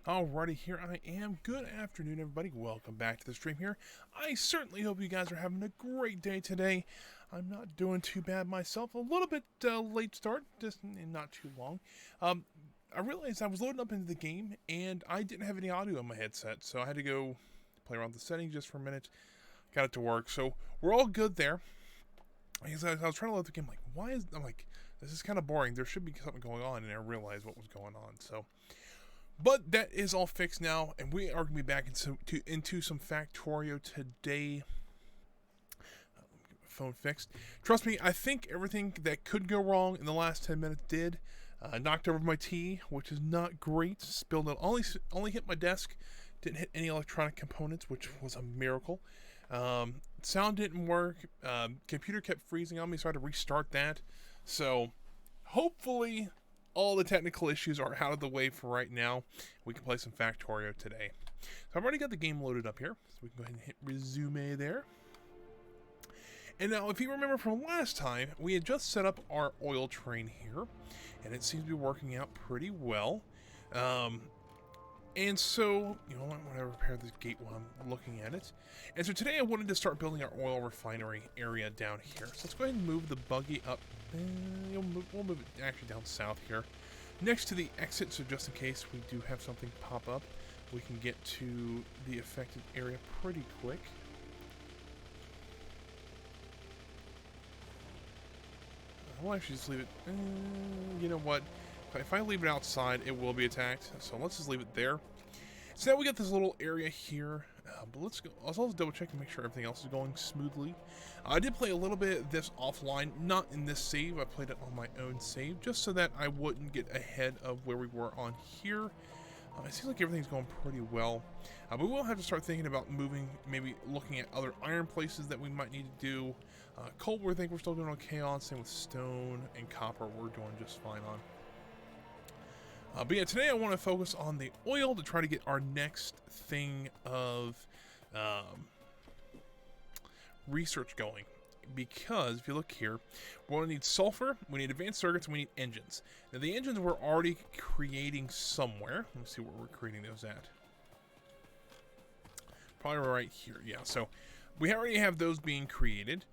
Alrighty, here I am. Good afternoon, everybody. Welcome back to the stream here. I certainly hope you guys are having a great day today. I'm not doing too bad myself. A little bit late start, just not too long. I realized I was loading up into the game, and I didn't have any audio on my headset, so I had to go play around with the settings just for a minute. Got it to work, so we're all good there. I was trying to load the game, I'm like, this is kind of boring. There should be something going on, and I realized what was going on, so... But that is all fixed now, and we are going to be back into some Factorio today. Get my phone fixed. Trust me, I think everything that could go wrong in the last 10 minutes did. Knocked over my tea, which is not great. Spilled it. Only hit my desk. Didn't hit any electronic components, which was a miracle. Sound didn't work. Computer kept freezing on me, so I had to restart that. So, hopefully... all the technical issues are out of the way for right now. We can play some Factorio today. So I've already got the game loaded up here. So we can go ahead and hit resume there. And now, if you remember from last time, we had just set up our oil train here. And it seems to be working out pretty well. And so, you know what, I'm going to repair this gate while I'm looking at it. And so today I wanted to start building our oil refinery area down here. So let's go ahead and move the buggy up. We'll move it actually down south here. Next to the exit, so just in case we do have something pop up, we can get to the affected area pretty quick. I'll actually just leave it. You know what? If I leave it outside, it will be attacked. So let's just leave it there. So now we got this little area here. But let's go. I'll also double check and make sure everything else is going smoothly. I did play a little bit of this offline, not in this save. I played it on my own save, just so that I wouldn't get ahead of where we were on here. It seems like everything's going pretty well. But we will have to start thinking about moving, maybe looking at other iron places that we might need to do. Coal, we think we're still doing okay on. Same with stone and copper, we're doing just fine on. But yeah, today I want to focus on the oil to try to get our next thing of research going. Because if you look here, we're going to need sulfur, we need advanced circuits, and we need engines. Now the engines we're already creating somewhere. Let me see where we're creating those at. Probably right here, yeah. So we already have those being created.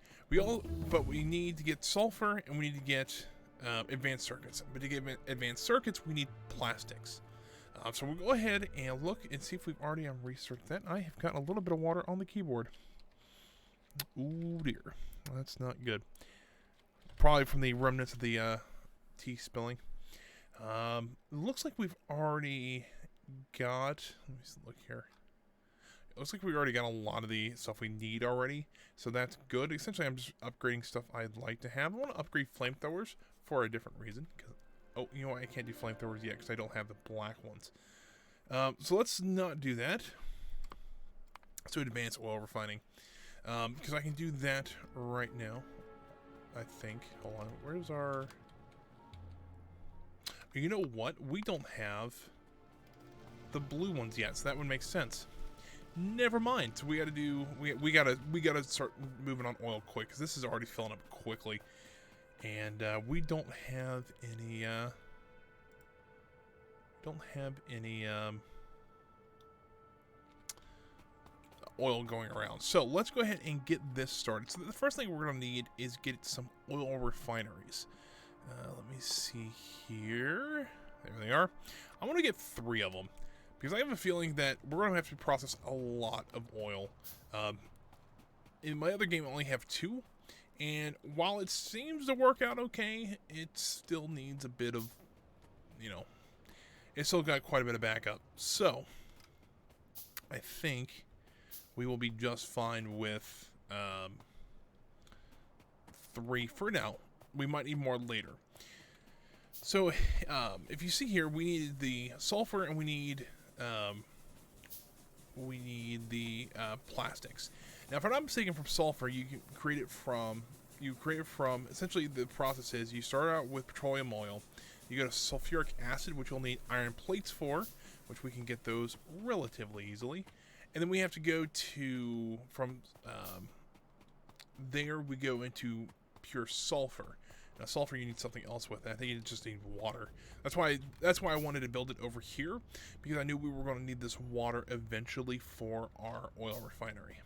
But we need to get sulfur, and we need to get advanced circuits. But to get advanced circuits, we need plastics. So we'll go ahead and look and see if we've already researched that. I have gotten a little bit of water on the keyboard. Ooh dear, that's not good. Probably from the remnants of the tea spilling. Looks like we've already got. Let me look here. It looks like we already got a lot of the stuff we need already, so that's good. Essentially, I'm just upgrading stuff I'd like to have. I want to upgrade flamethrowers for a different reason. Oh, you know what? I can't do flamethrowers yet because I don't have the black ones. So let's not do that. Let's do advanced oil refining. Because I can do that right now, I think. Hold on, where's our... You know what? We don't have the blue ones yet, so that would make sense. Never mind. So we got to do... We gotta start moving on oil quick, because this is already filling up quickly. And we don't have any... oil going around. So let's go ahead and get this started. So the first thing we're going to need is get some oil refineries. Let me see here. There they are. I want to get 3 of them because I have a feeling that we're going to have to process a lot of oil. In my other game I only have 2, and while it seems to work out okay, it still needs a bit of, you know, it's still got quite a bit of backup. So I think we will be just fine with 3 for now. We might need more later. So, if you see here, we need the sulfur and we need the plastics. Now, if I'm not mistaken, from sulfur, you can create it from. Essentially, the process is you start out with petroleum oil. You go to sulfuric acid, which we'll need iron plates for, which we can get those relatively easily. And then we have to go to, from there we go into pure sulfur. Now, sulfur, you need something else with it. I think you just need water. That's why I wanted to build it over here, because I knew we were going to need this water eventually for our oil refinery.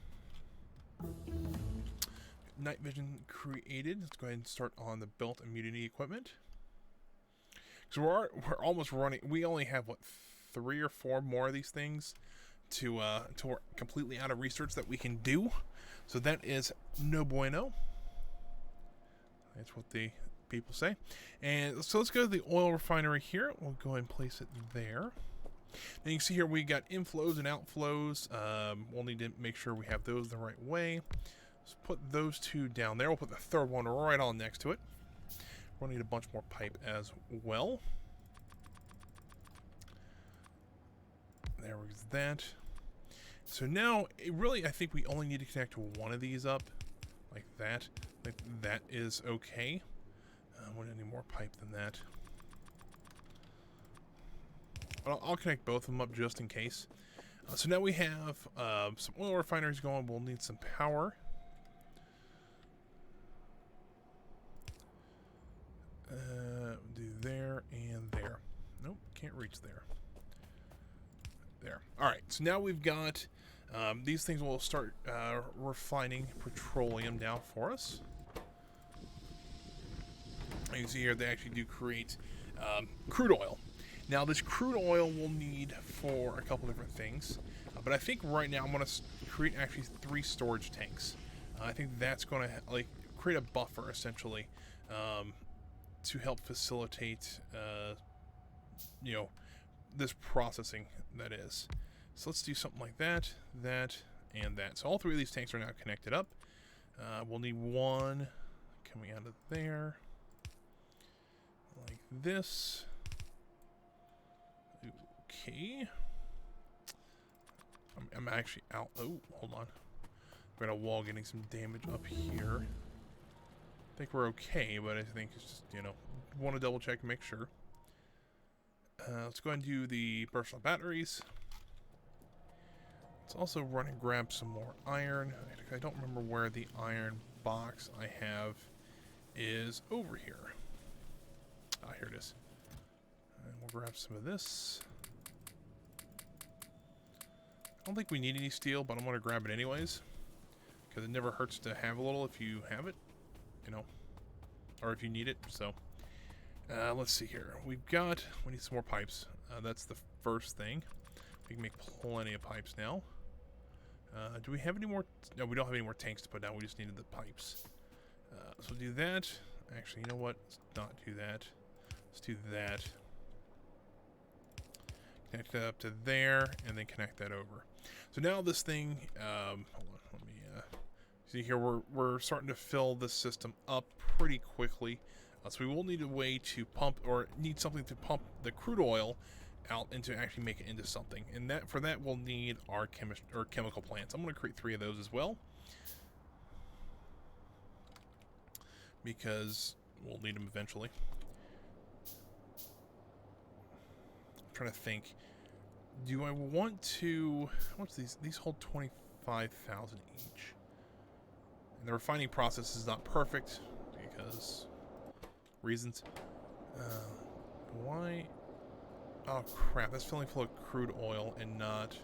Night vision created. Let's go ahead and start on the belt immunity equipment. So we're almost running. We only have what, 3 or 4 more of these things to we're completely out of research that we can do. So that is no bueno. That's what the people say. And so let's go to the oil refinery here. We'll go ahead and place it there. Now you can see here we got inflows and outflows. We'll need to make sure we have those the right way. Let's put those 2 down there. We'll put the 3rd one right on next to it. We'll need a bunch more pipe as well. There was that. So now, I think we only need to connect one of these up, like that. Like that is okay. We don't need more pipe than that. But I'll connect both of them up just in case. So now we have some oil refineries going. We'll need some power. Do there and there. Nope, can't reach there. There. Alright, so now we've got these things will start refining petroleum now for us. You can see here they actually do create crude oil. Now this crude oil we'll need for a couple different things. But I think right now I'm going to create actually 3 storage tanks. I think that's going to like create a buffer essentially to help facilitate you know, this processing that is. So let's do something like that, that, and that. So all 3 of these tanks are now connected up. We'll need one coming out of there, like this. Okay. I'm actually out. Oh, hold on. We've got a wall getting some damage up here. I think we're okay, but I think it's just, you know, want to double check and make sure. Let's go ahead and do the personal batteries. Let's also run and grab some more iron. I don't remember where the iron box I have is over here. Ah, here it is. And we'll grab some of this. I don't think we need any steel, but I'm going to grab it anyways. Because it never hurts to have a little if you have it, you know, or if you need it, so. Let's see here. We need some more pipes. That's the first thing. We can make plenty of pipes now. Do we have any more? No, we don't have any more tanks to put down. We just needed the pipes. So do that. Actually, you know what? Let's not do that. Let's do that. Connect that up to there, and then connect that over. So now this thing, hold on, let me see here. We're starting to fill this system up pretty quickly. So we will need a way to pump, or need something to pump the crude oil out and to actually make it into something. And for that we'll need our chemical plants. I'm going to create 3 of those as well, because we'll need them eventually. I'm trying to think. Do I want to? What's these? These hold 25,000 each. And the refining process is not perfect because reasons. Why? Oh crap! That's filling full of crude oil and not.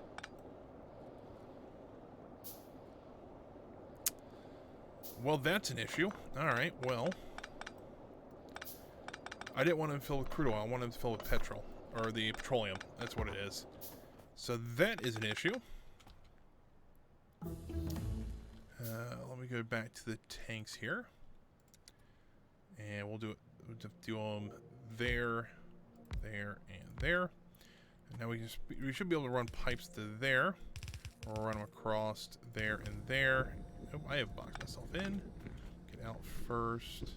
Well, that's an issue. All right. Well, I didn't want them to fill with crude oil. I wanted them to fill with petrol, or the petroleum. That's what it is. So that is an issue. Let me go back to the tanks here, and we'll do it. We'll just do them there, there, and there. And now we should be able to run pipes to there. We'll run them across there and there. Oh, I have boxed myself in. Get out first.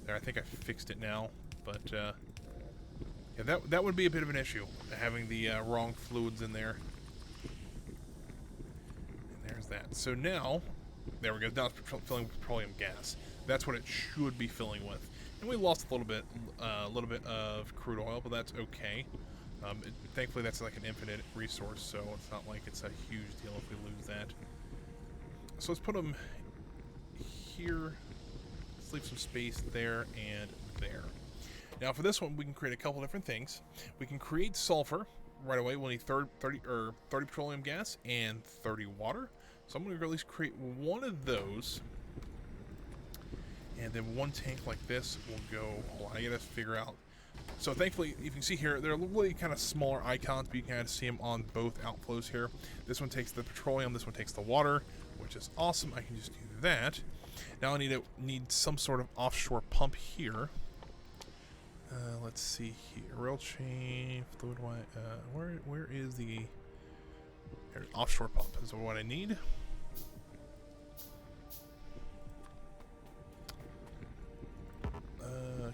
There, I think I fixed it now, but yeah, that would be a bit of an issue, having the wrong fluids in there. And there's that. So now, there we go. Now it's filling with petroleum gas. That's what it should be filling with. And we lost a little bit of crude oil, but that's okay. Thankfully, that's like an infinite resource, so it's not like it's a huge deal if we lose that. So let's put them here Let's leave some space there and there. Now for this one, we can create a couple different things. We can create sulfur right away. We'll need 30 petroleum gas and 30 water. So I'm going to at least create one of those. And then one tank like this will go. Hold on, I gotta figure out. So thankfully, you can see here, they're really kind of smaller icons, but you can kind of see them on both outflows here. This one takes the petroleum, this one takes the water, which is awesome. I can just do that. Now I need some sort of offshore pump here. Let's see here. Rail chain, fluid wire. Where is the offshore pump? Is what I need.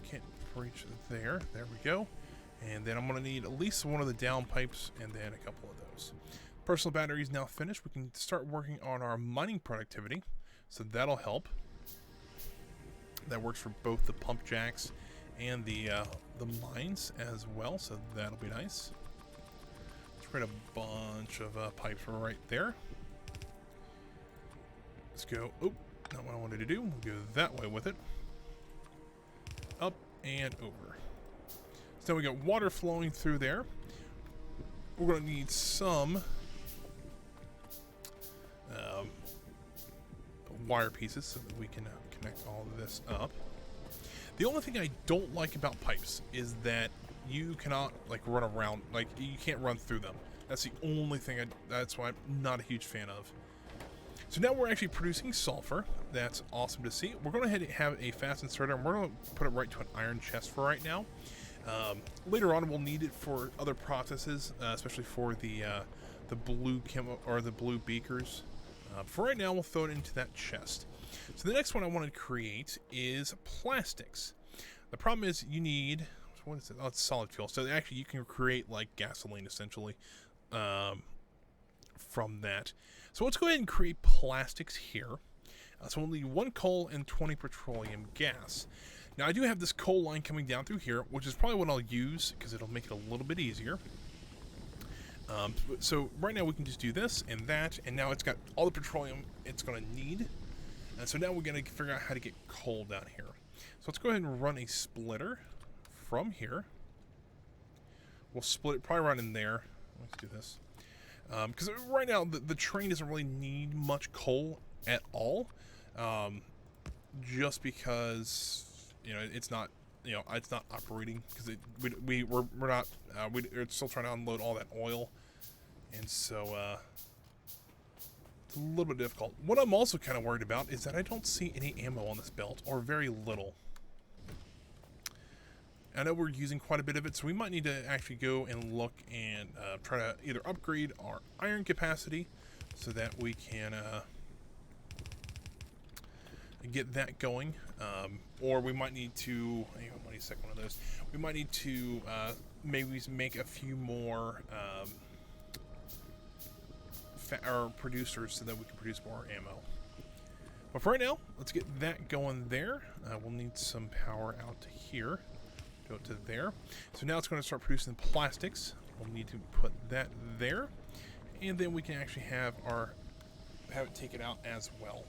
Can't reach there. There we go. And then I'm going to need at least one of the down pipes and then a couple of those. Personal battery is now finished. We can start working on our mining productivity. So that'll help. That works for both the pump jacks and the mines as well. So that'll be nice. Let's create a bunch of pipes right there. Let's go. Oh, not what I wanted to do. We'll go that way with it. Up and over. So we got water flowing through there. We're going to need some wire pieces so that we can connect all of this up. The only thing I don't like about pipes is that you cannot like run around, like you can't run through them. That's the only thing that's why I'm not a huge fan of. So now we're actually producing sulfur. That's awesome to see. We're going to have a fast inserter, and we're going to put it right to an iron chest for right now. Later on, we'll need it for other processes, especially for the blue the blue beakers. For right now, we'll throw it into that chest. So the next one I want to create is plastics. The problem is you need, what is it? Oh, it's solid fuel. So actually, you can create like gasoline essentially from that. So let's go ahead and create plastics here. So we'll need 1 coal and 20 petroleum gas. Now I do have this coal line coming down through here, which is probably what I'll use because it'll make it a little bit easier. So right now we can just do this and that, and now it's got all the petroleum it's going to need. And so now we're going to figure out how to get coal down here. So let's go ahead and run a splitter from here. We'll split it probably right in there. Let's do this. Because right now the train doesn't really need much coal at all, just because it's not operating because we're still trying to unload all that oil, and so it's a little bit difficult. What I'm also kind of worried about is that I don't see any ammo on this belt, or very little. I know we're using quite a bit of it, so we might need to actually go and look and try to either upgrade our iron capacity so that we can get that going, or we might need to, hang on, let me second one of those. We might need to maybe make a few more producers so that we can produce more ammo. But for right now, let's get that going there. We'll need some power out to here. Go to there. So now it's going to start producing plastics. We'll need to put that there, and then we can actually have it taken out as well.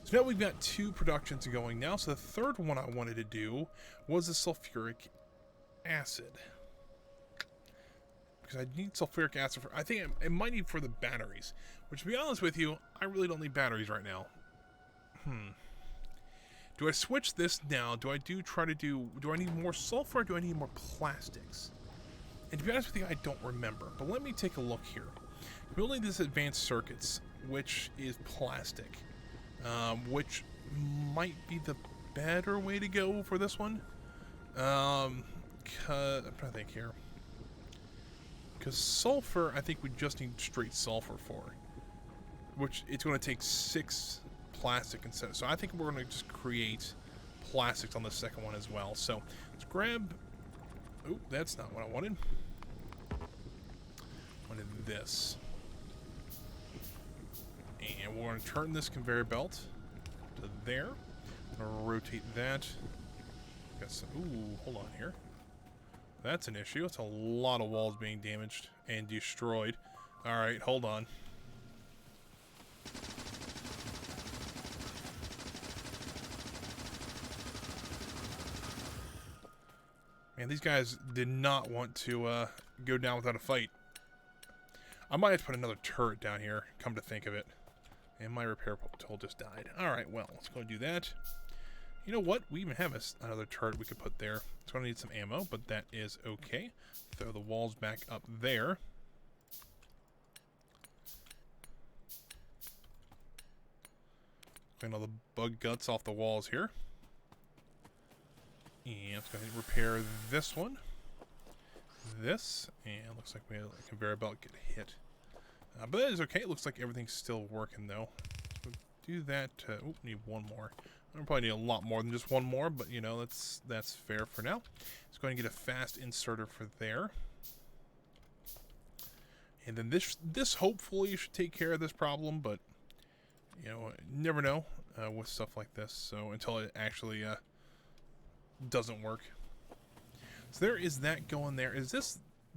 So now we've got 2 productions going now. So the third one I wanted to do was the sulfuric acid, because I need sulfuric acid for, I think it might need for the batteries, which, to be honest with you, I really don't need batteries right now. Do I switch this now? Do I need more sulfur, or do I need more plastics? And to be honest with you, I don't remember. But let me take a look here. We'll need this advanced circuits, which is plastic, which might be the better way to go for this one. I'm trying to think here. Because sulfur, I think we just need straight sulfur for, which it's going to take 6 plastic instead. So I think we're going to just create plastics on the second one as well. So let's grab, oh, that's not what I wanted. I wanted this. And we're going to turn this conveyor belt to there. I'm going to rotate that. Got some, ooh, hold on here. That's an issue. It's a lot of walls being damaged and destroyed. Alright, hold on. Man, these guys did not want to go down without a fight. I might have to put another turret down here, come to think of it. And my repair tool just died. Alright, well, let's go do that. You know what? We even have another turret we could put there. It's going to need some ammo, but that is okay. Throw the walls back up there. Clean all the bug guts off the walls here. And it's going to repair this one. This, and looks like we had a conveyor belt get hit. But that is okay. It looks like everything's still working, though. So do that. Oh, need one more. I probably need a lot more than just one more, but, you know, that's fair for now. Let's go ahead and get a fast inserter for there. And then this hopefully should take care of this problem, but, you know, you never know with stuff like this. So until it actually doesn't work. So there is that going there.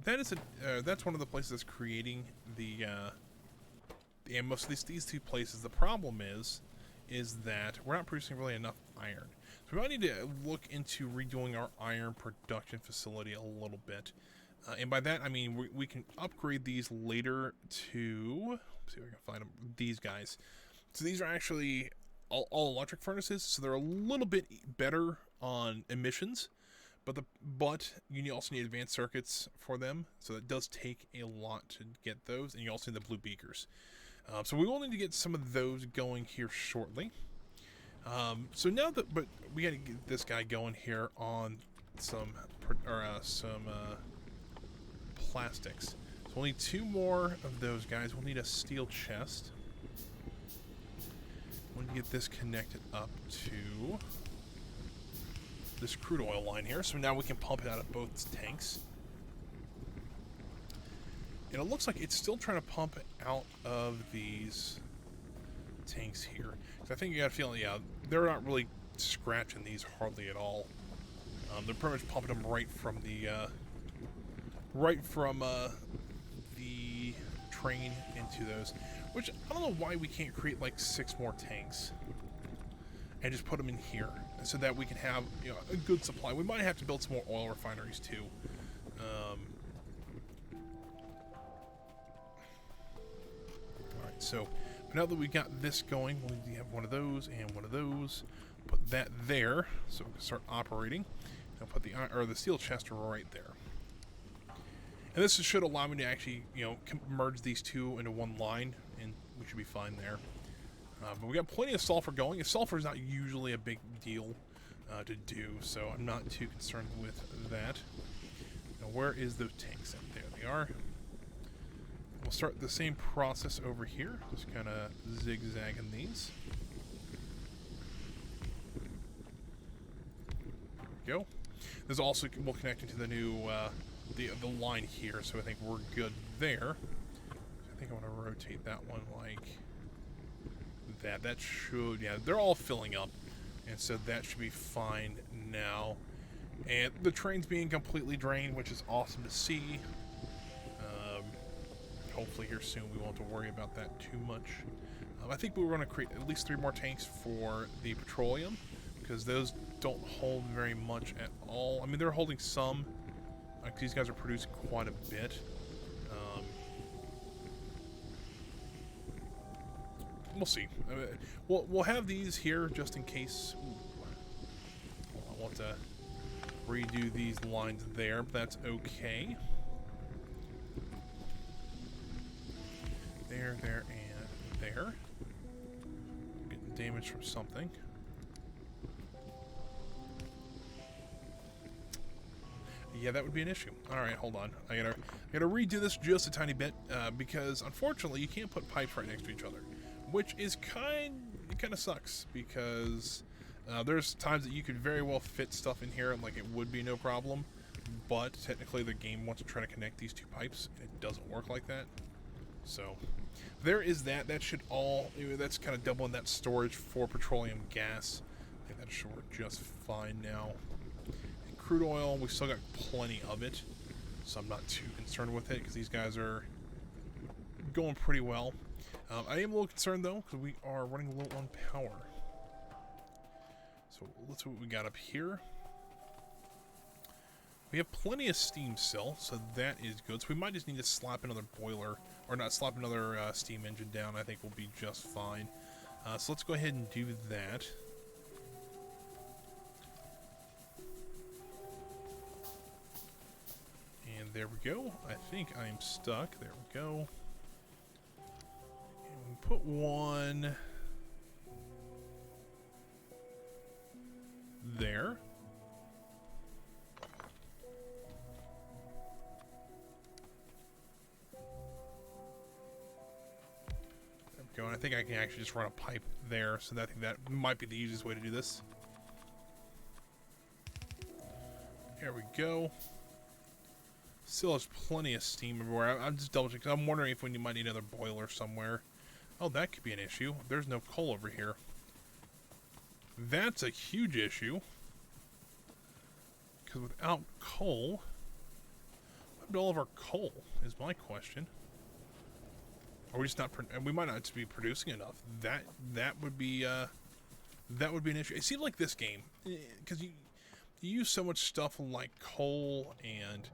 That's one of the places that's creating the ammo. So these two places. The problem is that we're not producing really enough iron. So we might need to look into redoing our iron production facility a little bit. And by that I mean we can upgrade these later to, let's see if I can find them. These guys. So these are actually all electric furnaces. So they're a little bit better on emissions. But you also need advanced circuits for them, so it does take a lot to get those, and you also need the blue beakers. So we will need to get some of those going here shortly. So now but we got to get this guy going here on some plastics. So we'll need 2 more of those guys. We'll need a steel chest. We'll get this connected up to this crude oil line here, so now we can pump it out of both tanks. And it looks like it's still trying to pump it out of these tanks here. So I think you got a feeling, yeah, they're not really scratching these hardly at all. They're pretty much pumping them right from the train into those. Which I don't know why we can't create like 6 more tanks and just put them in here, so that we can have, you know, a good supply. We might have to build some more oil refineries too. Alright, so now that we got this going, we'll need to have one of those and one of those. Put that there, so we can start operating. And put the steel chest right there. And this should allow me to actually, you know, merge these two into one line, and we should be fine there. But we got plenty of sulfur going. Sulfur is not usually a big deal to do, so I'm not too concerned with that. Now, where is those tanks at? There they are. We'll start the same process over here, just kind of zigzagging these. There we go. This also will connect into the new the line here, so I think we're good there. I think I want to rotate that one like that. That should, yeah, they're all filling up, and so that should be fine now. And the train's being completely drained, which is awesome to see. Hopefully here soon we won't have to worry about that too much. I think we were going to create at least 3 more tanks for the petroleum, because those don't hold very much at all. I mean, they're holding some. Like, these guys are producing quite a bit. We'll see. We'll have these here just in case. Ooh. I want to redo these lines there, but that's okay. There, and there. Getting damage from something. Yeah, that would be an issue. Alright, hold on. I gotta redo this just a tiny bit, because unfortunately you can't put pipes right next to each other. Which is it kind of sucks, because there's times that you could very well fit stuff in here and like it would be no problem, but technically the game wants to try to connect these 2 pipes and it doesn't work like that. So there is that. That should that's kind of doubling that storage for petroleum gas. I think that should work just fine now. And crude oil, we still got plenty of it, so I'm not too concerned with it because these guys are going pretty well. I am a little concerned though because we are running a little on power. So let's see what we got up here. We have plenty of steam still, so that is good. So we might just need to slap another boiler, or not slap another steam engine down. I think we'll be just fine. So let's go ahead and do that. And there we go. I think I'm stuck. There we go. And we put one there. There we go. And I think I can actually just run a pipe there. So I think that might be the easiest way to do this. There we go. Still has plenty of steam everywhere. I'm just double checking. I'm wondering if we might need another boiler somewhere. Oh, that could be an issue. There's no coal over here. That's a huge issue. Because without coal, what happened to all of our coal is my question. Are we just not? We might not be producing enough. That would be an issue. It seems like this game, because you use so much stuff like coal and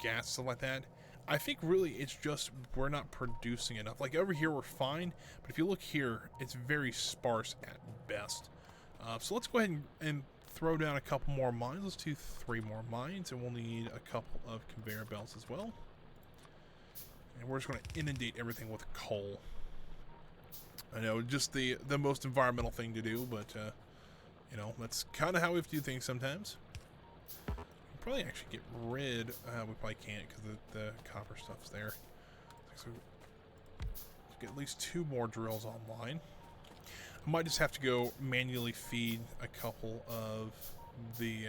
gas, stuff like that. I think really it's just we're not producing enough. Like over here we're fine, but if you look here, it's very sparse at best. So let's go ahead and throw down a couple more mines. Let's do 3 more mines, and we'll need a couple of conveyor belts as well. And we're just going to inundate everything with coal. I know, just the most environmental thing to do, but you know, that's kind of how we have to do things sometimes. Probably actually get rid. We probably can't because the copper stuff's there. So get at least 2 more drills online. I might just have to go manually feed a couple of the.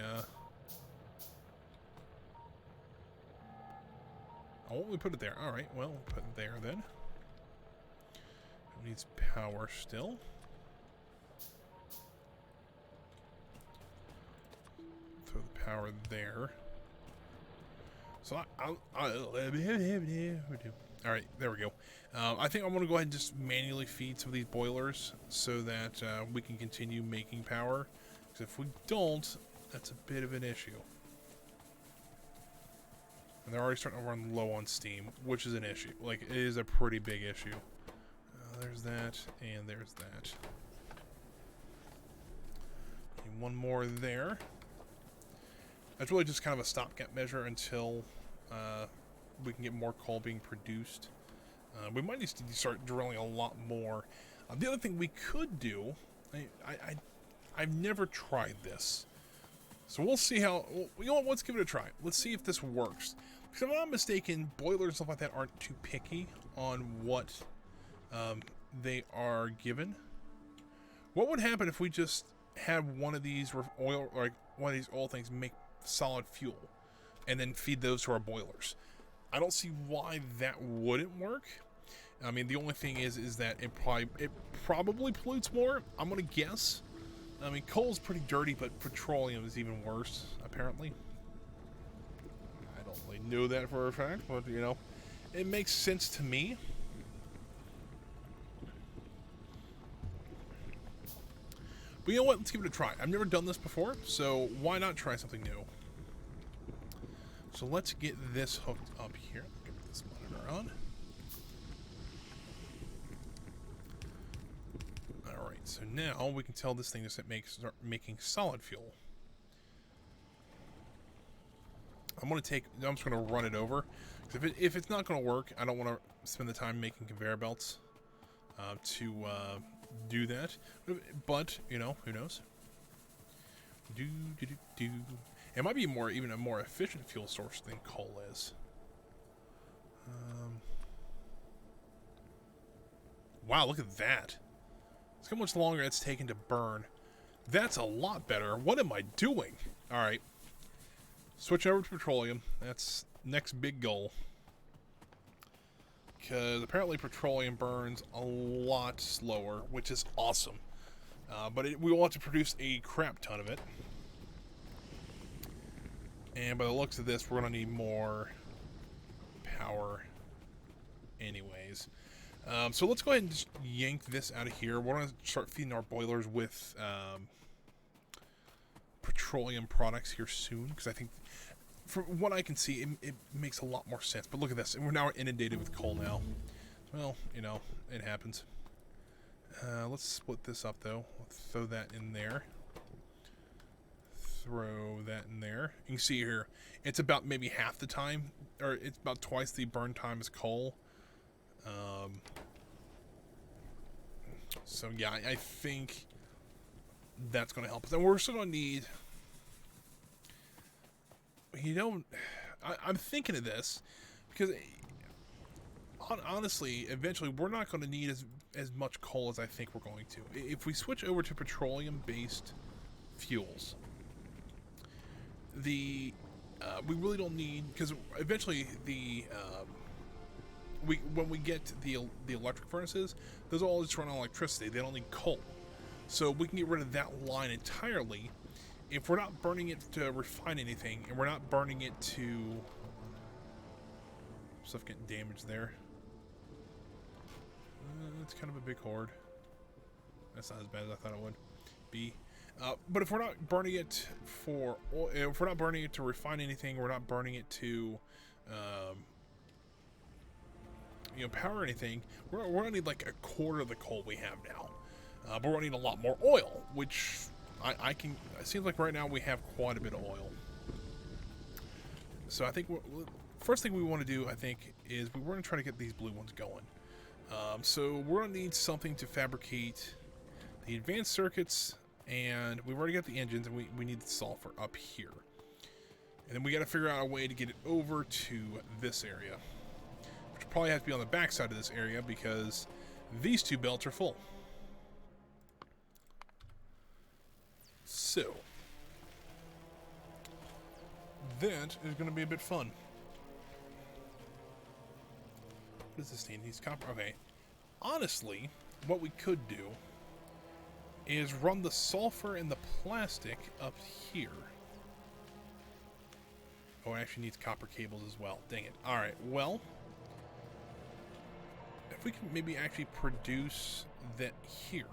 Oh, we put it there. All right. Well, we'll put it there then. It needs power still. Throw the power there. So alright, there we go. I think I'm going to go ahead and just manually feed some of these boilers so that we can continue making power. Because if we don't, that's a bit of an issue. And they're already starting to run low on steam, which is an issue. Like, it is a pretty big issue. There's that, and there's that. And 1 more there. That's really just kind of a stopgap measure until we can get more coal being produced. We might need to start drilling a lot more. The other thing we could do, I've never tried this, so we'll see how. You know what? Let's give it a try. Let's see if this works. Because if I'm not mistaken, boilers and stuff like that aren't too picky on what they are given. What would happen if we just had one of these oil, like one of these oil things, make solid fuel and then feed those to our boilers? I don't see why that wouldn't work. I mean, the only thing is that it probably pollutes more. I'm gonna guess. I mean, coal's pretty dirty, but petroleum is even worse, apparently. I don't really know that for a fact, but you know, it makes sense to me. But you know what? Let's give it a try. I've never done this before, so why not try something new? So let's get this hooked up here. Get this monitor on. Alright, so now we can tell this thing to start making solid fuel. I'm just going to run it over. If it's not going to work, I don't want to spend the time making conveyor belts to do that. But, you know, who knows? It might be even a more efficient fuel source than coal is. Wow, look at that. Look how much longer it's taken to burn. That's a lot better. What am I doing? Alright. Switching over to petroleum. That's next big goal. Because apparently petroleum burns a lot slower, which is awesome. But we will have to produce a crap ton of it. And by the looks of this, we're going to need more power anyways. So let's go ahead and just yank this out of here. We're going to start feeding our boilers with petroleum products here soon, because I think, from what I can see, it makes a lot more sense. But look at this, and we're now inundated with coal now. Well, you know, it happens. Let's split this up, though. Let's throw that in there. Throw that in there. You can see here, it's about maybe half the time, or it's about twice the burn time as coal. So yeah, I think that's going to help us. And we're still going to need, you know, I'm thinking of this because honestly, eventually we're not going to need as much coal as I think we're going to. If we switch over to petroleum-based fuels, we really don't need, because eventually when we get the electric furnaces, those all just run on electricity. They don't need coal, so we can get rid of that line entirely if we're not burning it to refine anything, and we're not burning it to stuff getting damaged there. It's kind of a big horde. That's not as bad as I thought it would be. But if we're not burning it for oil, if we're not burning it to refine anything, we're not burning it to you know, power anything, we're gonna need like a quarter of the coal we have now. But we're gonna need a lot more oil, which I can. It seems like right now we have quite a bit of oil. So I think first thing we want to do, I think, is we're gonna try to get these blue ones going. So we're gonna need something to fabricate the advanced circuits, and we've already got the engines, and we need the sulfur up here. And then we got to figure out a way to get it over to this area, which probably has to be on the back side of this area because these two belts are full. So that is going to be a bit fun. What does this need? Needs copper. Okay. Honestly, what we could do is run the sulfur and the plastic up here. Oh, it actually needs copper cables as well. Dang it. Alright, well, if we can maybe actually produce that here.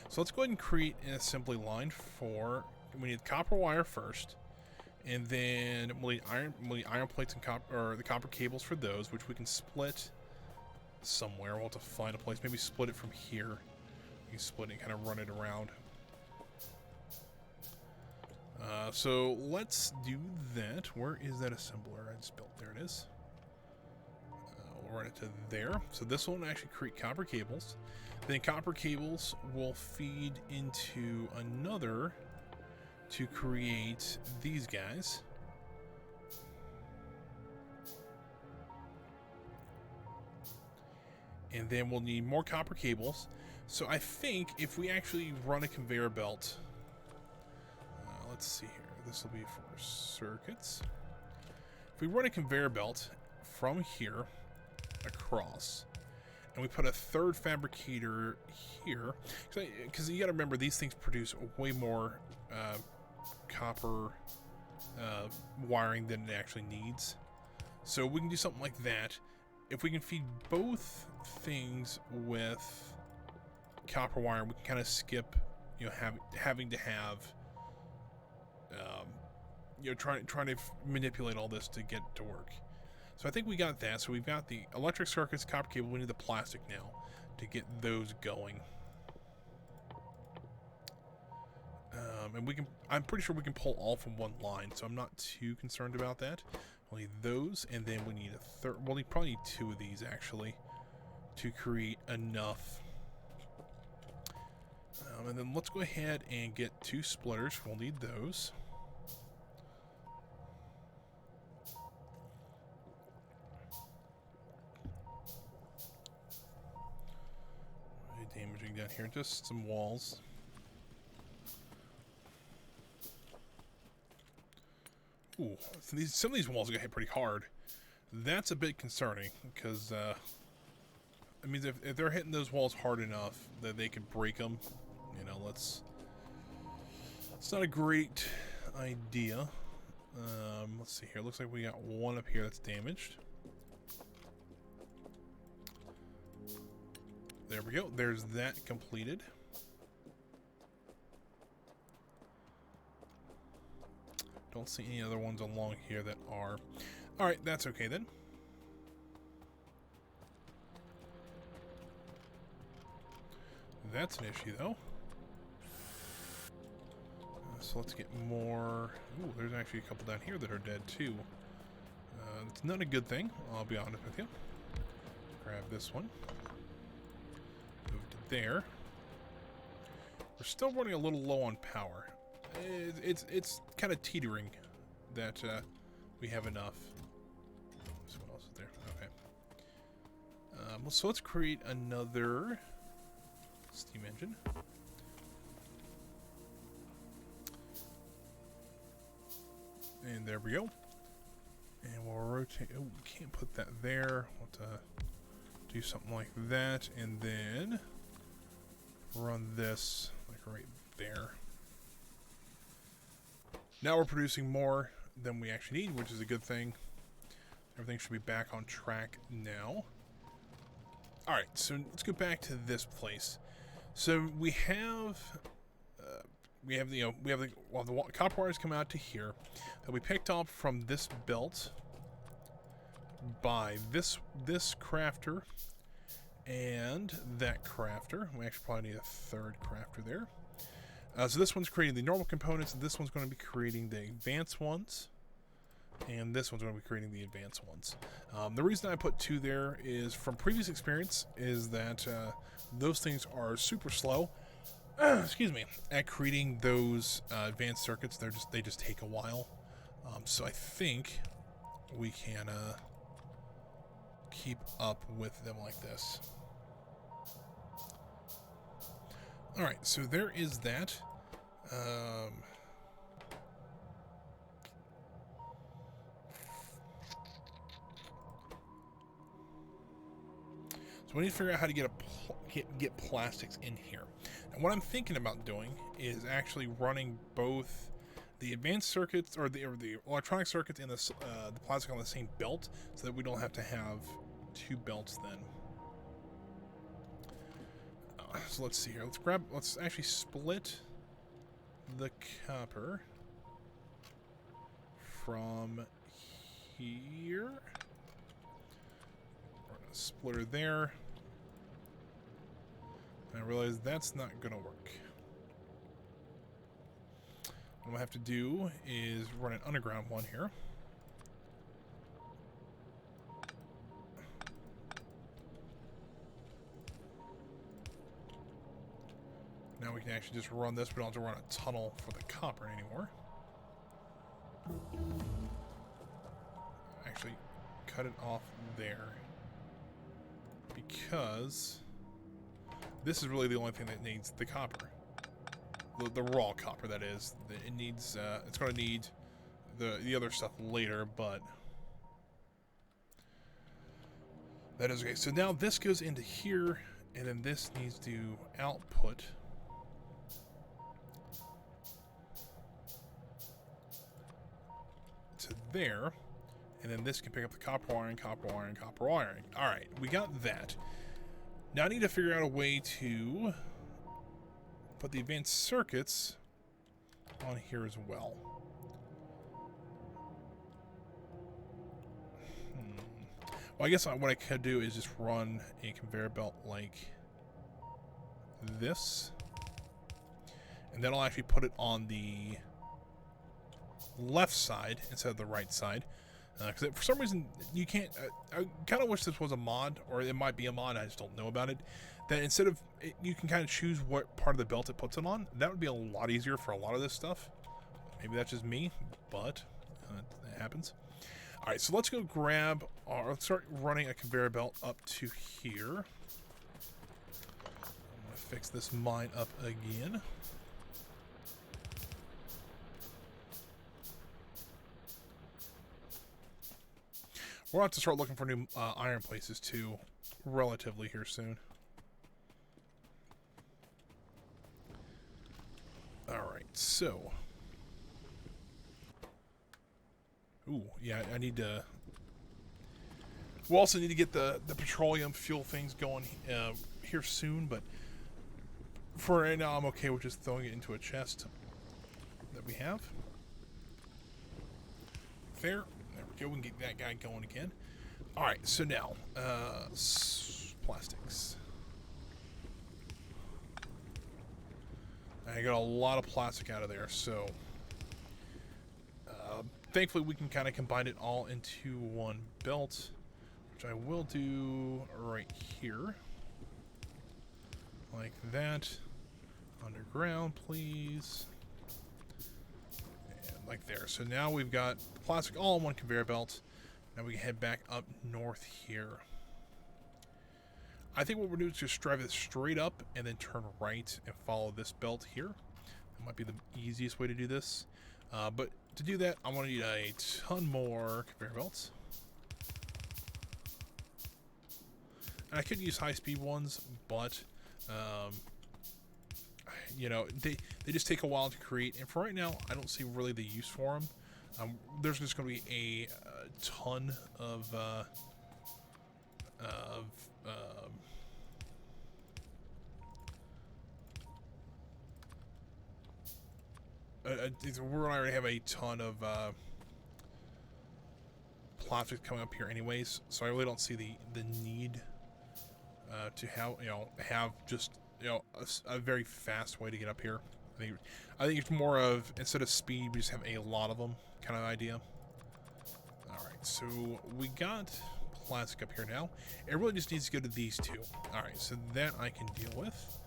So let's go ahead and create an assembly line for, we need copper wire first, and then we'll need iron plates and the copper cables for those, which we can split somewhere. We'll have to find a place, maybe split it from here. You can split it and kind of run it around. So let's do that. Where is that assembler I just built? There it is. We'll run it to there. So this will actually create copper cables. Then copper cables will feed into another to create these guys. And then we'll need more copper cables. So I think if we actually run a conveyor belt, let's see here. This will be for circuits. If we run a conveyor belt from here across, and we put a third fabricator here, because you got to remember these things produce way more copper wiring than it actually needs. So we can do something like that. If we can feed both things with copper wire, we can kind of skip, you know, having to have, you know, trying to manipulate all this to get it to work. So I think we got that. So we've got the electric circuits, copper cable. We need the plastic now to get those going. And we can, I'm pretty sure we can pull all from one line, so I'm not too concerned about that. We'll need those, and then we need a third. We'll probably need two of these actually to create enough. And then let's go ahead and get two splitters. We'll need those. Damaging down here, just some walls. Ooh, so some of these walls are gonna hit pretty hard. That's a bit concerning because it means if they're hitting those walls hard enough that they could break them, you know, it's not a great idea. Let's see here. Looks like we got one up here that's damaged. There we go. There's that completed. Don't see any other ones along here that are. Alright, that's okay then. That's an issue, though. So let's get more. Ooh, there's actually a couple down here that are dead, too. It's not a good thing, I'll be honest with you. Grab this one. Move to there. We're still running a little low on power. It's kind of teetering that we have enough. So what else is there? Okay. So let's create another steam engine. And there we go. And we'll rotate. Oh, we can't put that there. We'll have to do something like that. And then run this like right there. Now we're producing more than we actually need, which is a good thing. Everything should be back on track now. Alright, so let's go back to this place. So we have the copper wires come out to here that we picked up from this belt by this crafter and that crafter. We actually probably need a third crafter there. So this one's creating the normal components, and this one's going to be creating the advanced ones, and this one's going to be creating the advanced ones. The reason I put 2 there is from previous experience is that those things are super slow. Excuse me, at creating those advanced circuits. They just take a while. So I think we can keep up with them like this. All right, so there is that. So we need to figure out how to get plastics in here. And what I'm thinking about doing is actually running both the advanced circuits or the electronic circuits and the plastic on the same belt, so that we don't have to have 2 belts then. So let's see here. Let's actually split the copper from here. Run a splitter there. And I realize that's not gonna work. What I'm gonna have to do is run an underground one here. Now we can actually just run this. We don't have to run a tunnel for the copper anymore. Actually, cut it off there. Because this is really the only thing that needs the copper. The raw copper, that is. It needs, it's going to need the other stuff later, but that is okay. So now this goes into here, and then this needs to output to there, and then this can pick up the copper wiring, copper wiring, copper wiring. All right, we got that. Now I need to figure out a way to put the advanced circuits on here as well. Well, I guess what I could do is just run a conveyor belt like this, and then I'll actually put it on the left side instead of the right side, because for some reason you can't. I kind of wish this was a mod, or it might be a mod, I just don't know about it, that instead of you can kind of choose what part of the belt it puts it on. That would be a lot easier for a lot of this stuff. Maybe that's just me, but it happens. All right, so let's go grab let's start running a conveyor belt up to here. I'm gonna fix this mine up again. We'll have to start looking for new iron places too, relatively here soon. Alright, so. Ooh, yeah, I need to. We'll also need to get the petroleum fuel things going here soon, but for right now, I'm okay with just throwing it into a chest that we have. there. There we go. We can get that guy going again. All right. So now, plastics. I got a lot of plastic out of there, so thankfully we can kind of combine it all into one belt, which I will do right here, like that. Underground, please, and like there. So now we've got plastic all in one conveyor belt. Now we can head back up north here. I think what we're doing is just drive it straight up and then turn right and follow this belt here. That might be the easiest way to do this. But to do that, I'm going to need a ton more conveyor belts. And I could use high-speed ones, but you know, they just take a while to create. And for right now, I don't see really the use for them. There's just going to be a ton of we're already have a ton of plastic coming up here anyways, so I really don't see the need to have just a very fast way to get up here. I think it's more of, instead of speed, we just have a lot of them kind of idea. All right, so we got plastic up here now. It really just needs to go to these two. All right, so that I can deal with.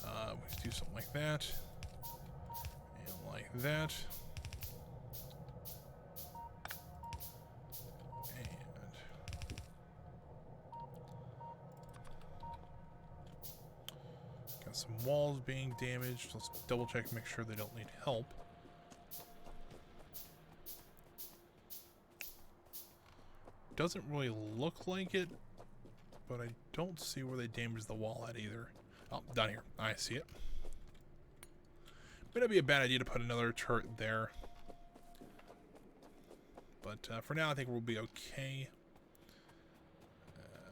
Let's do something like that. Like that. And got some walls being damaged. Let's double check, make sure they don't need help. Doesn't really look like it, but I don't see where they damaged the wall at either. Oh, down here. I see it. May not be a bad idea to put another turret there. But for now, I think we'll be okay.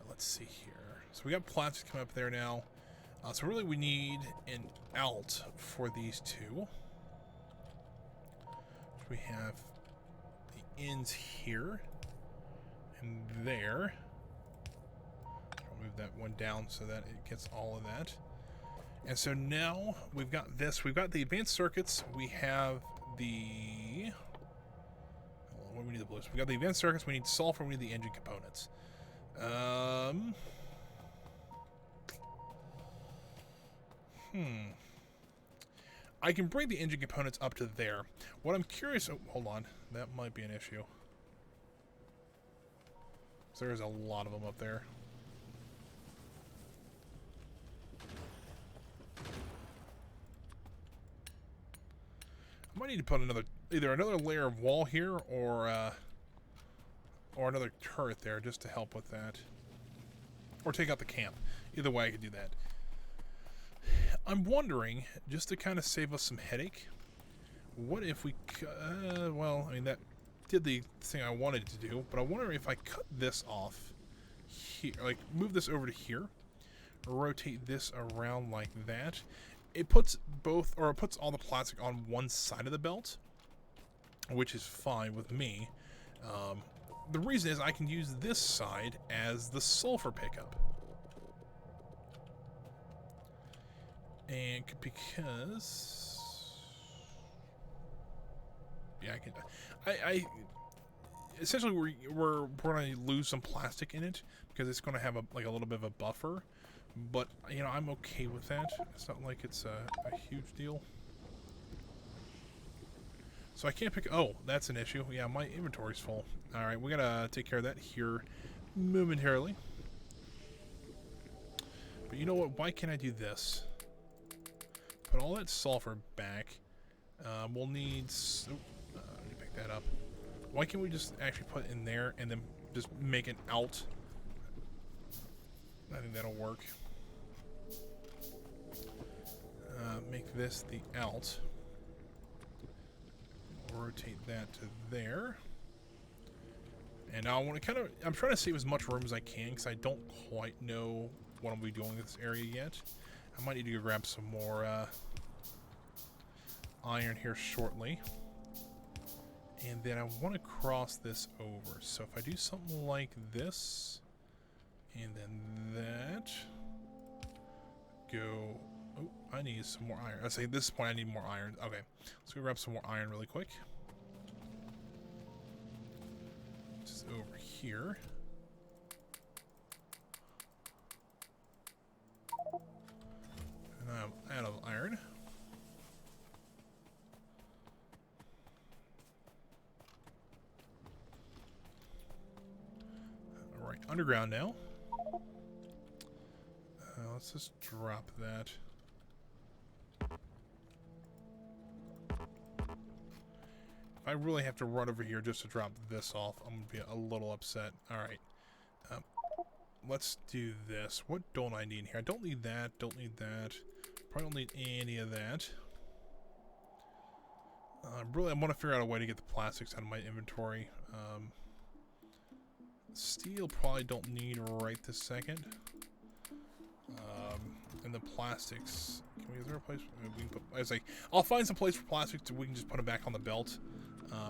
Let's see here. So we got plastic coming up there now. So really we need an out for these two. So we have the ends here and there. I'll move that one down so that it gets all of that. And so now we've got this. We've got the advanced circuits. We have the... What do we need the blues? We got the advanced circuits. We need sulfur. We need the engine components. I can bring the engine components up to there. What I'm curious... Oh, hold on. That might be an issue. So there's a lot of them up there. I might need to put either another layer of wall here or another turret there just to help with that. Or take out the camp. Either way, I could do that. I'm wondering, just to kind of save us some headache, what if we... well, I mean, that did the thing I wanted to do, but I wonder if I cut this off here, like move this over to here, rotate this around like that. It puts all the plastic on one side of the belt, which is fine with me. The reason is I can use this side as the sulfur pickup. And because... Yeah, I essentially we're going to lose some plastic in it because it's going to have a little bit of a buffer. But, you know, I'm okay with that. It's not like it's a huge deal. So I can't pick... Oh, that's an issue. Yeah, my inventory's full. Alright, we gotta take care of that here momentarily. But you know what? Why can't I do this? Put all that sulfur back. We'll need... let me pick that up. Why can't we just actually put it in there and then just make it out? I think that'll work. Make this the out. Rotate that to there. And now I want to I'm trying to save as much room as I can because I don't quite know what I'm going to be doing in this area yet. I might need to go grab some more iron here shortly. And then I want to cross this over. So if I do something like this, and then that, go. Oh, I need some more iron. I say at this point I need more iron. Okay, let's go grab some more iron really quick. Just over here. And I'm out of iron. Alright, underground now. Let's just drop that. If I really have to run over here just to drop this off, I'm going to be a little upset. Alright. Let's do this. What don't I need here? I don't need that. Don't need that. Probably don't need any of that. Really, I want to figure out a way to get the plastics out of my inventory. Steel probably don't need right this second. And the plastics. Is there a place we can put? I was like, I'll find some place for plastics so we can just put them back on the belt.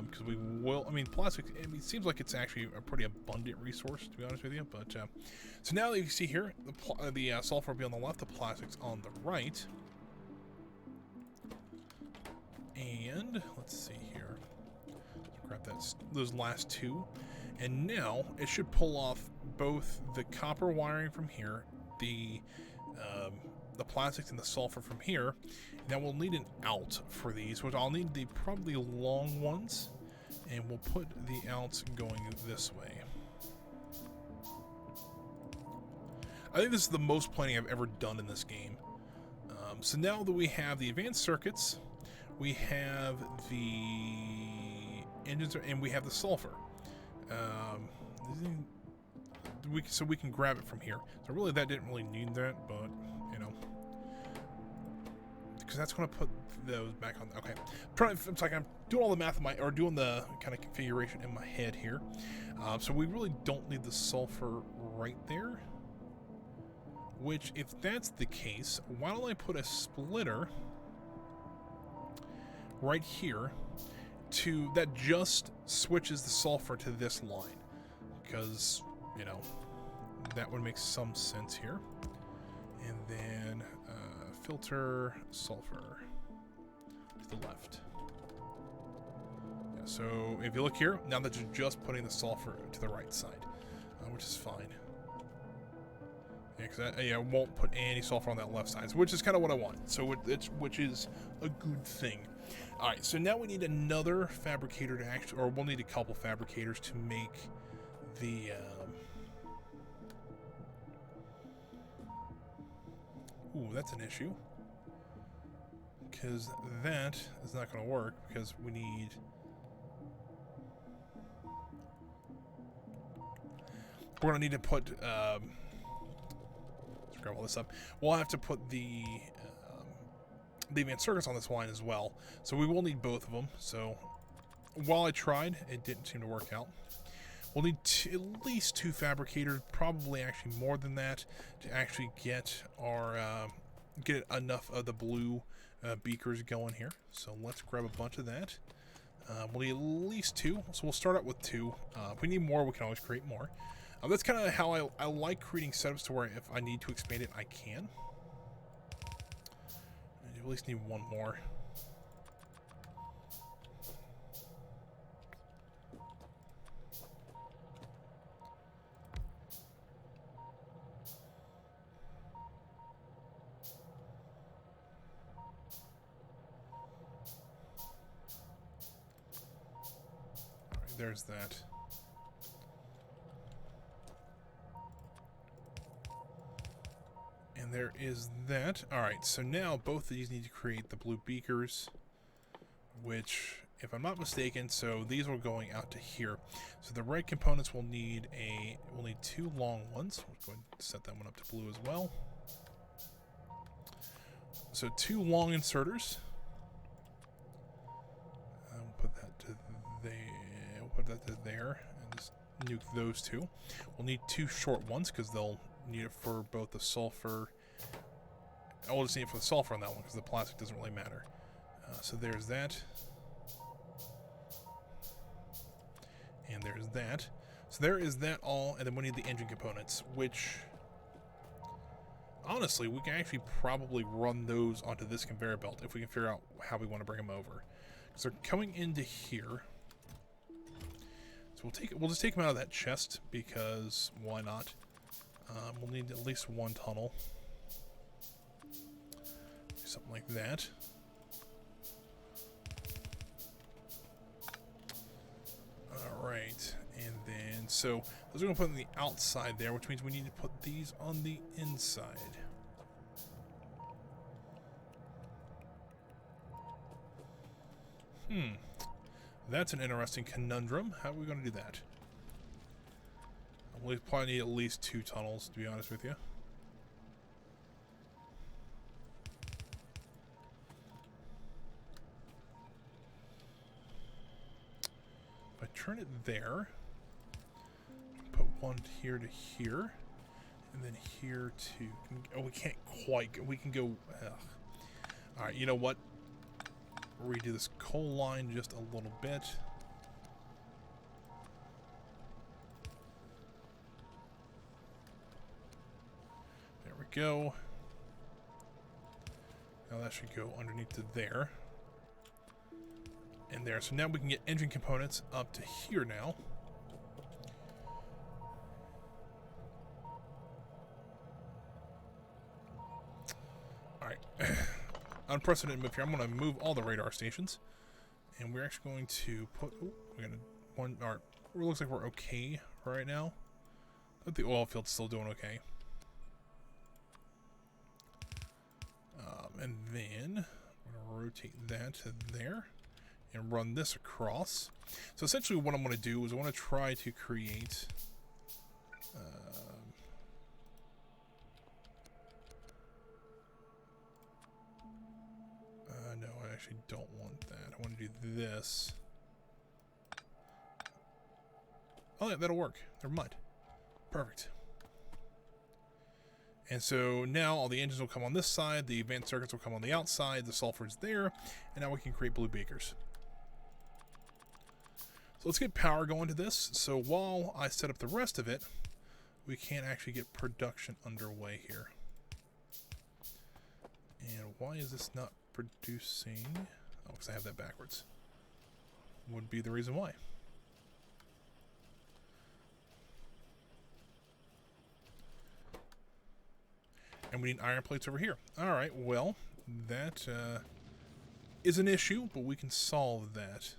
Because we will. I mean, plastics. I mean, it seems like it's actually a pretty abundant resource, to be honest with you. But so now that you see here, the sulfur will be on the left, the plastics on the right. And let's see here. Let's grab those last two, and now it should pull off both the copper wiring from here, the plastics and the sulfur from here. Now we'll need an out for these, which I'll need the probably long ones, and we'll put the outs going this way. I think this is the most planning I've ever done in this game. So now that we have the advanced circuits, we have the engines, and we have the sulfur. So we can grab it from here. So really, that didn't really need that, but you know, because that's going to put those back on. Okay, it's like I'm doing all the math in my, or doing the kind of configuration in my head here. So we really don't need the sulfur right there. Which, if that's the case, why don't I put a splitter right here that just switches the sulfur to this line, because you know that would make some sense here. And then filter sulfur to the left. Yeah, so if you look here, now that you're just putting the sulfur to the right side, which is fine. Yeah, because I won't put any sulfur on that left side, which is kind of what I want. So which is a good thing. All right, so now we need another fabricator to actually, or we'll need a couple fabricators to make the. Ooh, that's an issue. Because that is not going to work because we need. We're going to need to put. Let's grab all this up. We'll have to put the advanced circuits on this line as well. So we will need both of them. So while I tried, it didn't seem to work out. We'll need at least two fabricators, probably actually more than that, to actually get our get enough of the blue beakers going here. So let's grab a bunch of that. We'll need at least two, so we'll start out with two. If we need more, we can always create more. That's kind of how I like creating setups to where if I need to expand it, I can. I at least need one more. Alright, there's that. And there is that. Alright, so now both of these need to create the blue beakers, which, if I'm not mistaken, so these are going out to here. So the red components will need two long ones. We'll go ahead and set that one up to blue as well. So two long inserters. We'll put that to there. We'll put that to there, and just nuke those two. We'll need two short ones because they'll need it for both the sulfur. I'll just need it for the sulfur on that one because the plastic doesn't really matter. So there's that. And there's that. So there is that all, and then we need the engine components, which, honestly, we can actually probably run those onto this conveyor belt if we can figure out how we want to bring them over. Because they're coming into here. So we'll just take them out of that chest, because why not? We'll need at least one tunnel. Something like that. Alright, and then, so those are going to put on the outside there, which means we need to put these on the inside. That's an interesting conundrum. How are we going to do that? We'll probably need at least 2 tunnels, to be honest with you. If I turn it there, put one here to here, and then here to... Oh, we can't quite... We can go... Alright, you know what? Redo this coal line just a little bit. There we go. Now that should go underneath to there. And there. So now we can get engine components up to here now. Alright. Unprecedented move here. I'm going to move all the radar stations. And we're actually going to put... Oh, we're going to... One... Alright. It looks like we're okay right now. But the oil field's still doing okay. And then... I'm going to rotate that to there. And run this across. So essentially what I'm going to do is I want to try to create... no, I actually don't want that. I want to do this. Oh, yeah, that'll work. They're mud. Perfect. And so now all the engines will come on this side, the advanced circuits will come on the outside, the sulfur's there, and now we can create blue beakers. So let's get power going to this. So while I set up the rest of it, we can actually get production underway here. And why is this not producing? Oh, because I have that backwards. Would be the reason why. And we need iron plates over here. Alright, well, that is an issue, but we can solve that.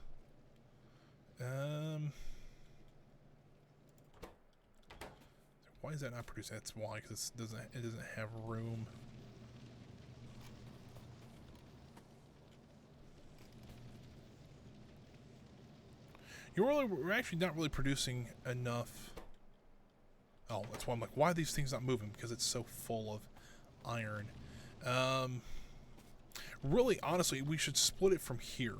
Why is that not producing? That's why, because it doesn't have room. We're actually not really producing enough. Oh, that's why I'm like, why are these things not moving? Because it's so full of iron. Really, honestly, we should split it from here.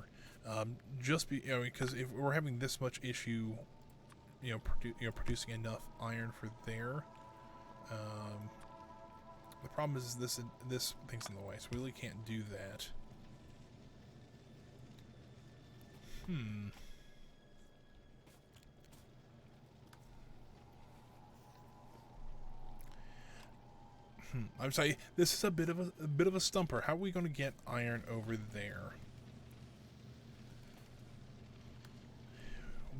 Because if we're having this much issue, producing enough iron for there. The problem is this thing's in the way, so we really can't do that. I'm sorry. This is a bit of a stumper. How are we going to get iron over there?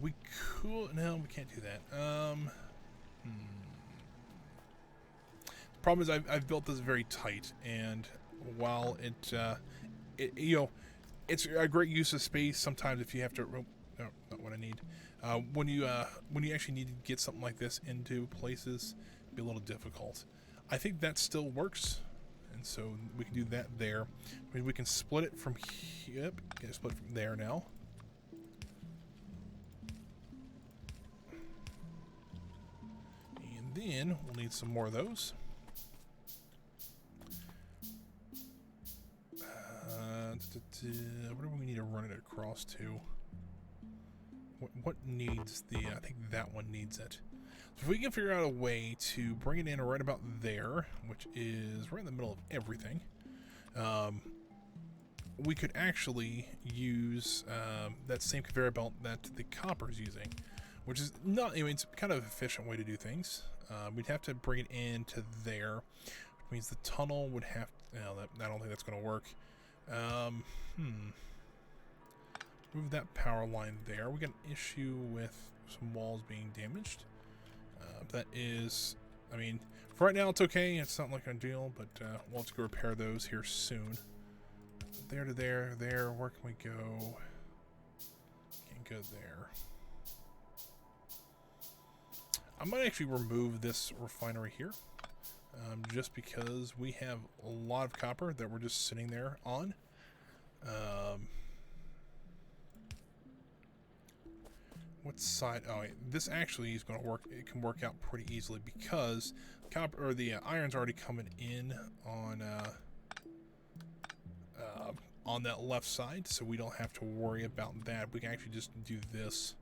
We could. No, we can't do that. The problem is I've built this very tight, and while it's a great use of space. Sometimes if you have to, no, not what I need. When you actually need to get something like this into places, it'd be a little difficult. I think that still works, and so we can do that there. I mean, we can split it from here. Yep, can split it from there now. And then we'll need some more of those. What do we need to run it across to? What needs the? I think that one needs it. So if we can figure out a way to bring it in right about there, which is right in the middle of everything, we could actually use that same conveyor belt that the copper is using, which is not, I mean, it's kind of an efficient way to do things. We'd have to bring it into there, which means the tunnel would have, I don't think that's going to work. Move that power line there. We got an issue with some walls being damaged. That is, I mean, for right now it's okay. It's not like a deal, but we'll have to go repair those here soon. There to there, there. Where can we go? Can't go there. I might actually remove this refinery here, just because we have a lot of copper that we're just sitting there on. What side? Oh, wait, this actually is going to work. It can work out pretty easily because copper or the iron's already coming in on that left side, so we don't have to worry about that. We can actually just do this.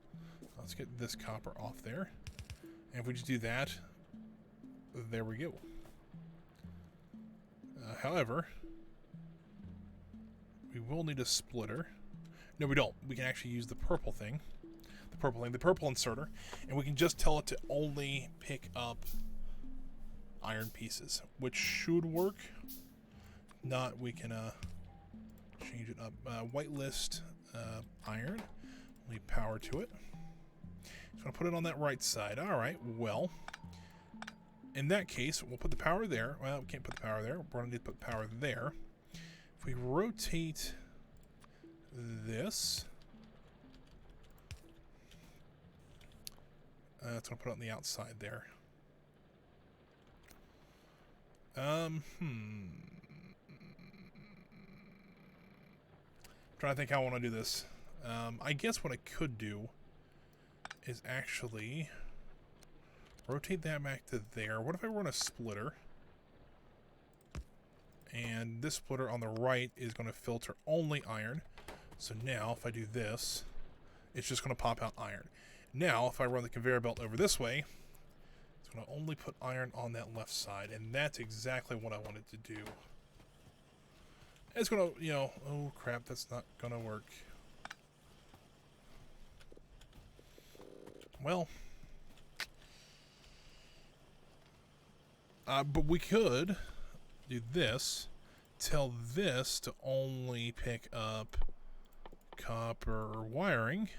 Let's get this copper off there, and if we just do that, there we go. However, we will need a splitter. No, we don't. We can actually use the purple thing. The purple inserter, and we can just tell it to only pick up iron pieces, which should work. Not, we can change it up. Whitelist iron. Leave power to it. Just want to put it on that right side. All right. Well, in that case, we'll put the power there. Well, we can't put the power there. We're going to need to put power there. If we rotate this. It's going to put it on the outside there. I'm trying to think how I want to do this. I guess what I could do is actually rotate that back to there. What if I run a splitter? And this splitter on the right is going to filter only iron. So now if I do this, it's just going to pop out iron. Now, if I run the conveyor belt over this way, it's going to only put iron on that left side, and that's exactly what I wanted to do. It's going to, oh crap, that's not going to work. Well, but we could do this, tell this to only pick up copper wiring.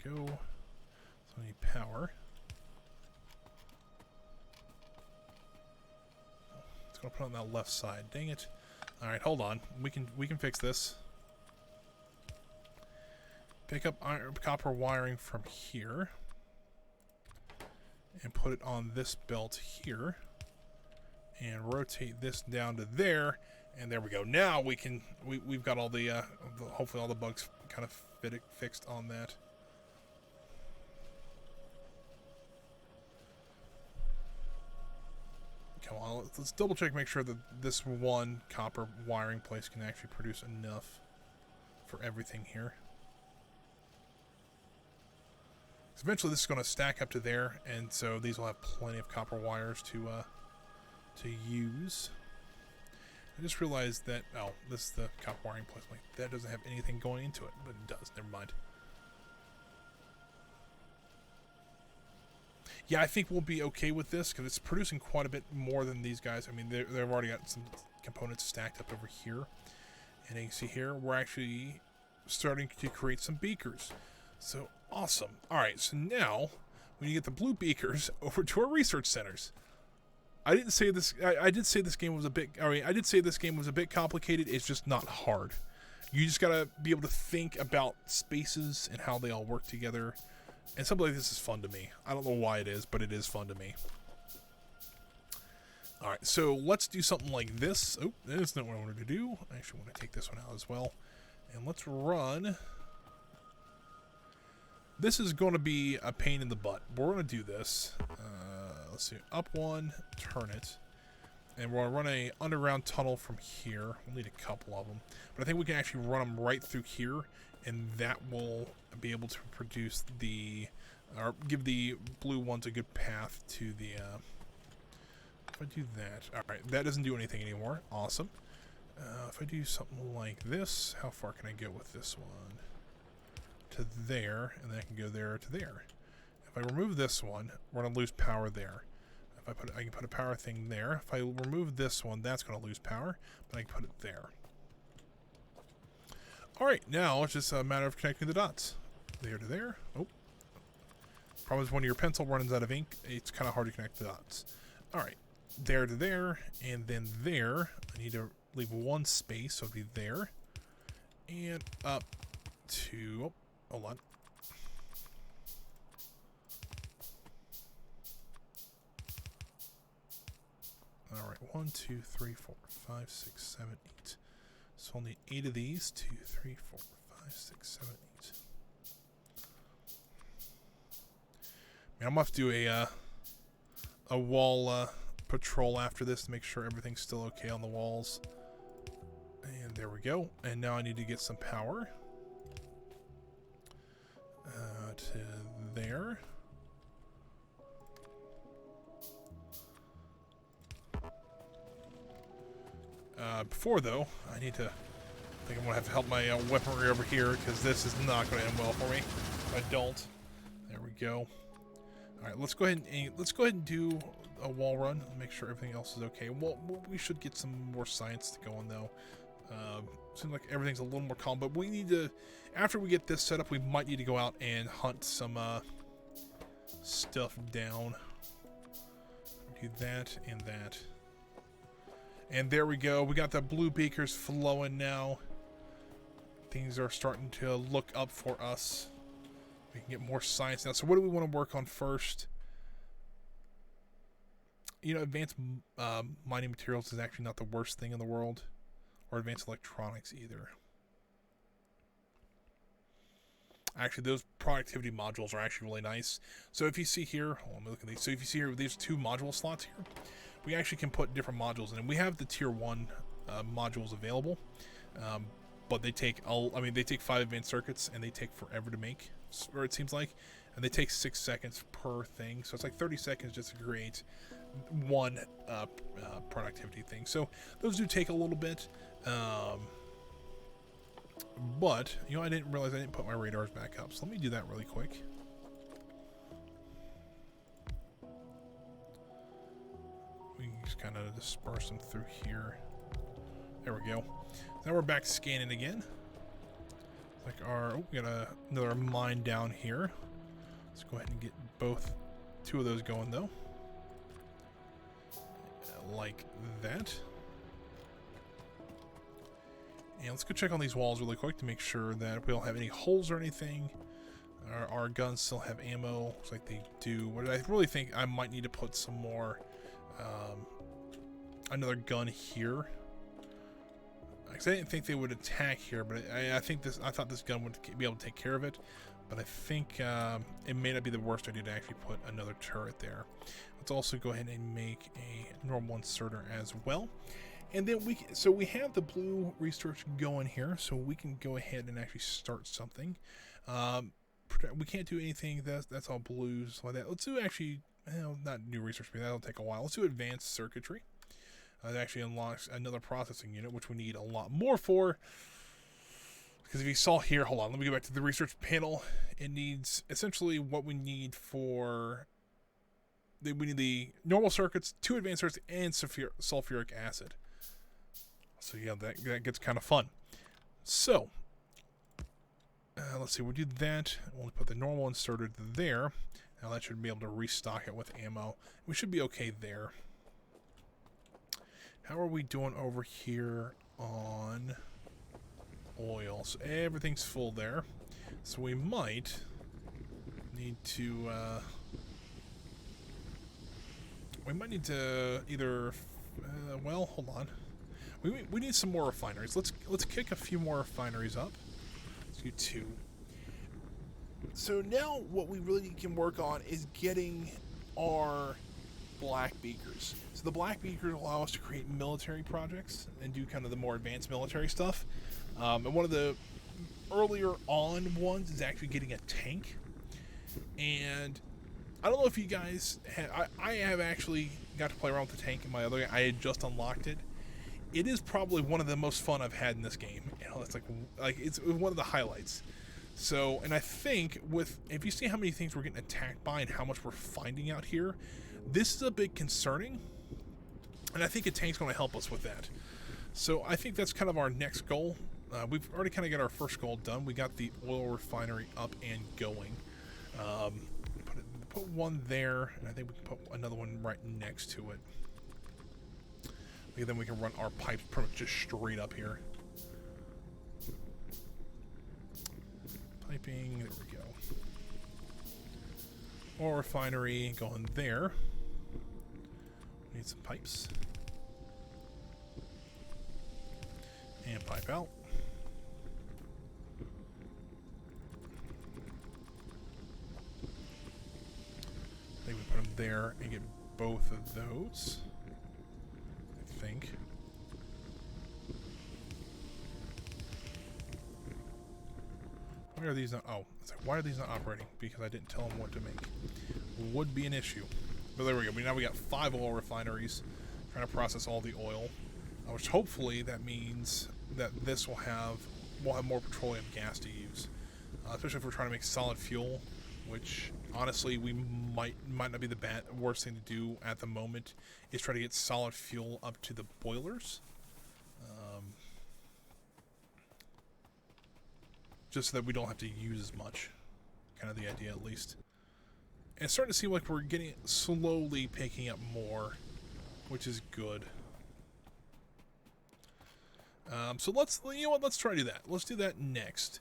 There we go. So I need power. It's gonna put it on that left side. Dang it! All right, hold on. We can fix this. Pick up copper wiring from here and put it on this belt here, and rotate this down to there, and there we go. Now we've got all the hopefully all the bugs kind of fixed on that. Come on, let's double check, make sure that this one copper wiring place can actually produce enough for everything here. Eventually this is going to stack up to there, and so these will have plenty of copper wires to use. I just realized that, oh, this is the copper wiring place. Like, that doesn't have anything going into it, but it does. Never mind. Yeah, I think we'll be okay with this because it's producing quite a bit more than these guys. I mean, they've already got some components stacked up over here. And you can see here, we're actually starting to create some beakers. So, awesome. All right, so now we need to get the blue beakers over to our research centers. I didn't say this. I did say this game was a bit. I did say this game was a bit complicated. It's just not hard. You just gotta be able to think about spaces and how they all work together. And something like this is fun to me. I don't know why it is, but it is fun to me. All right, so let's do something like this. Oh, that's not what I wanted to do. I actually want to take this one out as well. And let's run. This is going to be a pain in the butt. We're going to do this. Let's see. Up one, turn it. And we're going to run a underground tunnel from here. We'll need a couple of them. But I think we can actually run them right through here. And that will be able to produce the... or give the blue ones a good path to the... if I do that... Alright, that doesn't do anything anymore. Awesome. If I do something like this, how far can I go with this one? to there, and then I can go there to there. If I remove this one, we're going to lose power there. If I can put a power thing there. If I remove this one, that's going to lose power, but I can put it there. Alright, now it's just a matter of connecting the dots. There to there. Oh. Problem is when your pencil runs out of ink, it's kind of hard to connect the dots. Alright, there to there, and then there. I need to leave one space, so it'll be there. And up to... Oh, hold on. Alright, 1, 2, 3, 4, 5, 6, 7, 8. So I'll need 8 of these. 2, 3, 4, 5, 6, 7, 8. Man, I'm gonna have to do a wall patrol after this to make sure everything's still okay on the walls. And there we go. And now I need to get some power to there. Before though, I need to. I think I'm gonna have to help my weaponry over here because this is not going to end well for me if I don't. There we go. All right, let's go ahead and do a wall run. Make sure everything else is okay. Well, we should get some more science to go on though. Seems like everything's a little more calm, but we need to. After we get this set up, we might need to go out and hunt some stuff down. Do that and that. And there we go. We got the blue beakers flowing now. Things are starting to look up for us. We can get more science now. So what do we want to work on first? You know, advanced mining materials is actually not the worst thing in the world. Or advanced electronics either. Actually, those productivity modules are actually really nice. So if you see here, let me look at these. So if you see here, these 2 module slots here. We actually can put different modules in. And we have the tier 1 modules available, but they take they take 5 advanced circuits and they take forever to make, or it seems like, and they take 6 seconds per thing. So it's like 30 seconds just to create one productivity thing. So those do take a little bit, but you know, I didn't realize I didn't put my radars back up. So let me do that really quick. We can just kind of disperse them through here. There we go. Now we're back scanning again. Like we got another mine down here. Let's go ahead and get 2 of those going though. Like that. And let's go check on these walls really quick to make sure that we don't have any holes or anything. Our guns still have ammo. Looks like they do. But I really think I might need to put some more. Another gun here. Because I didn't think they would attack here, but I thought this gun would be able to take care of it. But I think it may not be the worst idea to actually put another turret there. Let's also go ahead and make a normal inserter as well. And then we have the blue research going here, so we can go ahead and actually start something. We can't do anything that's all blues like that. Let's do actually, not new research, but that'll take a while. Let's do advanced circuitry. It actually unlocks another processing unit, which we need a lot more for. Because if you saw here, hold on, let me go back to the research panel. It needs essentially what we need for. We need the normal circuits, 2 advanced circuits, and sulfuric acid. So yeah, that gets kind of fun. So let's see, we'll do that. We'll put the normal inserted there. Now that should be able to restock it with ammo. We should be okay there. How are we doing over here on oil? So everything's full there. So we might need to either well, hold on. We need some more refineries. Let's kick a few more refineries up. Let's do 2. So now what we really can work on is getting our black beakers. So the black beakers allow us to create military projects and do kind of the more advanced military stuff. And one of the earlier on ones is actually getting a tank. And I don't know if you guys have, I have actually got to play around with the tank in my other game. I had just unlocked it. It is probably one of the most fun I've had in this game. You know, it's like it's one of the highlights. So, and I think if you see how many things we're getting attacked by and how much we're finding out here, this is a bit concerning. And I think a tank's going to help us with that. So I think that's kind of our next goal. We've already kind of got our first goal done. We got the oil refinery up and going. Put one there, and I think we can put another one right next to it. And then we can run our pipes pretty much just straight up here. Piping, there we go. Oil refinery going there. Need some pipes. And pipe out. I think we put them there and get both of those. I think. Why are these not? Oh, it's like, why are these not operating? Because I didn't tell them what to make. Would be an issue. But there we go. Now we got 5 oil refineries trying to process all the oil, which hopefully that means that this will have more petroleum gas to use, especially if we're trying to make solid fuel, which honestly we might not be the worst thing to do at the moment is try to get solid fuel up to the boilers, just so that we don't have to use as much. Kind of the idea, at least. And it's starting to seem like we're getting slowly picking up more, which is good. So let's try to do that. Let's do that next.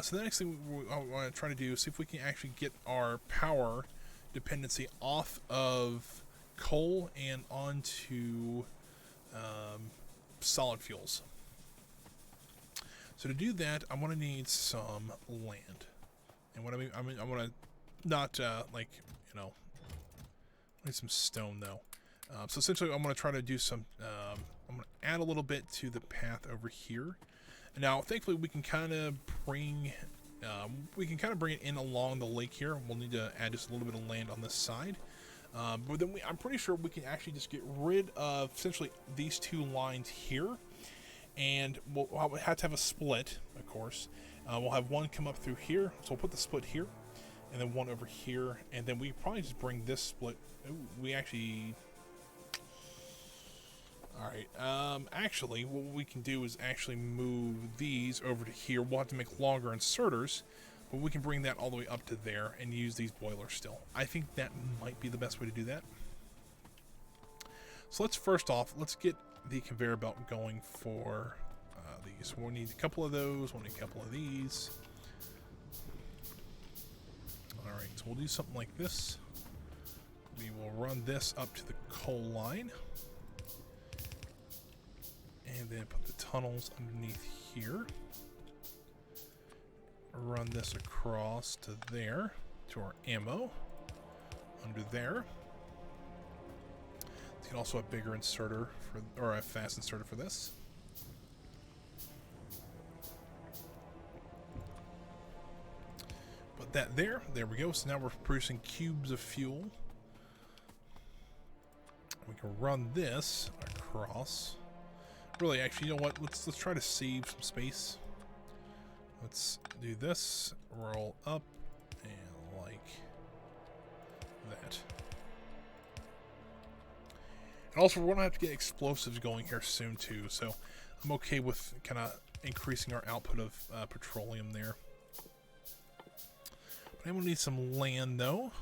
So the next thing I want to try to do is see if we can actually get our power dependency off of coal and onto solid fuels. So to do that, I want to need some land. And what I mean, I want to not like, you know, I need some stone though. So essentially, I'm going to try to do some. I'm going to add a little bit to the path over here. And now, thankfully, we can kind of bring it in along the lake here. We'll need to add just a little bit of land on this side. But then I'm pretty sure we can actually just get rid of essentially these 2 lines here. And we'll have to have a split, of course. We'll have one come up through here. So we'll put the split here. And then one over here. And then we probably just bring this split. Ooh, we actually... Alright, actually, what we can do is actually move these over to here. We'll have to make longer inserters, but we can bring that all the way up to there and use these boilers still. I think that might be the best way to do that. So let's let's get the conveyor belt going for these. We'll need a couple of those, we'll need a couple of these. Alright, so we'll do something like this. We will run this up to the coal line. And then put the tunnels underneath here. Run this across to there, to our ammo. Under there. Let's get also a bigger inserter, or a fast inserter for this. Put that there. There we go. So now we're producing cubes of fuel. We can run this across. Really, actually, you know what? Let's try to save some space. Let's do this. Roll up and like that. And also, we're gonna have to get explosives going here soon too. So I'm okay with kind of increasing our output of petroleum there. But I'm gonna need some land though.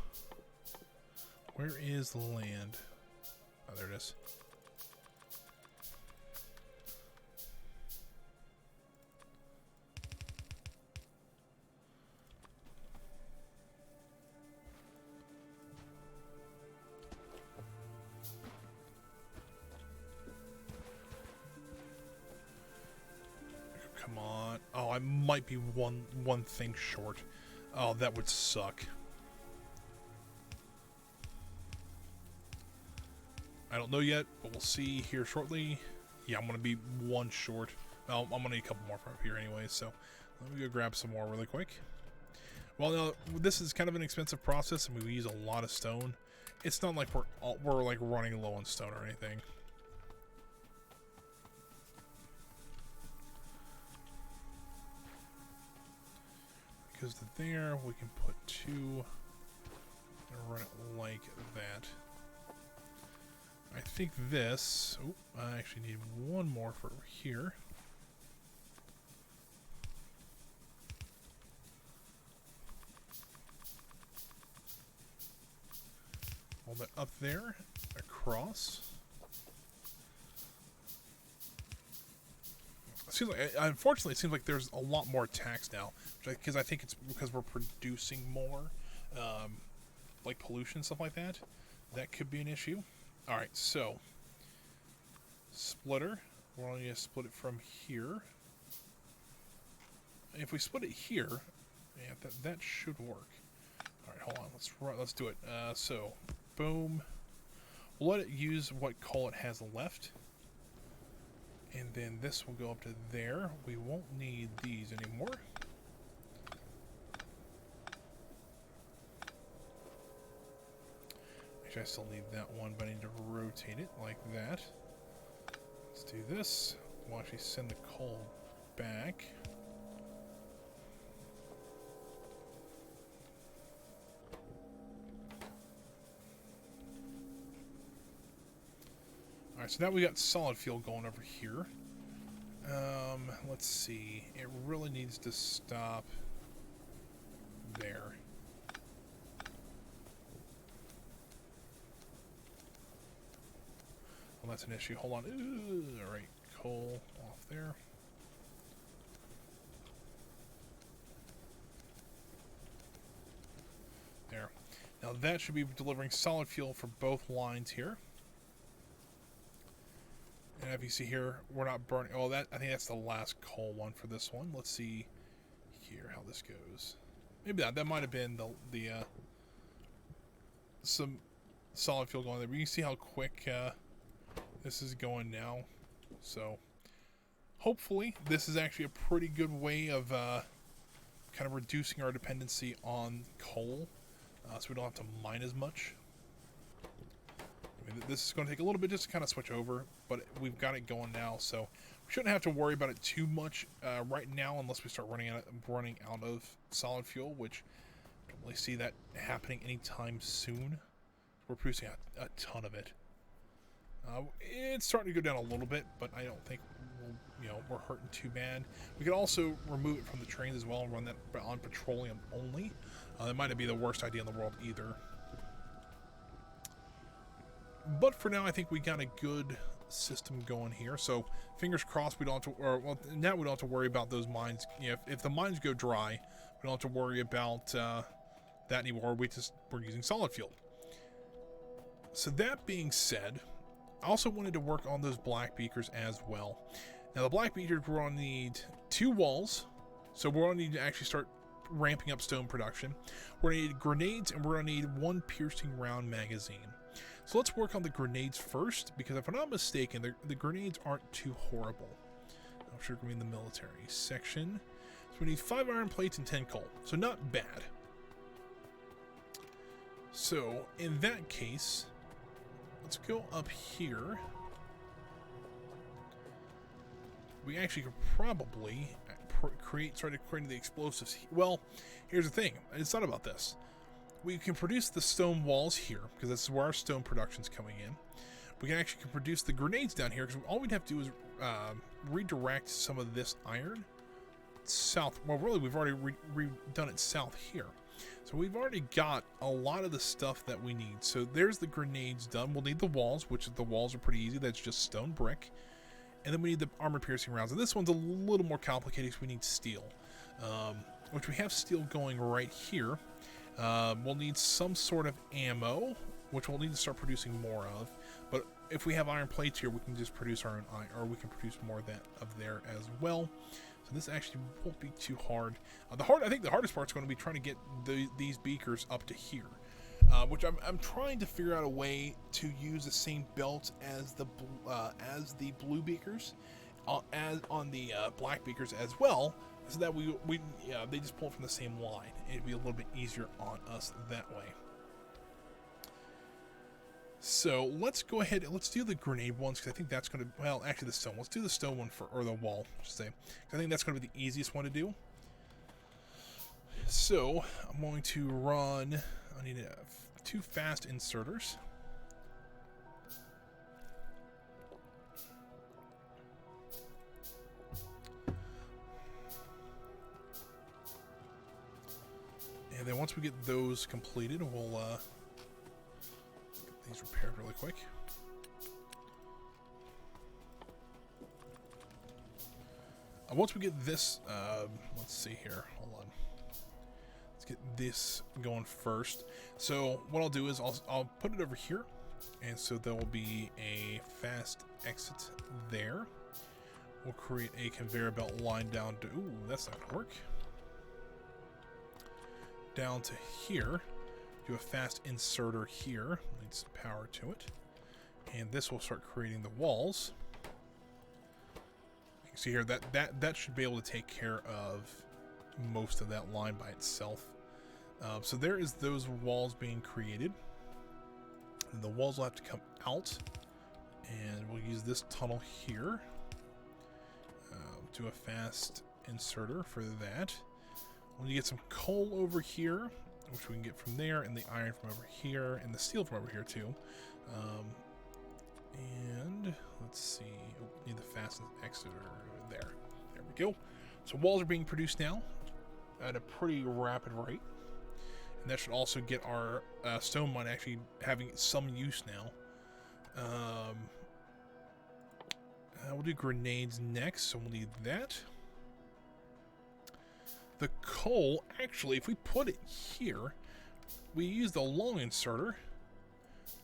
Where is the land? Oh, there it is. Come on. Oh, I might be one thing short. Oh, that would suck. I don't know yet, but we'll see here shortly. Yeah, I'm going to be one short. Well, I'm going to need a couple more from up here anyway, so let me go grab some more really quick. Well, now, this is kind of an expensive process, and we use a lot of stone. It's not like we're like running low on stone or anything. goes to there. We can put 2 and run it like that. I think this... Oh, I actually need 1 more for here. Hold that up there, across. Seems like, unfortunately, it seems like there's a lot more tax now, because I think it's because we're producing more, like pollution, stuff like that. That could be an issue. All right, so splitter. We're only going to split it from here. If we split it here, yeah, that should work. All right, hold on. Let's do it. So, boom. We'll let it use what coal it has left. And then this will go up to there. We won't need these anymore. Actually, I still need that one, but I need to rotate it like that. Let's do this. We'll actually send the coal back. Alright, so now we got solid fuel going over here. Let's see. It really needs to stop there. Well, that's an issue. Hold on. Alright, coal off there. There. Now that should be delivering solid fuel for both lines here. And if you see here, we're not burning. Oh, I think that's the last coal one for this one. Let's see here how this goes. Maybe that might have been the some solid fuel going there. But you can see how quick this is going now. So hopefully this is actually a pretty good way of kind of reducing our dependency on coal, so we don't have to mine as much. I mean, this is going to take a little bit just to kind of switch over, but we've got it going now, so we shouldn't have to worry about it too much right now unless we start running out of solid fuel, which I don't really see that happening anytime soon. We're producing a ton of it. It's starting to go down a little bit, but I don't think we're hurting too bad. We could also remove it from the trains as well and run that on petroleum only. That might not be the worst idea in the world either. But for now, I think we got a good system going here. So fingers crossed we don't have to, now we don't have to worry about those mines. If the mines go dry, we don't have to worry about that anymore. We're using solid fuel. So that being said, I also wanted to work on those black beakers as well. Now the black beakers, we're going to need 2 walls. So we're going to need to actually start ramping up stone production. We're going to need grenades, and we're going to need 1 piercing round magazine. So let's work on the grenades first, because if I'm not mistaken, the grenades aren't too horrible. I'm sure we're in the military section. So we need 5 iron plates and 10 coal. So not bad. So in that case, let's go up here. We actually could probably start creating the explosives. Well, here's the thing. I thought about this. We can produce the stone walls here, because this is where our stone production's coming in. We can actually produce the grenades down here, because all we'd have to do is redirect some of this iron south. Well, really, we've already redone it south here. So we've already got a lot of the stuff that we need. So there's the grenades done. We'll need the walls, which the walls are pretty easy. That's just stone brick. And then we need the armor-piercing rounds. And this one's a little more complicated because we need steel, which we have steel going right here. We'll need some sort of ammo, which we'll need to start producing more of. But if we have iron plates here, we can just produce our own iron, or we can produce more of that there as well. So this actually won't be too hard. I think the hardest part is going to be trying to get these beakers up to here, which I'm trying to figure out a way to use the same belt as the blue beakers, as on the black beakers as well. So that they just pull from the same line. It'd be a little bit easier on us that way. So let's go ahead and let's do the grenade ones, because I think that's going to, well, actually the stone. Let's do the stone one or the wall, I should say. I think that's going to be the easiest one to do. So I'm going to run. I need 2 fast inserters. And then once we get those completed, we'll get these repaired really quick. Once we get this, let's see here, hold on. Let's get this going first. So what I'll do is I'll put it over here, and so there will be a fast exit there. We'll create a conveyor belt line down to, ooh, that's not gonna work. Down to here, do a fast inserter here, needs some power to it, and this will start creating the walls. You can see here that should be able to take care of most of that line by itself. So there is those walls being created, and the walls will have to come out, and we'll use this tunnel here. Do a fast inserter for that. We'll get some coal over here, which we can get from there, and the iron from over here, and the steel from over here too. And let's see, oh, need the fast exit there. There we go. So walls are being produced now at a pretty rapid rate, and that should also get our stone mine actually having some use now. We'll do grenades next, so we'll need that. The coal, actually, if we put it here, we use the long inserter,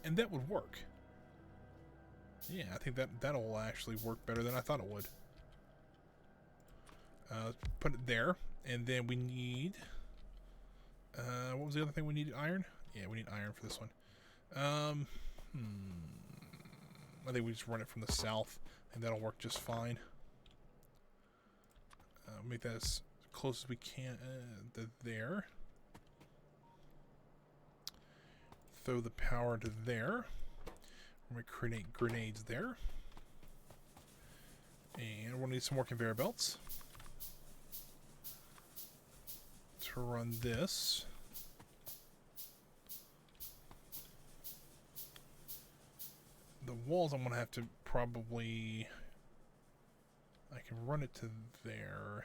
and that would work. Yeah, I think that'll actually work better than I thought it would. Put it there, and then we need... what was the other thing we needed? Iron? Yeah, we need iron for this one. I think we just run it from the south, and that'll work just fine. Make that as close as we can to there. Throw the power to there. We're going to create grenades there. And we'll need some more conveyor belts to run this. The walls I'm going to have to probably... I can run it to there.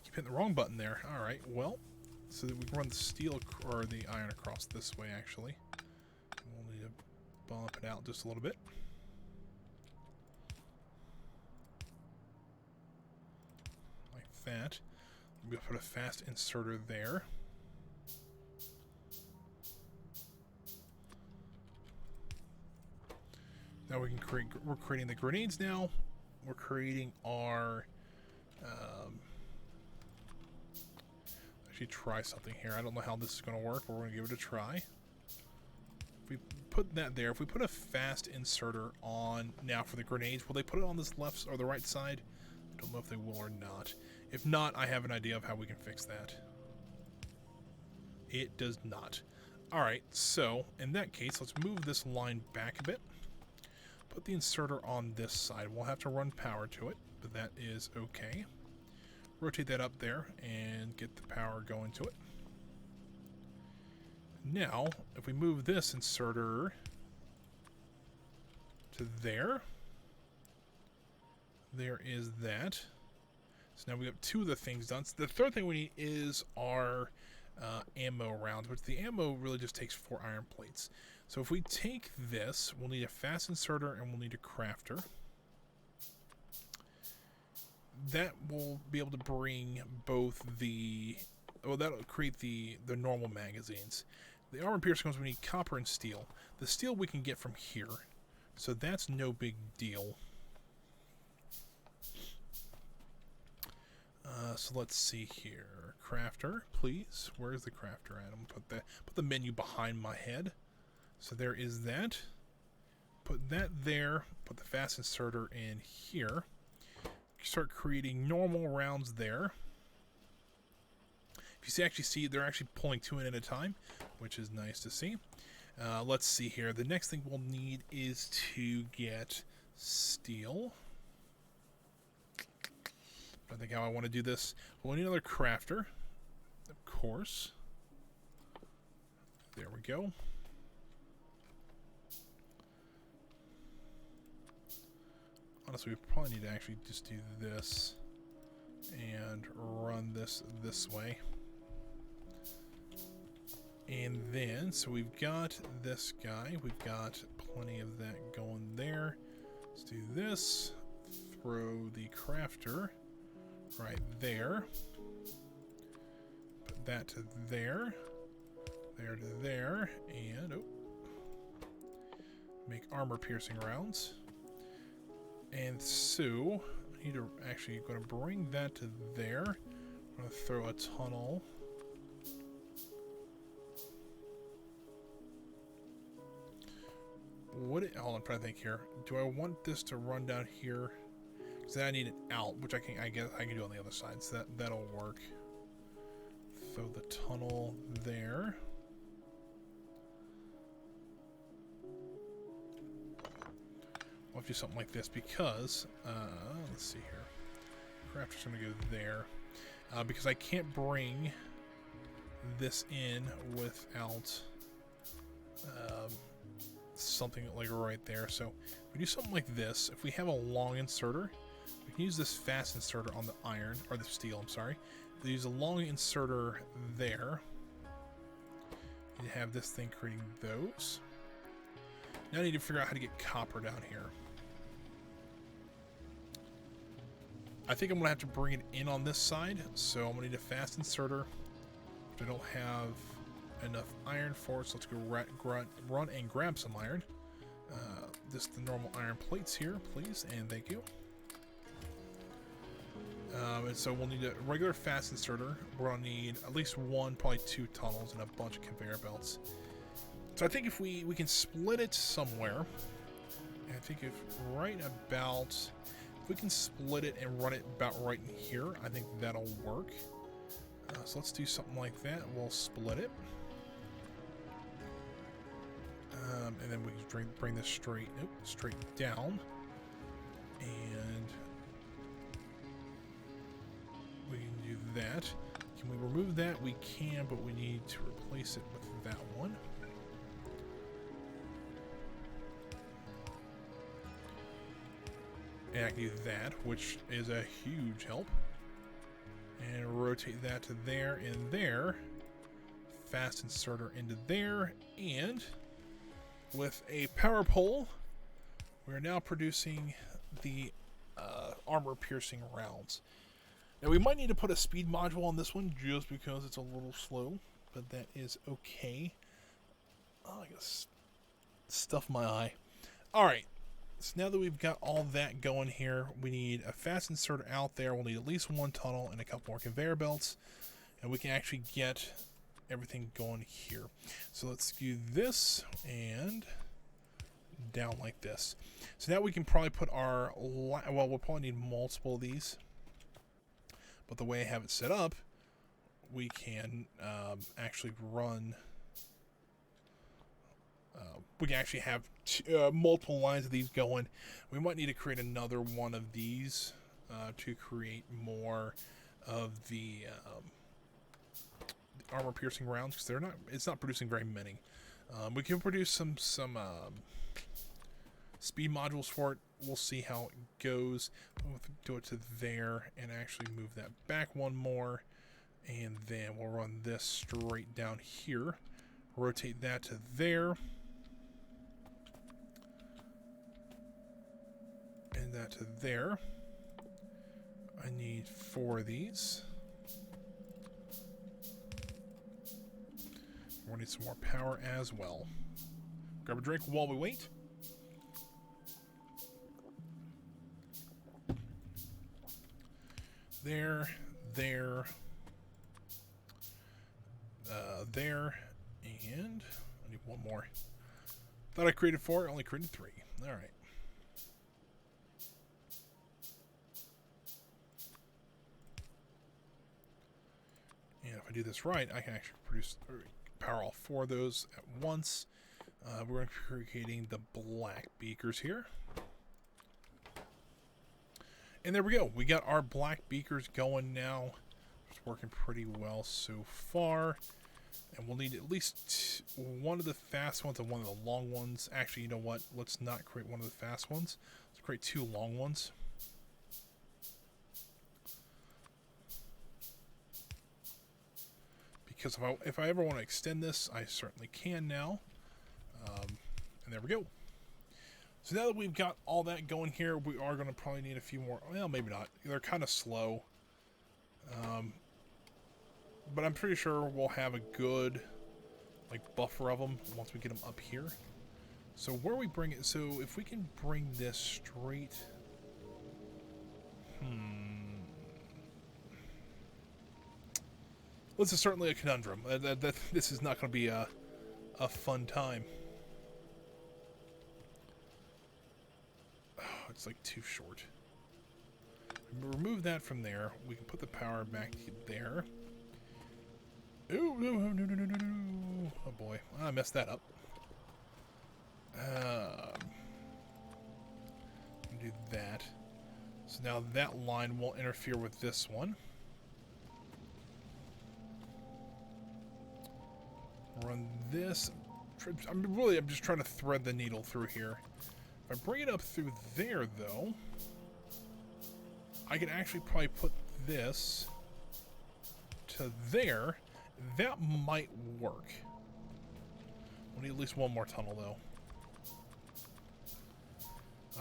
Keep hitting the wrong button there. Alright, well, so that we can run the steel or the iron across this way, actually. We'll need to bump it out just a little bit. Like that. I'm going to put a fast inserter there. Now we can create, we're creating the grenades now. We're creating our, actually try something here. I don't know how this is going to work, but we're going to give it a try. If we put that there, if we put a fast inserter on now for the grenades, will they put it on this left or the right side? I don't know if they will or not. If not, I have an idea of how we can fix that. It does not. Alright, so in that case, let's move this line back a bit. Put the inserter on this side. We'll have to run power to it, but that is okay. Rotate that up there and get the power going to it. Now, if we move this inserter to there, there is that. So now we have 2 of the things done. So the third thing we need is our ammo rounds, which the ammo really just takes 4 iron plates. So if we take this, we'll need a fast inserter and we'll need a crafter. That will be able to bring both the... well, that'll create the normal magazines. The armor piercing ones, we need copper and steel. The steel we can get from here, so that's no big deal. So let's see here. Crafter, please. Where is the crafter at? I'm gonna put the menu behind my head. So there is that. Put that there. Put the fast inserter in here. Start creating normal rounds there. If you actually see, they're actually pulling 2 in at a time, which is nice to see. Let's see here. The next thing we'll need is to get steel. I think how I want to do this. We'll need another crafter, of course. There we go. Honestly, we probably need to actually just do this and run this way. And then, so we've got this guy. We've got plenty of that going there. Let's do this. Throw the crafter right there. Put that to there. There to there. And, oh. Make armor-piercing rounds. And so, I need to actually going to bring that to there. I'm going to throw a tunnel. Hold on, I'm trying to think here. Do I want this to run down here? Because then I need it out, which I guess I can do on the other side. So that'll work. Throw the tunnel there. I'll do something like this because let's see here. Crafter's gonna go there because I can't bring this in without something like right there. So we do something like this. If we have a long inserter, we can use this fast inserter on the iron or the steel. I'm sorry. We use a long inserter there. You have this thing creating those. Now I need to figure out how to get copper down here. I think I'm going to have to bring it in on this side. So I'm going to need a fast inserter. I don't have enough iron for it, so let's go run and grab some iron. Just the normal iron plates here, please, and thank you. And so we'll need a regular fast inserter. We're going to need at least one, probably two tunnels and a bunch of conveyor belts. So I think if we can split it somewhere, and I think if we can split it and run it about right in here, I think that'll work. So let's do something like that. We'll split it. And then we can bring this straight down. And we can do that. Can we remove that? We can, but we need to replace it with that one. And I can do that, which is a huge help. And rotate that to there and there. Fast inserter into there. And with a power pole, we're now producing the armor-piercing rounds. Now we might need to put a speed module on this one just because it's a little slow, but that is okay. Oh, I guess stuff my eye. All right. So now that we've got all that going here, we need a fast inserter out there. We'll need at least one tunnel and a couple more conveyor belts, and we can actually get everything going here. So let's do this and down like this. So now we can probably put our, well, we'll probably need multiple of these, but the way I have it set up, we can actually run, we can actually have multiple lines of these going. We might need to create another one of these to create more of the armor-piercing rounds, because it's not producing very many. We can produce some speed modules for it. We'll see how it goes. We'll do it to there and actually move that back one more, and then we'll run this straight down here. Rotate that to there. And that to there. I need 4 of these. We'll need some more power as well. Grab a drink while we wait. There, there, there, and I need one more. Thought I created 4, only created 3. All right. And if I do this right, I can actually produce power all 4 of those at once. We're creating the black beakers here. And there we go. We got our black beakers going now. It's working pretty well so far. And we'll need at least one of the fast ones and one of the long ones. Actually, you know what? Let's not create one of the fast ones. Let's create 2 long ones. Because if I ever want to extend this, I certainly can now. And there we go. So now that we've got all that going here, we are going to probably need a few more. Well, maybe not. They're kind of slow. But I'm pretty sure we'll have a good buffer of them once we get them up here. So where we bring it, so if we can bring this straight, this is certainly a conundrum. This is not going to be a fun time. Oh, it's like too short. Remove that from there. We can put the power back there. Oh, no. Oh boy, I messed that up. Do that. So now that line won't interfere with this one. Run this. I'm just trying to thread the needle through here. If I bring it up through there, though, I can actually probably put this to there. That might work. We'll need at least one more tunnel, though.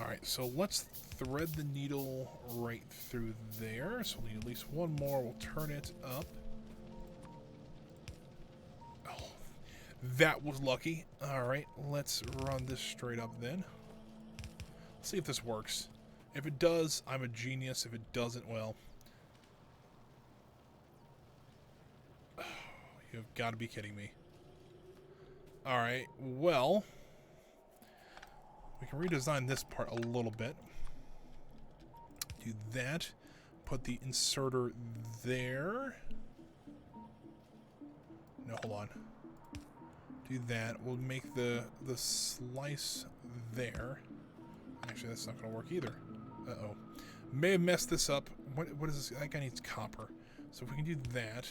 Alright, so let's thread the needle right through there. So we'll need at least one more. We'll turn it up. Oh, that was lucky. Alright, let's run this straight up then. Let's see if this works. If it does, I'm a genius. If it doesn't, well... You've got to be kidding me. Alright, well... We can redesign this part a little bit. Do that. Put the inserter there. No, hold on. Do that. We'll make the slice there. Actually, that's not going to work either. Uh-oh. May have messed this up. What is this? That guy needs copper. So if we can do that.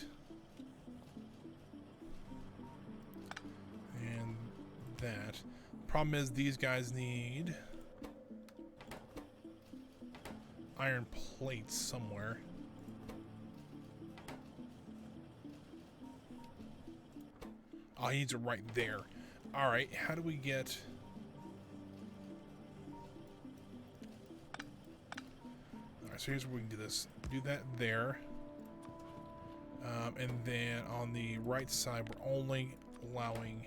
And that. Problem is, these guys need iron plates somewhere. Oh, he needs it right there. Alright, how do we get... Alright, so here's where we can do this. Do that there. And then on the right side, we're only allowing...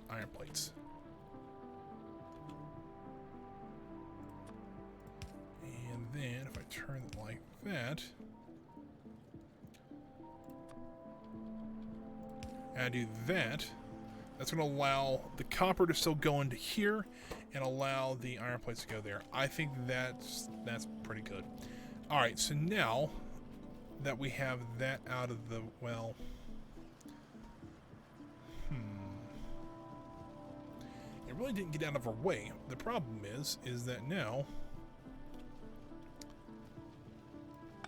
iron plates. And then if I turn it like that, and I do that, that's going to allow the copper to still go into here and allow the iron plates to go there. I think that's pretty good. Alright, so now that we have that out of the, well... It really didn't get out of our way. The problem is that now...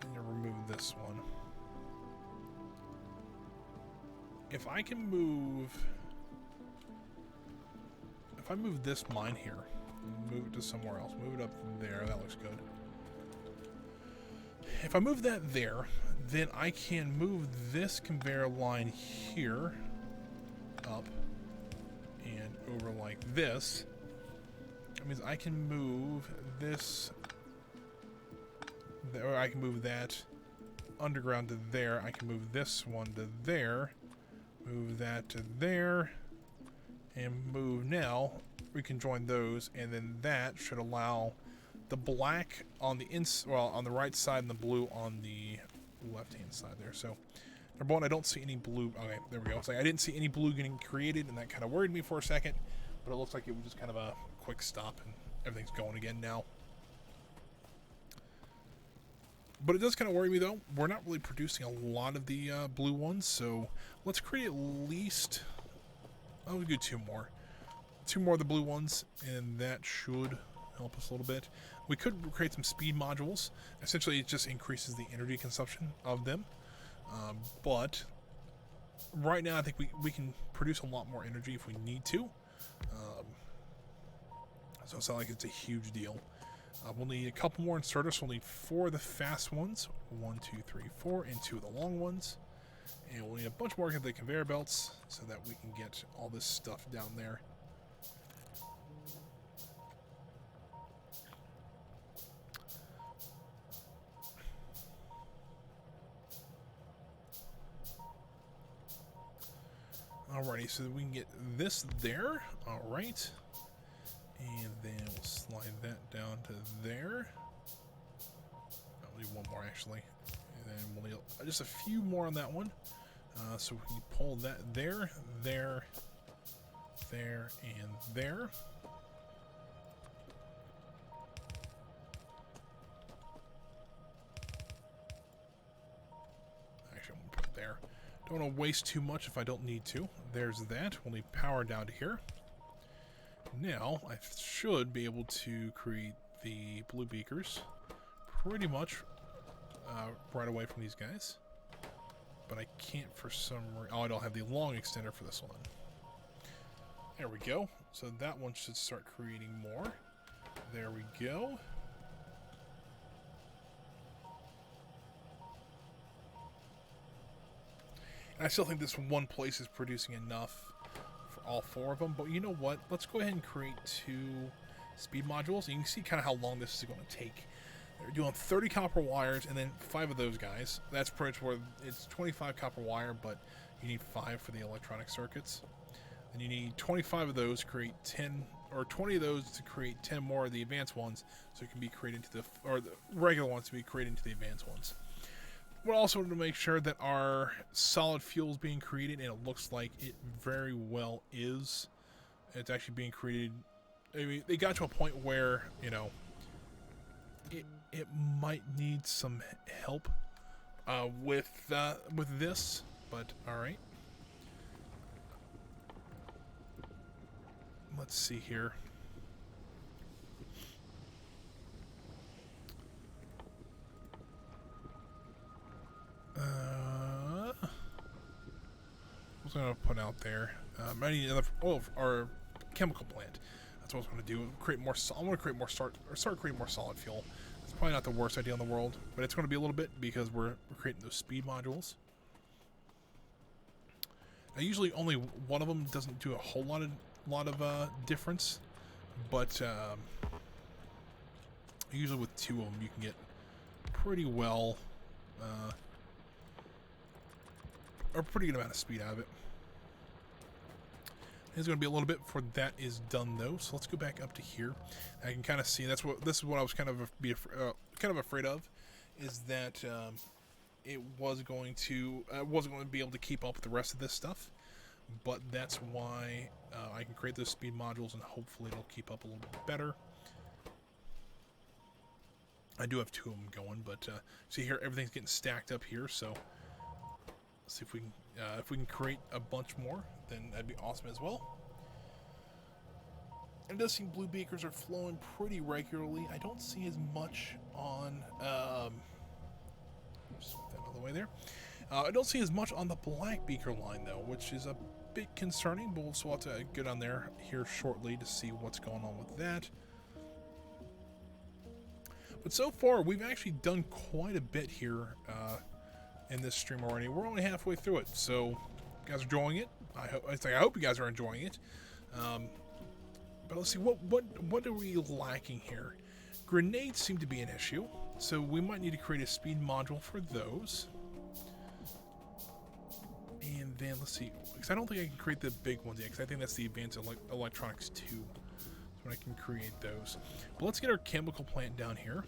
I'm going to remove this one. If I can move... If I move this mine here, move it to somewhere else, move it up there, that looks good. If I move that there, then I can move this conveyor line here up and over like this. That means I can move this, or I can move that underground to there. I can move this one to there, move that to there, and move now. We can join those, and then that should allow the black on the on the right side and the blue on the left-hand side there. So, number one, I don't see any blue. Okay, there we go. It's like I didn't see any blue getting created, and that kind of worried me for a second. But it looks like it was just kind of a quick stop, and everything's going again now. But it does kind of worry me, though. We're not really producing a lot of the blue ones, so let's create at least I'll do 2 more. 2 more of the blue ones, and that should help us a little bit. We could create some speed modules. Essentially, it just increases the energy consumption of them. But right now, I think we can produce a lot more energy if we need to. So it's not like it's a huge deal. We'll need a couple more inserters. We'll need 4 of the fast ones. 1, 2, 3, 4, and 2 of the long ones. And we'll need a bunch more of the conveyor belts so that we can get all this stuff down there. Alrighty, so we can get this there. Alright. And then we'll slide that down to there. I'll need one more actually. And then we'll need just a few more on that one. So we can pull that there, there, there, and there. Actually, I'm going to put it there. Don't want to waste too much if I don't need to. There's that. We'll need power down to here. Now, I should be able to create the blue beakers pretty much right away from these guys. But I can't for some reason. Oh, I don't have the long extender for this one. There we go. So that one should start creating more. There we go. And I still think this one place is producing enough for all 4 of them. But you know what? Let's go ahead and create 2 speed modules. You can see kind of how long this is going to take. They're doing 30 copper wires and then 5 of those guys. That's pretty much where it's 25 copper wire, but you need 5 for the electronic circuits. Then you need 25 of those to create 10, or 20 of those to create 10 more of the advanced ones, so it can be created into the, or the regular ones to be created into the advanced ones. We're also going to make sure that our solid fuel is being created, and it looks like it very well is. It's actually being created. I mean, they got to a point where, you know, it might need some help with this, but all right. Let's see here. What's I going to put out there? I need another. Oh, our chemical plant. That's what I was going to do. Create more. I want to create more. Start creating more solid fuel. It's probably not the worst idea in the world, but it's going to be a little bit because we're creating those speed modules. Now, usually only one of them doesn't do a whole lot of difference, but usually with 2 of them you can get pretty well a pretty good amount of speed out of it. It's going to be a little bit before that is done though, so let's go back up to here. I can kind of see this is what I was kind of afraid of, is that it was going to wasn't going to be able to keep up with the rest of this stuff. But that's why I can create those speed modules, and hopefully it'll keep up a little bit better. I do have 2 of them going, but see here, everything's getting stacked up here. So let's see if we can create a bunch more, then that'd be awesome as well. And it does seem blue beakers are flowing pretty regularly. I don't see as much on. Just put that out of the way there. I don't see as much on the black beaker line though, which is a bit concerning, but we'll still have to get on there here shortly to see what's going on with that. But so far, we've actually done quite a bit here in this stream already. We're only halfway through it, so you guys are enjoying it. I hope you guys are enjoying it. But let's see, what are we lacking here? Grenades seem to be an issue, so we might need to create a speed module for those. And then let's see, because I don't think I can create the big ones yet, because I think that's the advanced electronics 2. So I can create those. But let's get our chemical plant down here.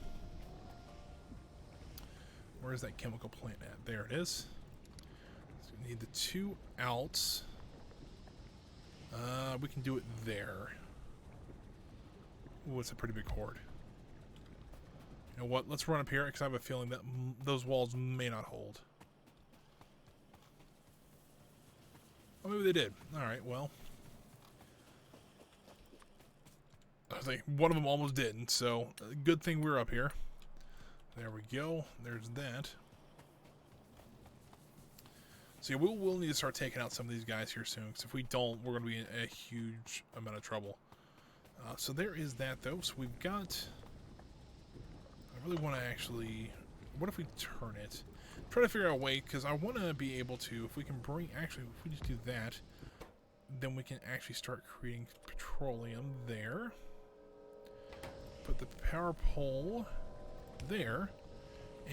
Where is that chemical plant at? There it is. So we need the 2 outs. We can do it there. Ooh, it's a pretty big horde. You know what? Let's run up here, because I have a feeling that those walls may not hold. Oh, maybe they did. Alright, well. I was like, one of them almost didn't, so good thing we're up here. There we go. There's that. So yeah, we'll need to start taking out some of these guys here soon, because if we don't, we're going to be in a huge amount of trouble. So there is that, though. So we've got... I really want to actually... What if we turn it? Try to figure out a way, because I want to be able to, if we can bring... Actually, if we just do that, then we can actually start creating petroleum there. Put the power pole there,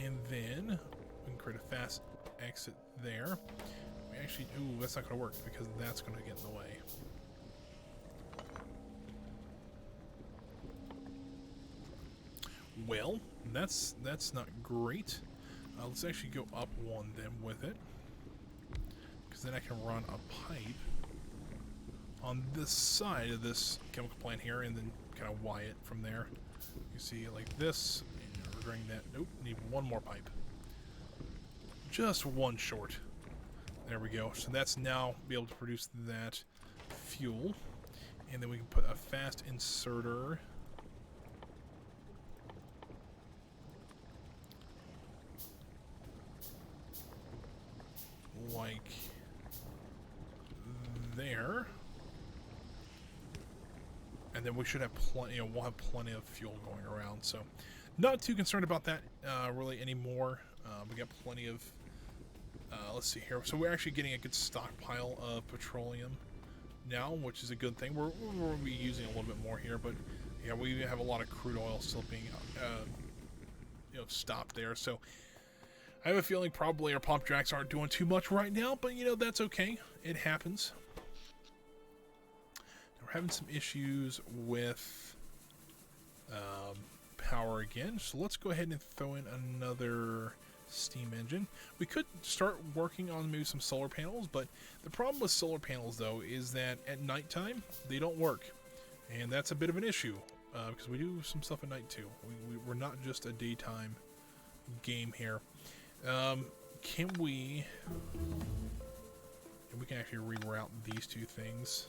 and then we can create a fast exit there. We actually... Ooh, that's not going to work, because that's going to get in the way. Well, that's not great. Let's actually go up one then with it, because then I can run a pipe on this side of this chemical plant here, and then kind of wire it from there. You see, like this, and we're doing that. Nope, need one more pipe. Just one short. There we go. So that's now be able to produce that fuel, and then we can put a fast inserter. Like there, and then we should have plenty. We'll have plenty of fuel going around, so not too concerned about that really anymore. We got plenty of. Let's see here. So we're actually getting a good stockpile of petroleum now, which is a good thing. We're going to be using a little bit more here, but yeah, we have a lot of crude oil still being stopped there. So I have a feeling probably our pump jacks aren't doing too much right now, but that's okay. It happens. We're having some issues with power again, so let's go ahead and throw in another steam engine. We could start working on maybe some solar panels, but the problem with solar panels, though, is that at nighttime they don't work, and that's a bit of an issue because we do some stuff at night too. We're not just a daytime game here. Can we can actually reroute these two things,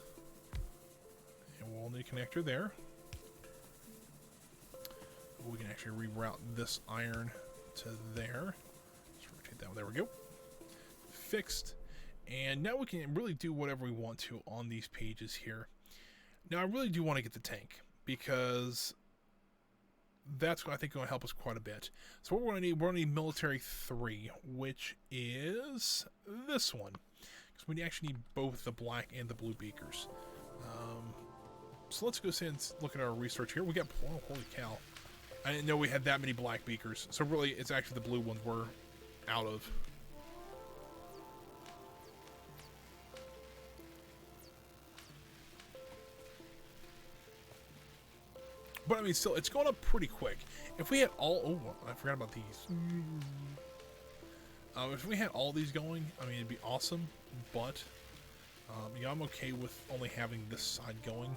and we'll need a connector there. We can actually reroute this iron to there. Let's rotate that. There we go. Fixed. And now we can really do whatever we want to on these pages here. Now I really do want to get the tank, because that's what I think is going to help us quite a bit. So what we're going to need military 3, which is this one, because we actually need both the black and the blue beakers. So let's go ahead and look at our research here. We got, oh, holy cow, I didn't know we had that many black beakers. So really, it's actually the blue ones we're out of. But I mean, still, it's going up pretty quick. If we had all... Oh, I forgot about these. If we had all these going, I mean, it'd be awesome. But, yeah, I'm okay with only having this side going.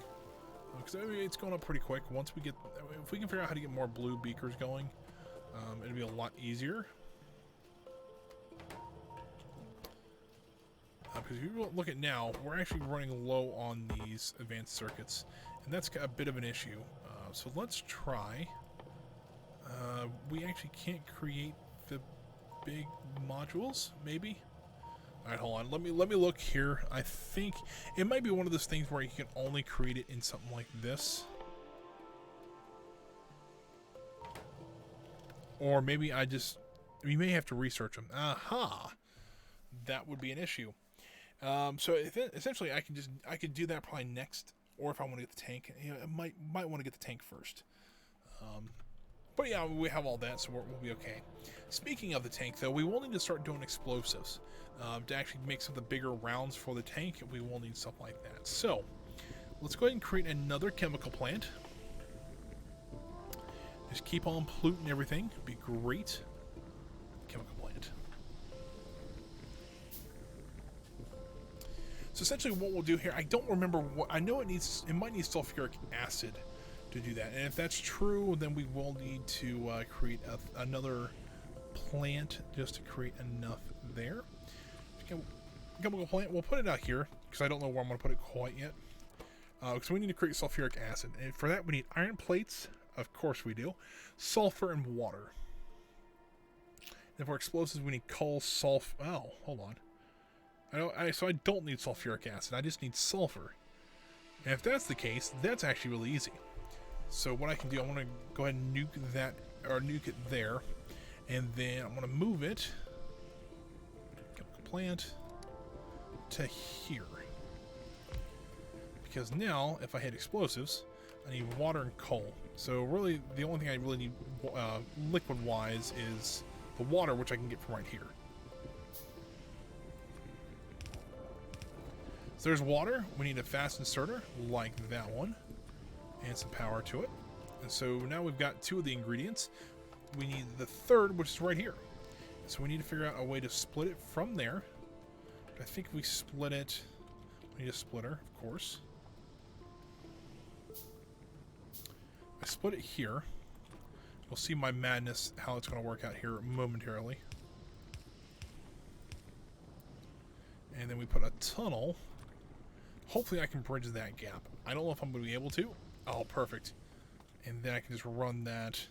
Because I mean, it's going up pretty quick. Once we get... If we can figure out how to get more blue beakers going, it'll be a lot easier. Because if you look at now, we're actually running low on these advanced circuits. And that's a bit of an issue. So let's try. We actually can't create the big modules, maybe. All right, hold on. Let me look here. I think it might be one of those things where you can only create it in something like this, or maybe we may have to research them. Aha, that would be an issue. So essentially, I could do that probably next. Or if I want to get the tank, I might want to get the tank first. But yeah, we have all that, so we'll be okay. Speaking of the tank, though, we will need to start doing explosives. To actually make some of the bigger rounds for the tank, we will need stuff like that. So, let's go ahead and create another chemical plant. Just keep on polluting everything. It'd be great. Chemical plant. So essentially what we'll do here, I don't remember what, I know it might need sulfuric acid to do that. And if that's true, then we will need to create another plant just to create enough there. Chemical plant, we'll put it out here, because I don't know where I'm going to put it quite yet. Because we need to create sulfuric acid. And for that, we need iron plates. Of course we do. Sulfur and water. And for explosives, we need coal, sulfur. Oh, hold on. So I don't need sulfuric acid. I just need sulfur. And if that's the case, that's actually really easy. So what I can do, I want to go ahead and nuke that, or nuke it there. And then I'm going to move it, chemical plant, to here. Because now, if I hit explosives, I need water and coal. So really, the only thing I really need liquid-wise is the water, which I can get from right here. So there's water. We need a fast inserter, like that one, and some power to it. And so now we've got 2 of the ingredients. We need the third, which is right here. So we need to figure out a way to split it from there. But I think if we split it, we need a splitter, of course. I split it here. You'll see my madness, how it's going to work out here momentarily. And then we put a tunnel. Hopefully I can bridge that gap. I don't know if I'm going to be able to. Oh, perfect. And then I can just run that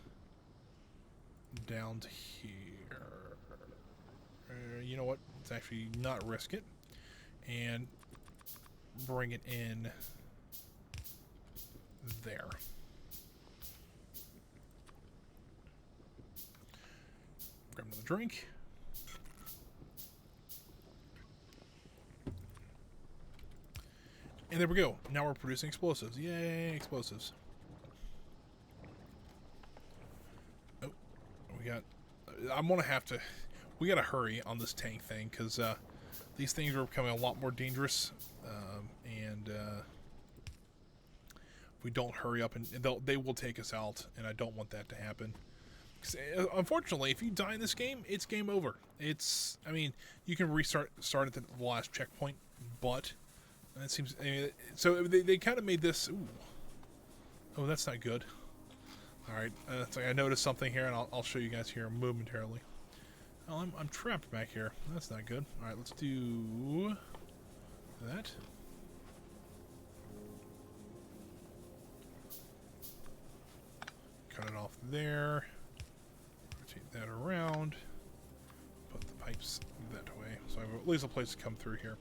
down to here. You know what? Let's actually not risk it. And bring it in there. Grab another drink. And there we go. Now we're producing explosives. Yay, explosives. Oh, we got... I'm going to have to... We got to hurry on this tank thing, because these things are becoming a lot more dangerous. If we don't hurry up, and they will take us out, and I don't want that to happen. Unfortunately, if you die in this game, it's game over. I mean, you can start at the last checkpoint, but it seems... so they kind of made this... Ooh. Oh, that's not good. Alright, so I noticed something here, and I'll show you guys here momentarily. Oh, I'm trapped back here. That's not good. Alright, let's do that. Cut it off there. Rotate that around. Put the pipes that way. So I have at least a place to come through here.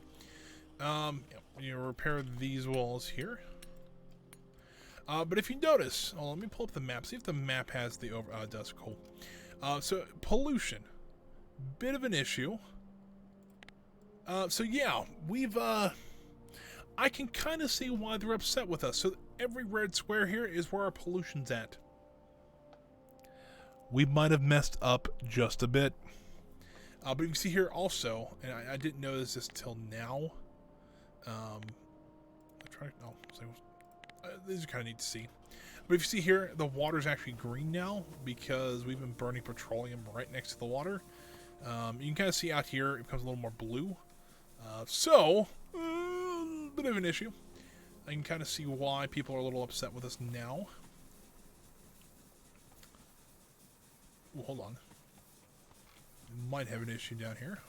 You know, repair these walls here. But if you notice, let me pull up the map. See if the map has the over. It does. Cool. So pollution, bit of an issue. So yeah, we've. I can kind of see why they're upset with us. So every red square here is where our pollution's at. We might have messed up just a bit. But you can see here also, and I didn't notice this till now. These are kind of neat to see. But if you see here, the water's actually green now because we've been burning petroleum right next to the water. You can kind of see out here it becomes a little more blue. Bit of an issue. I can kind of see why people are a little upset with us now. Ooh, hold on. Might have an issue down here.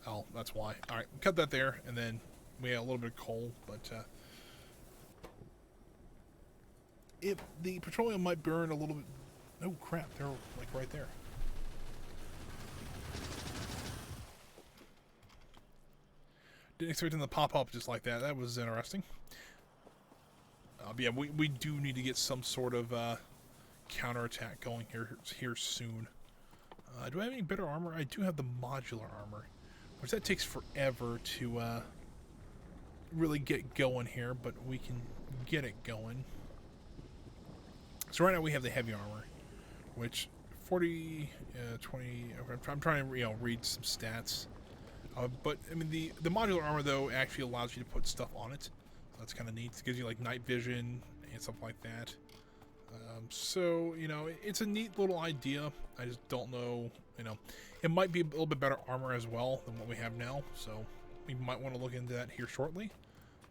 Oh, that's why. Alright, cut that there, and then we have a little bit of coal, but the petroleum might burn a little bit. Oh crap, they're like right there. Didn't expect them to pop up just like that. That was interesting. But yeah, we do need to get some sort of counterattack going here soon. Do I have any better armor? I do have the modular armor, which that takes forever to really get going here, but we can get it going. So right now we have the heavy armor, which 40, 20. I'm trying to read some stats. But I mean the modular armor though actually allows you to put stuff on it. So that's kind of neat. It gives you like night vision and stuff like that. So it's a neat little idea. I just don't know. It might be a little bit better armor as well than what we have now. So we might want to look into that here shortly.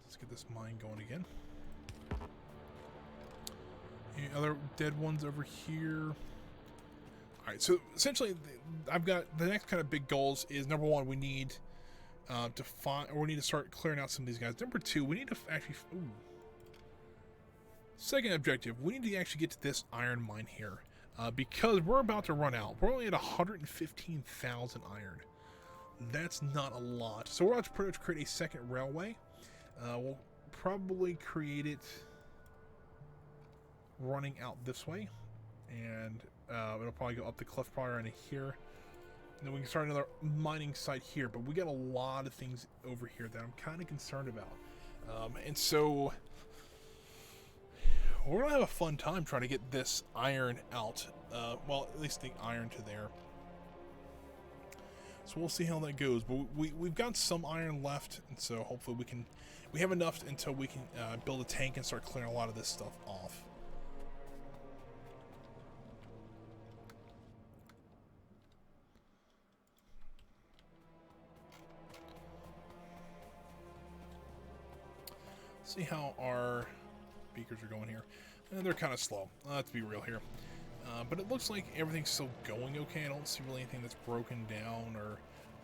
Let's get this mine going again. Any other dead ones over here? Alright, so essentially I've got the next kind of big goals is number one, we need to find, or we need to start clearing out some of these guys. Number 2, we need to actually. Ooh. Second objective, we need to actually get to this iron mine here, because we're about to run out. We're only at 115,000 iron. That's not a lot. So we're about to pretty much create a second railway. We'll probably create it running out this way, and it'll probably go up the cliff probably into here. And then we can start another mining site here, but we got a lot of things over here that I'm kind of concerned about. And so we're going to have a fun time trying to get this iron out. Well, at least the iron to there. So we'll see how that goes. But we've got some iron left, and so hopefully we have enough until we can build a tank and start clearing a lot of this stuff off. See how our beakers are going here. And they're kind of slow, let's be real here. But it looks like everything's still going okay. I don't see really anything that's broken down or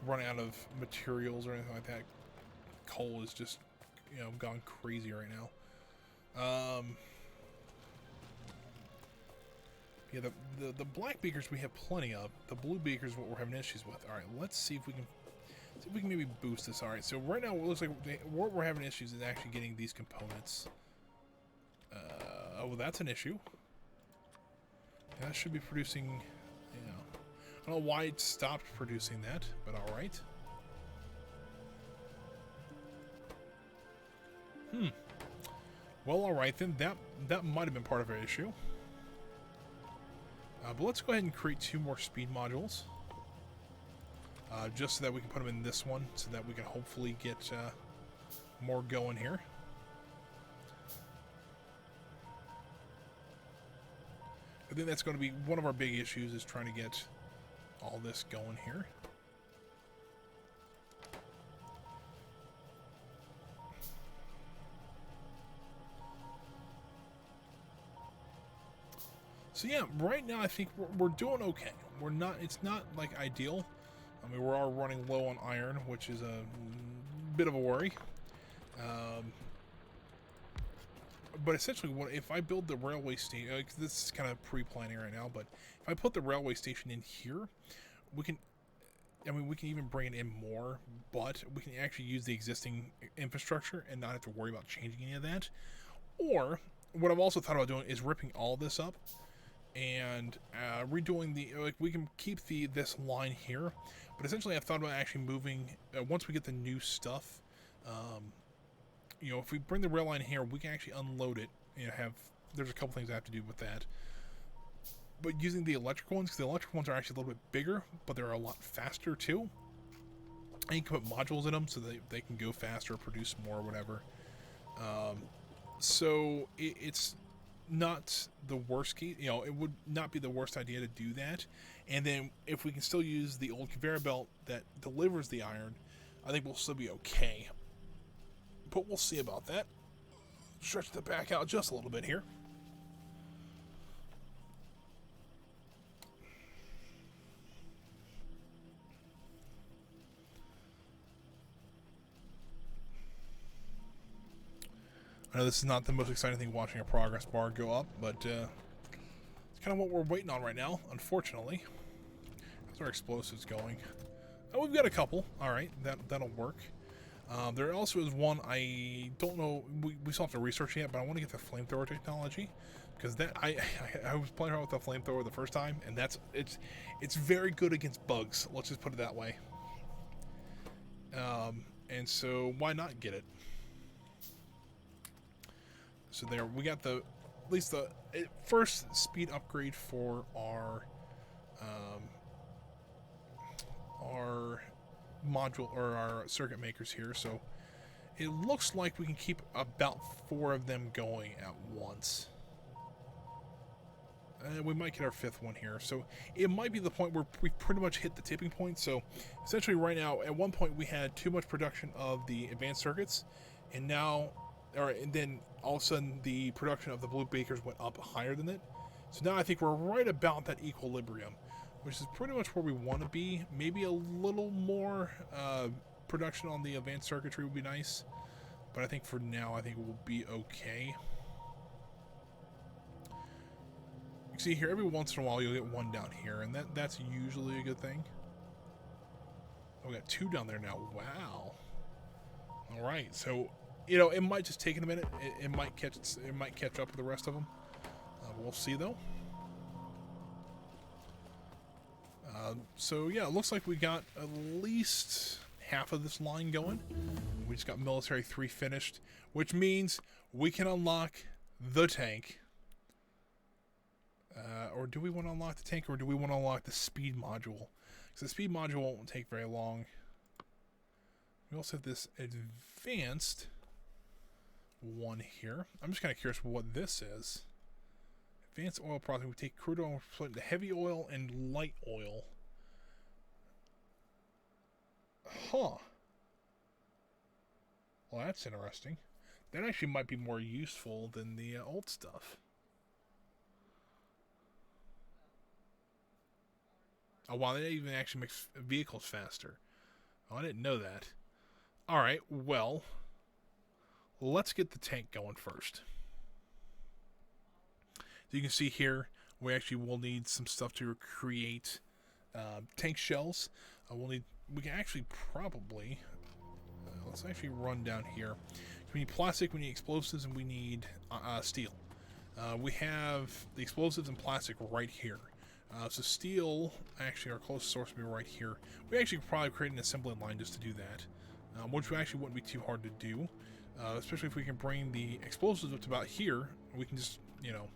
run out of materials or anything like that. Coal is just, gone crazy right now. Yeah, the black beakers we have plenty of. The blue beakers what we're having issues with. All right, let's see if we can maybe boost this. All right, so right now it looks like what we're having issues is actually getting these components. Oh, well, that's an issue. That should be producing, I don't know why it stopped producing that, but all right. Well, all right then. That might have been part of our issue. But let's go ahead and create 2 more speed modules. Just so that we can put them in this one, so that we can hopefully get more going here. I think that's going to be one of our big issues, is trying to get all this going here. So yeah, right now I think we're doing okay. We're not. It's not like ideal. I mean, we're all running low on iron, which is a bit of a worry. But essentially, if I build the railway station, this is kind of pre-planning right now, but if I put the railway station in here, we can even bring it in more, but we can actually use the existing infrastructure and not have to worry about changing any of that. Or, what I've also thought about doing is ripping all this up and redoing we can keep this line here, but essentially I've thought about actually moving, once we get the new stuff, if we bring the rail line here, we can actually unload it. There's a couple things I have to do with that. But using the electrical ones, because the electrical ones are actually a little bit bigger, but they're a lot faster too. And you can put modules in them so that they can go faster, produce more, or whatever. So it's not the worst case. It would not be the worst idea to do that. And then if we can still use the old conveyor belt that delivers the iron, I think we'll still be okay. But we'll see about that. Stretch the back out just a little bit here. I know this is not the most exciting thing, watching a progress bar go up, but it's kind of what we're waiting on right now, unfortunately. How's our explosives going? Oh, we've got a couple. All right, that'll work. There also is one, I don't know, we still have to research yet, but I want to get the flamethrower technology, because that I was playing around with the flamethrower the first time, and it's very good against bugs. Let's just put it that way. And so why not get it? So there, we got at least the first speed upgrade for our module, or our circuit makers here. So it looks like we can keep about 4 of them going at once. We might get our 5th one here. So it might be the point where we pretty much hit the tipping point. So essentially right now, at one point we had too much production of the advanced circuits, and then all of a sudden the production of the blue bakers went up higher than it. So now I think we're right about that equilibrium, which is pretty much where we want to be. Maybe a little more production on the advanced circuitry would be nice. But I think for now, I think we'll be okay. You see here, every once in a while you'll get one down here, and that's usually a good thing. Oh, we got two down there now. Wow. All right, so you know it might just take a minute. It might catch up with the rest of them. We'll see though. So yeah, it looks like we got at least half of this line going. We just got military 3 finished, which means we can unlock the tank. Or do we want to unlock the tank, or do we want to unlock the speed module? Because the speed module won't take very long. We also have this advanced one here. I'm just kind of curious what this is. Advanced oil processing. We take crude oil and split into heavy oil and light oil. Huh. Well, that's interesting. That actually might be more useful than the old stuff. Oh, wow, that even actually makes vehicles faster. Oh, I didn't know that. Alright, well, let's get the tank going first. So you can see here, we actually will need some stuff to create tank shells. We can actually probably, let's actually run down here. We need plastic, we need explosives, and we need steel. We have the explosives and plastic right here. So steel, actually our closest source would be right here. We actually could probably create an assembly line just to do that. Which actually wouldn't be too hard to do. Especially if we can bring the explosives up to about here. We can just, you know,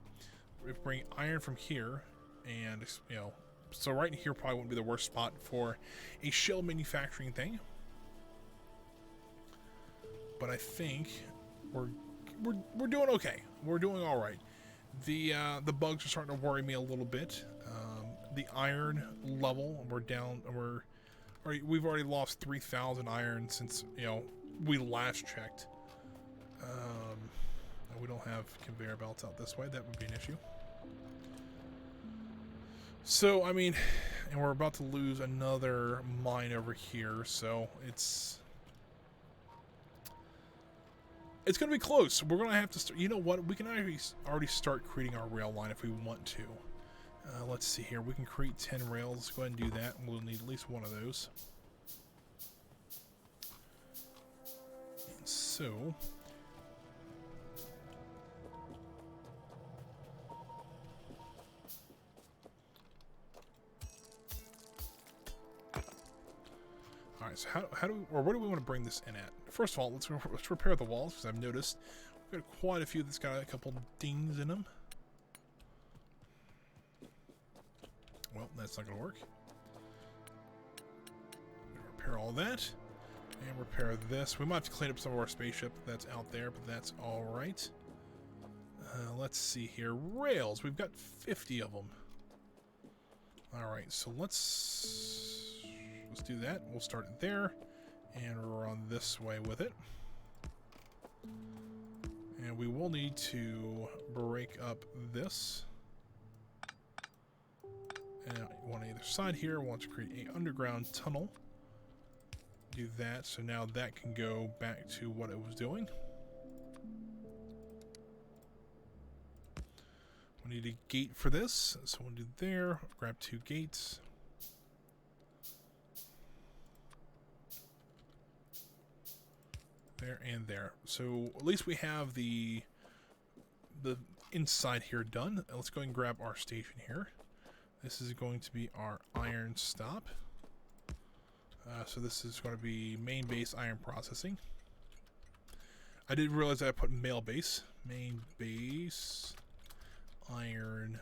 if we bring iron from here. And, you know, so right in here probably wouldn't be the worst spot for a shell manufacturing thing. But I think we're doing okay. We're doing all right. The bugs are starting to worry me a little bit. The iron level, we're down. We've already lost 3,000 iron since, you know, we last checked. We don't have conveyor belts out this way. That would be an issue. So I mean, and we're about to lose another mine over here. So it's going to be close. We're going to have to start. You know what? We can already start creating our rail line if we want to. Let's see here. We can create 10 rails. Let's go ahead and do that. We'll need at least one of those. And so, all right. So how do we, or where do we want to bring this in at? First of all, let's repair the walls, because I've noticed we've got quite a few that's got a couple dings in them. Well, that's not going to work. Repair all that. And repair this. We might have to clean up some of our spaceship that's out there, but that's alright. Let's see here. Rails. We've got 50 of them. Alright, so let's do that. We'll start it there. And run this way with it. And we will need to break up this. And one on either side here. We want to create an underground tunnel. Do that. So now that can go back to what it was doing. We need a gate for this. So we'll do there. Grab 2 gates. There and there. So at least we have the inside here done. Let's go ahead and grab our station here. This is going to be our iron stop. So this is going to be main base iron processing. I did realize that I put main base iron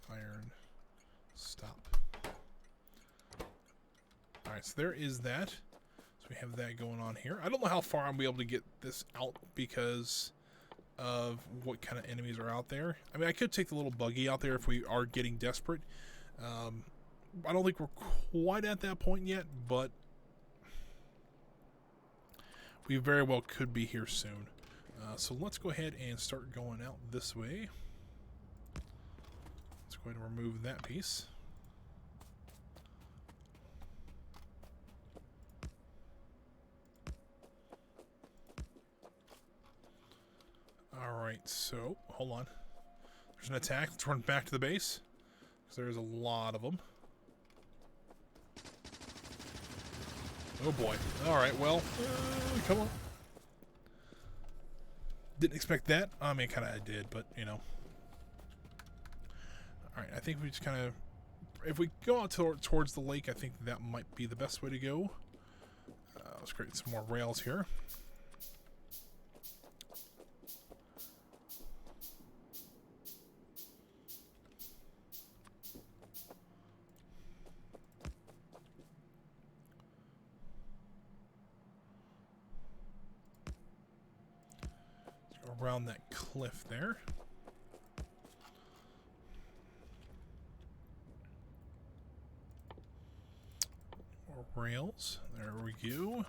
iron stop. Alright, so there is that. So we have that going on here. I don't know how far I'm going to be able to get this out because of what kind of enemies are out there. I mean, I could take the little buggy out there if we are getting desperate. I don't think we're quite at that point yet, but we very well could be here soon. So let's go ahead and start going out this way. Let's go ahead and remove that piece. Alright, so, hold on. There's an attack. Let's run back to the base. Because there's a lot of them. Oh boy. Alright, well, come on. Didn't expect that. I mean, kind of I did, but, you know. Alright, I think we just kind of... If we go out towards the lake, I think that might be the best way to go. Let's create some more rails here. Let's go around that cliff there. Rails. There we go.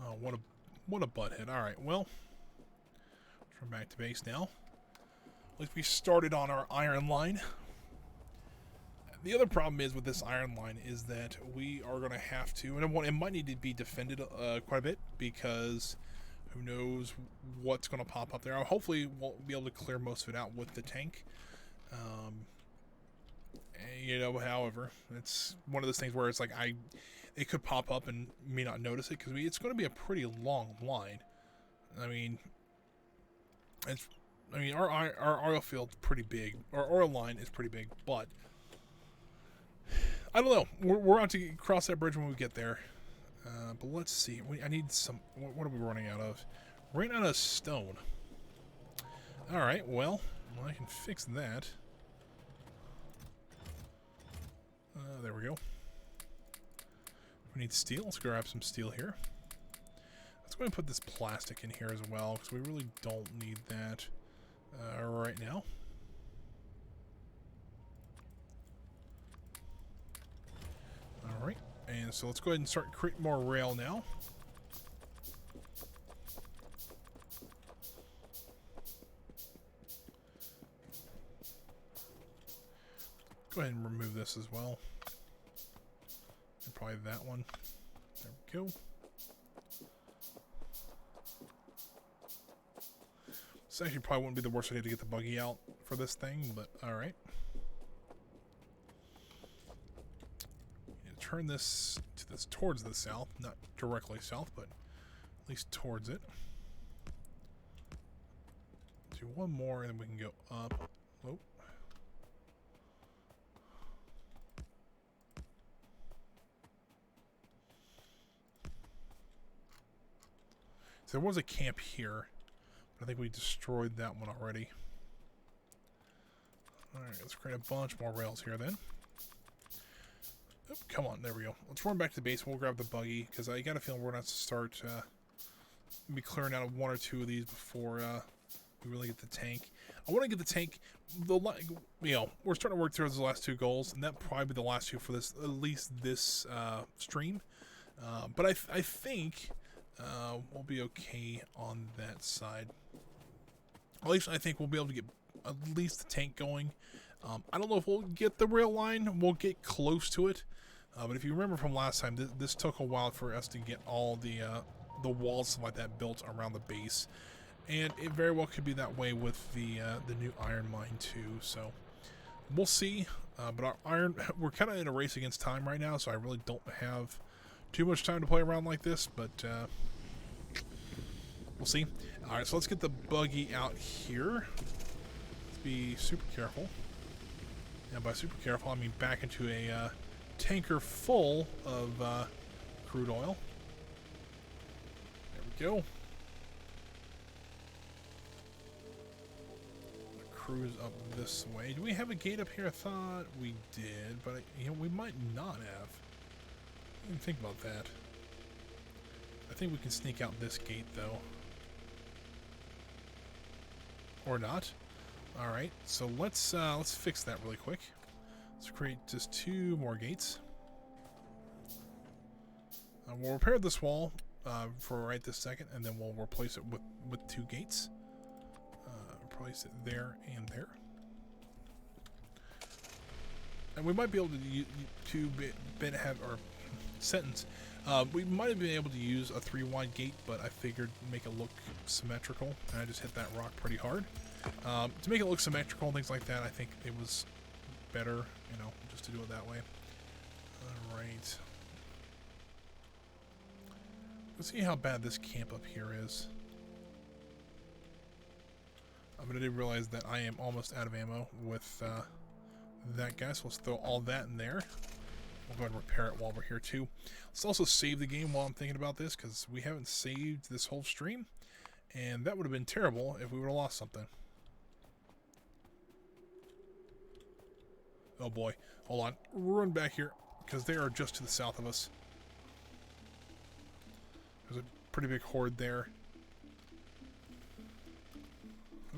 Oh, what a butthead. All right, well, turn back to base now. At least we started on our iron line. The other problem is with this iron line is that we are going to have to, and it might need to be defended quite a bit, because who knows what's going to pop up there. Hopefully we'll be able to clear most of it out with the tank. You know, however, it's one of those things where it's like it could pop up and me not notice it, because it's going to be a pretty long line. I mean, our oil field's pretty big. Our oil line is pretty big, but I don't know. We're out to cross that bridge when we get there. But let's see. I need some... What are we running out of? We're running out of stone. Alright, well, I can fix that. There we go. We need steel. Let's grab some steel here. Let's go ahead and put this plastic in here as well, because we really don't need that right now. Alright, and so let's go ahead and start creating more rail now. Go ahead and remove this as well. And probably that one. There we go. This actually probably wouldn't be the worst idea to get the buggy out for this thing, but alright. Turn this towards the south, not directly south, but at least towards it. Do one more and then we can go up. Oh. So there was a camp here, but I think we destroyed that one already. Alright, let's create a bunch more rails here then. Oop, come on, there we go. Let's run back to the base. We'll grab the buggy, because I got a feeling we're going to have to start be clearing out of one or two of these before we really get the tank. I want to get the tank. We're starting to work towards the last two goals, and that'll probably be the last two for this, at least this stream. But I think we'll be okay on that side. At least I think we'll be able to get at least the tank going. I don't know if we'll get the rail line. We'll get close to it. But if you remember from last time, this took a while for us to get all the walls, stuff like that, built around the base. And it very well could be that way with the new iron mine too. So we'll see. But our iron, we're kind of in a race against time right now, so I really don't have too much time to play around like this. But we'll see. All right, so let's get the buggy out here. Let's be super careful. And by super careful, I mean back into a tanker full of crude oil. There we go. Cruise up this way. Do we have a gate up here? I thought we did, but we might not have. I didn't think about that. I think we can sneak out this gate though, or not. All right, so let's fix that really quick. Let's create just two more gates. We'll repair this wall for right this second, and then we'll replace it with two gates. Place it there and there. and we might be able have or sentence. We might have been able to use a 3-wide gate, but I figured make it look symmetrical, and I just hit that rock pretty hard. To make it look symmetrical and things like that, I think it was better, you know, just to do it that way. Alright. Let's see how bad this camp up here is. I didn't realize that I am almost out of ammo with that guy, so let's throw all that in there. We'll go ahead and repair it while we're here too. Let's also save the game while I'm thinking about this, because we haven't saved this whole stream, and that would have been terrible if we would have lost something. Oh boy, hold on. Run back here, because they are just to the south of us. There's a pretty big horde there.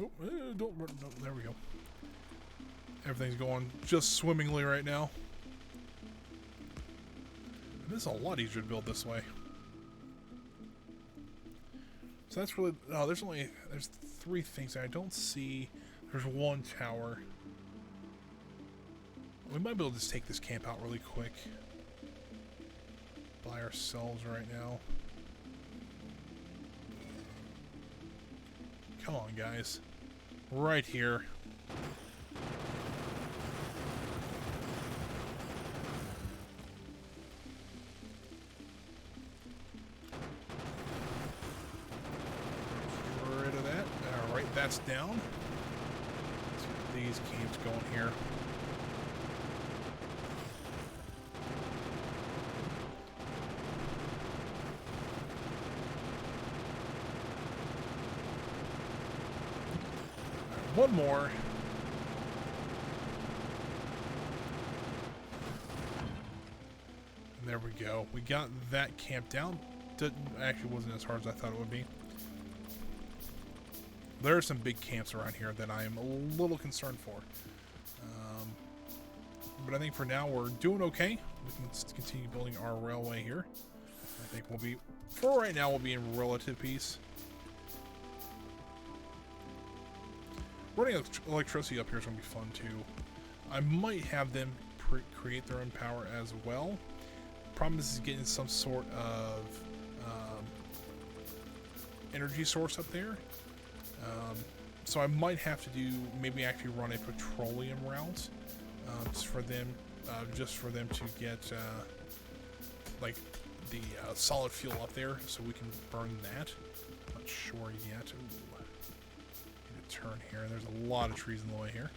Oh, don't run. No, there we go. Everything's going just swimmingly right now. This is a lot easier to build this way. So that's really... Oh, there's 3 things I don't see. There's 1 tower. We might be able to just take this camp out really quick. By ourselves right now. Come on, guys. Right here. That's down. Let's get these camps going here. Right, one more. And there we go. We got that camp down. Actually wasn't as hard as I thought it would be. There are some big camps around here that I am a little concerned for. But I think for now we're doing okay. We can continue building our railway here. I think we'll be, for right now, we'll be in relative peace. Running electricity up here is going to be fun too. I might have them create their own power as well. Problem is getting some sort of energy source up there. So I might have to do, maybe actually run a petroleum route, just for them to get like the solid fuel up there, so we can burn that. Not sure yet. Ooh. Need to turn here. There's a lot of trees in the way here.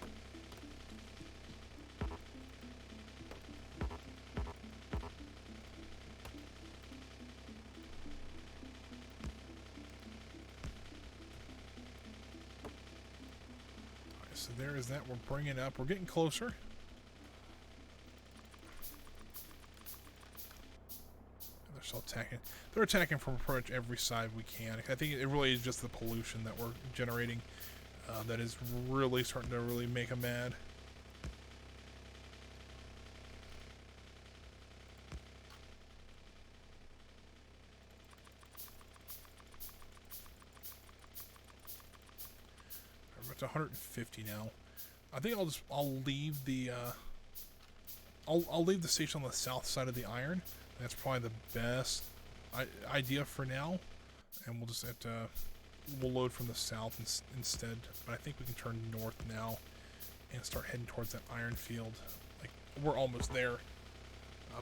So there is that. We're bringing it up. We're getting closer. They're still attacking. They're attacking from pretty much every side we can. I think it really is just the pollution that we're generating that is really starting to really make them mad. We're up to 150 now. I think I'll leave the I'll leave the station on the south side of the iron. That's probably the best idea for now, and we'll just have to we'll load from the south instead. But I think we can turn north now and start heading towards that iron field. Like, we're almost there,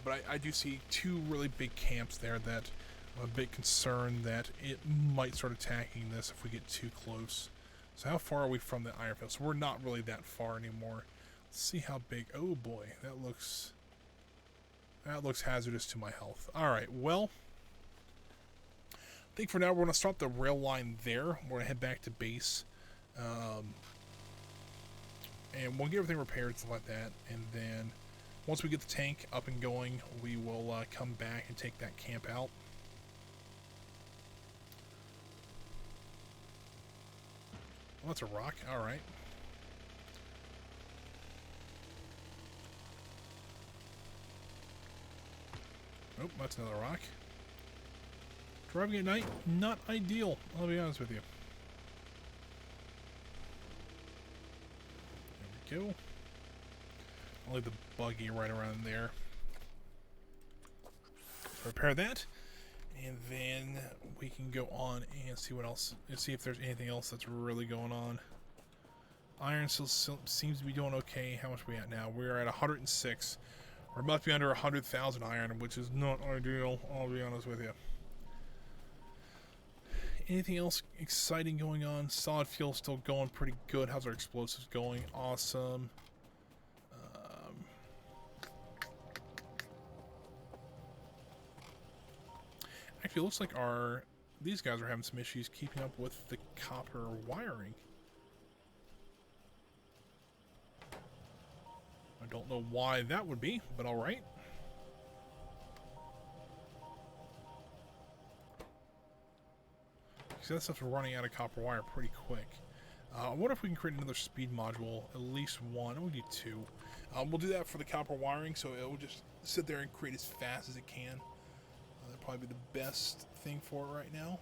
but I do see 2 really big camps there that I'm a bit concerned that it might start attacking this if we get too close. So how far are we from the iron field? So we're not really that far anymore. Let's see how big. Oh boy, that looks hazardous to my health. Alright, well, I think for now we're going to stop the rail line there. We're going to head back to base. And we'll get everything repaired and stuff like that. And then once we get the tank up and going, we will come back and take that camp out. Well, that's a rock. Alright. Oh, that's another rock. Driving at night, not ideal, I'll be honest with you. There we go. I'll leave the buggy right around there. Repair that, and then we can go on and see what else, and see if there's anything else that's really going on. Iron still seems to be doing okay. How much are we at now? We're at 106. We're about to be under 100,000 iron, which is not ideal, I'll be honest with you. Anything else exciting going on? Solid fuel still going pretty good. How's our explosives going? Awesome. Actually, it looks like these guys are having some issues keeping up with the copper wiring. I don't know why that would be, but alright. So that stuff's running out of copper wire pretty quick. I wonder if we can create another speed module, at least one. We need two. We'll do that for the copper wiring, so it will just sit there and create as fast as it can. That'd probably be the best thing for it right now.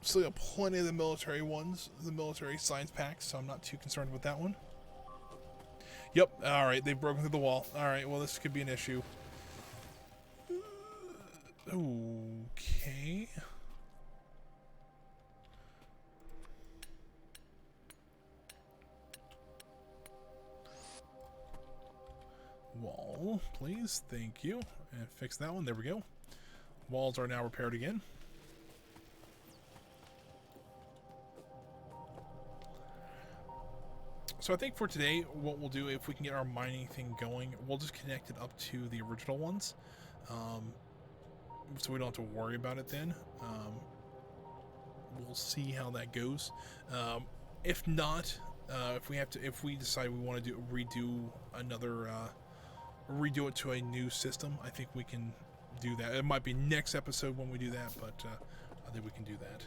Still got plenty of the military ones, the military science packs, so I'm not too concerned with that one. Yep, alright, they've broken through the wall. Alright, well, this could be an issue. Okay. Wall, please. Thank you. And fix that one. There we go. Walls are now repaired again. So I think for today, what we'll do, if we can get our mining thing going, we'll just connect it up to the original ones. So we don't have to worry about it then. We'll see how that goes. If not, if we decide we want to redo it to a new system, I think we can do that. It might be next episode when we do that, but I think we can do that.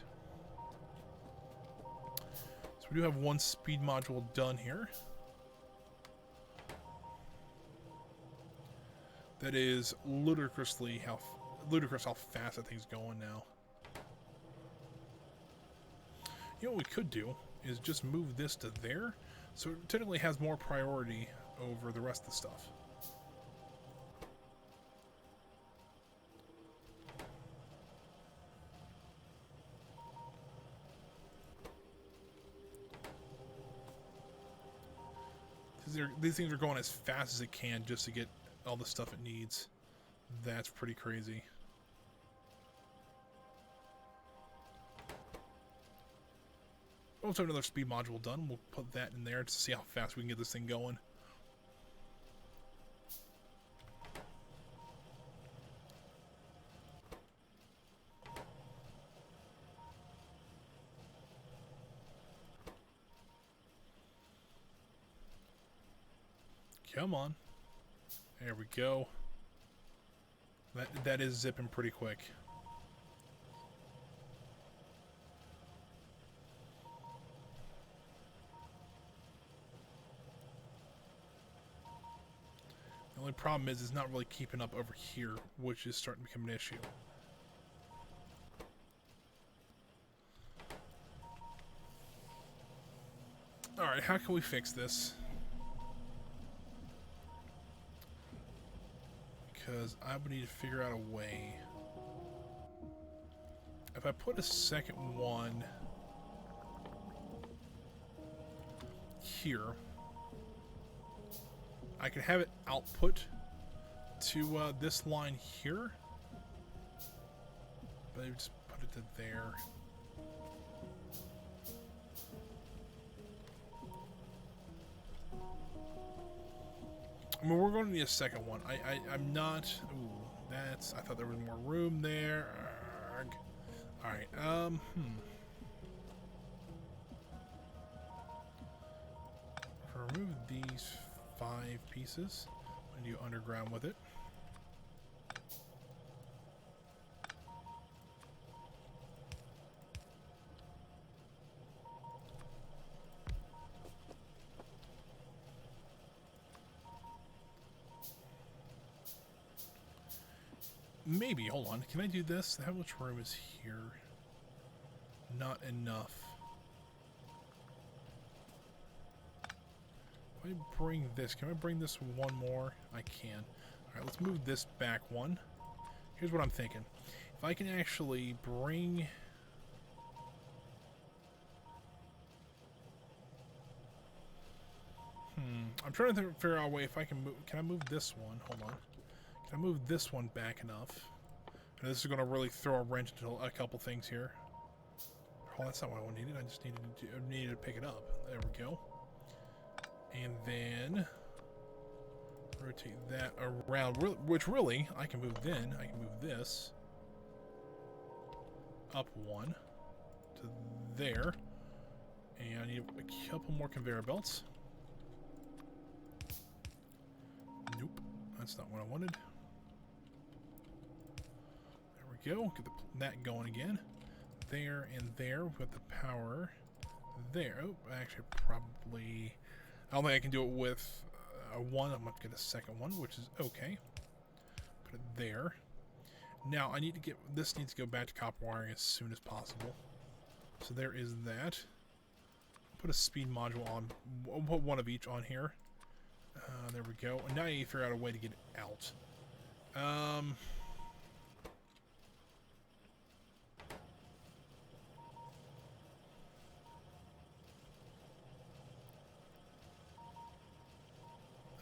So we do have one speed module done here. That is ludicrous how fast that thing's going now. You know what we could do is just move this to there, so it technically has more priority over the rest of the stuff. These things are going as fast as it can just to get all the stuff it needs. That's pretty crazy. Also, another speed module done. We'll put that in there to see how fast we can get this thing going. Come on. There we go. That is zipping pretty quick. The only problem is it's not really keeping up over here, which is starting to become an issue. Alright, how can we fix this? Because I would need to figure out a way. If I put a second one here, I could have it output to this line here, but I would just put it to there. I mean, we're going to need a second one. I'm not. Ooh, that's. I thought there was more room there. Arrgh. All right. Remove these 5 pieces and do underground with it. Maybe, hold on. Can I do this? How much room is here? Not enough. If I bring this, can I bring this one more? I can. Alright, let's move this back one. Here's what I'm thinking. If I can actually bring... I'm trying to figure out a way if I can move... Can I move this one? Hold on. Can I move this one back enough? And this is going to really throw a wrench into a couple things here. Oh, that's not what I needed. I just needed to pick it up. There we go. And then... rotate that around, which really, I can move then. I can move this up one to there. And I need a couple more conveyor belts. Nope, that's not what I wanted. There we go. Get that going again. There and there. We've got the power there. Oh, actually, probably... I don't think I can do it with one. I'm going to get a second one, which is okay. Put it there. Now, I need to get... This needs to go back to copper wiring as soon as possible. So there is that. Put a speed module on. We'll put one of each on here. There we go. And now you figure out a way to get it out.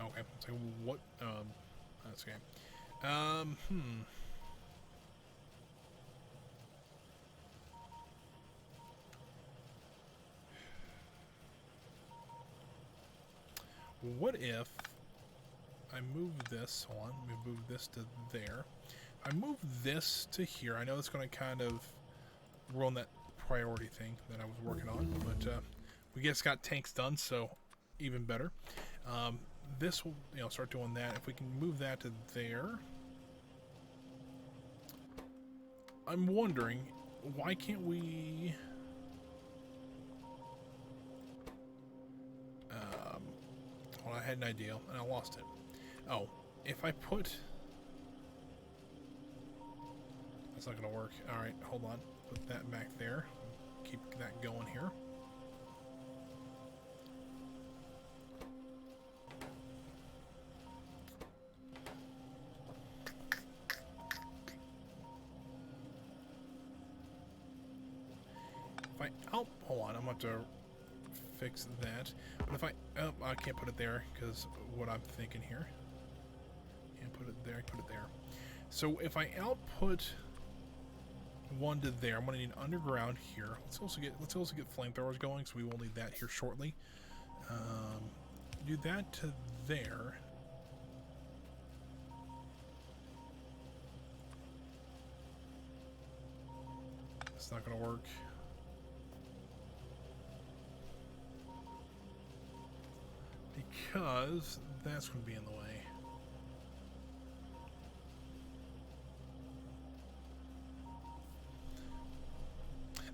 Okay. So what? That's okay. What if I move this, hold on, let me move this to there. I move this to here. I know it's going to kind of ruin that priority thing that I was working on, but we just got tanks done, so even better. This will, start doing that. If we can move that to there. I'm wondering, why can't we... Well, I had an idea, and I lost it. Oh, if I put... That's not going to work. Alright, hold on. Put that back there. Keep that going here. If I... Oh, hold on. I'm going to have to fix that. But if I... Oh, I can't put it there because what I'm thinking here. Can't put it there. Put it there. So if I output one to there, I'm going to need underground here. Let's also get flamethrowers going, so we will need that here shortly. Do that to there. It's not going to work. Because that's going to be in the way.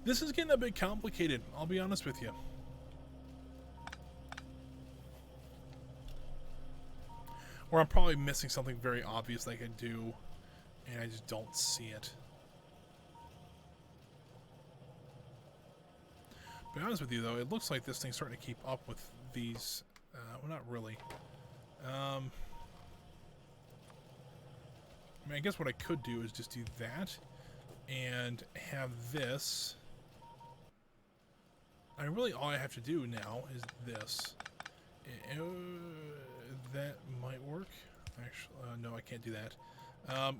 This is getting a bit complicated, I'll be honest with you. Or I'm probably missing something very obvious that I could do, and I just don't see it. To be honest with you, though, it looks like this thing's starting to keep up with these... well, not really. I mean, I guess what I could do is just do that and have this. I mean, really, all I have to do now is this. That might work. Actually, no, I can't do that.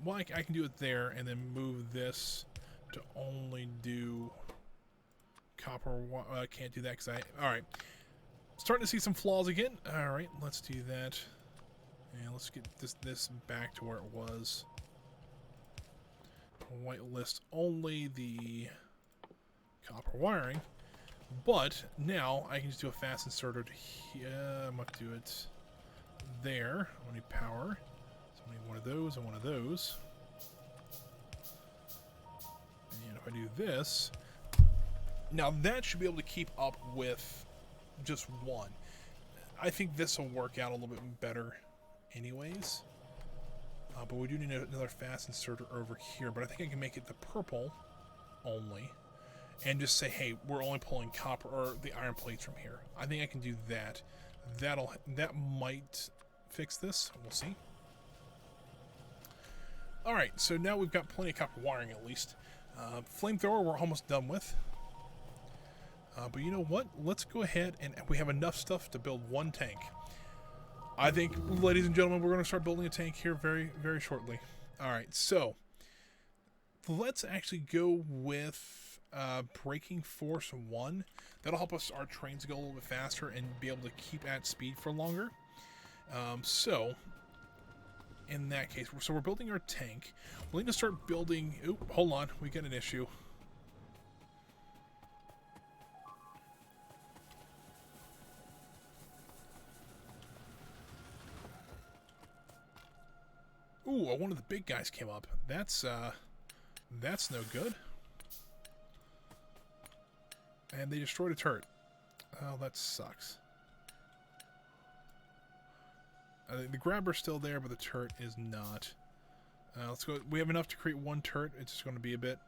Well, I can do it there and then move this to only do copper. I can't do that because all right. Starting to see some flaws again. All right, let's do that. And let's get this back to where it was. Whitelist only the copper wiring. But now I can just do a fast inserter to here. I'm going to do it there. I need power. So I need one of those and one of those. And if I do this, now that should be able to keep up with just one. I think this will work out a little bit better anyways. But we do need another fast inserter over here. But I think I can make it the purple only. And just say, hey, we're only pulling copper or the iron plates from here. I think I can do that. That might fix this. We'll see. Alright, so now we've got plenty of copper wiring at least. Flamethrower we're almost done with. But you know what? Let's go ahead and we have enough stuff to build one tank. I think, ladies and gentlemen, we're going to start building a tank here very, very shortly. Alright, so let's actually go with Braking Force 1. That'll help us our trains go a little bit faster and be able to keep at speed for longer. So in that case, so we're building our tank. We'll need to start building... Oh, hold on. We got an issue. Ooh, one of the big guys came up. That's no good. And they destroyed a turret. Oh, that sucks. The grabber's still there, but the turret is not. Let's go. We have enough to create one turret. It's just going to be a bit.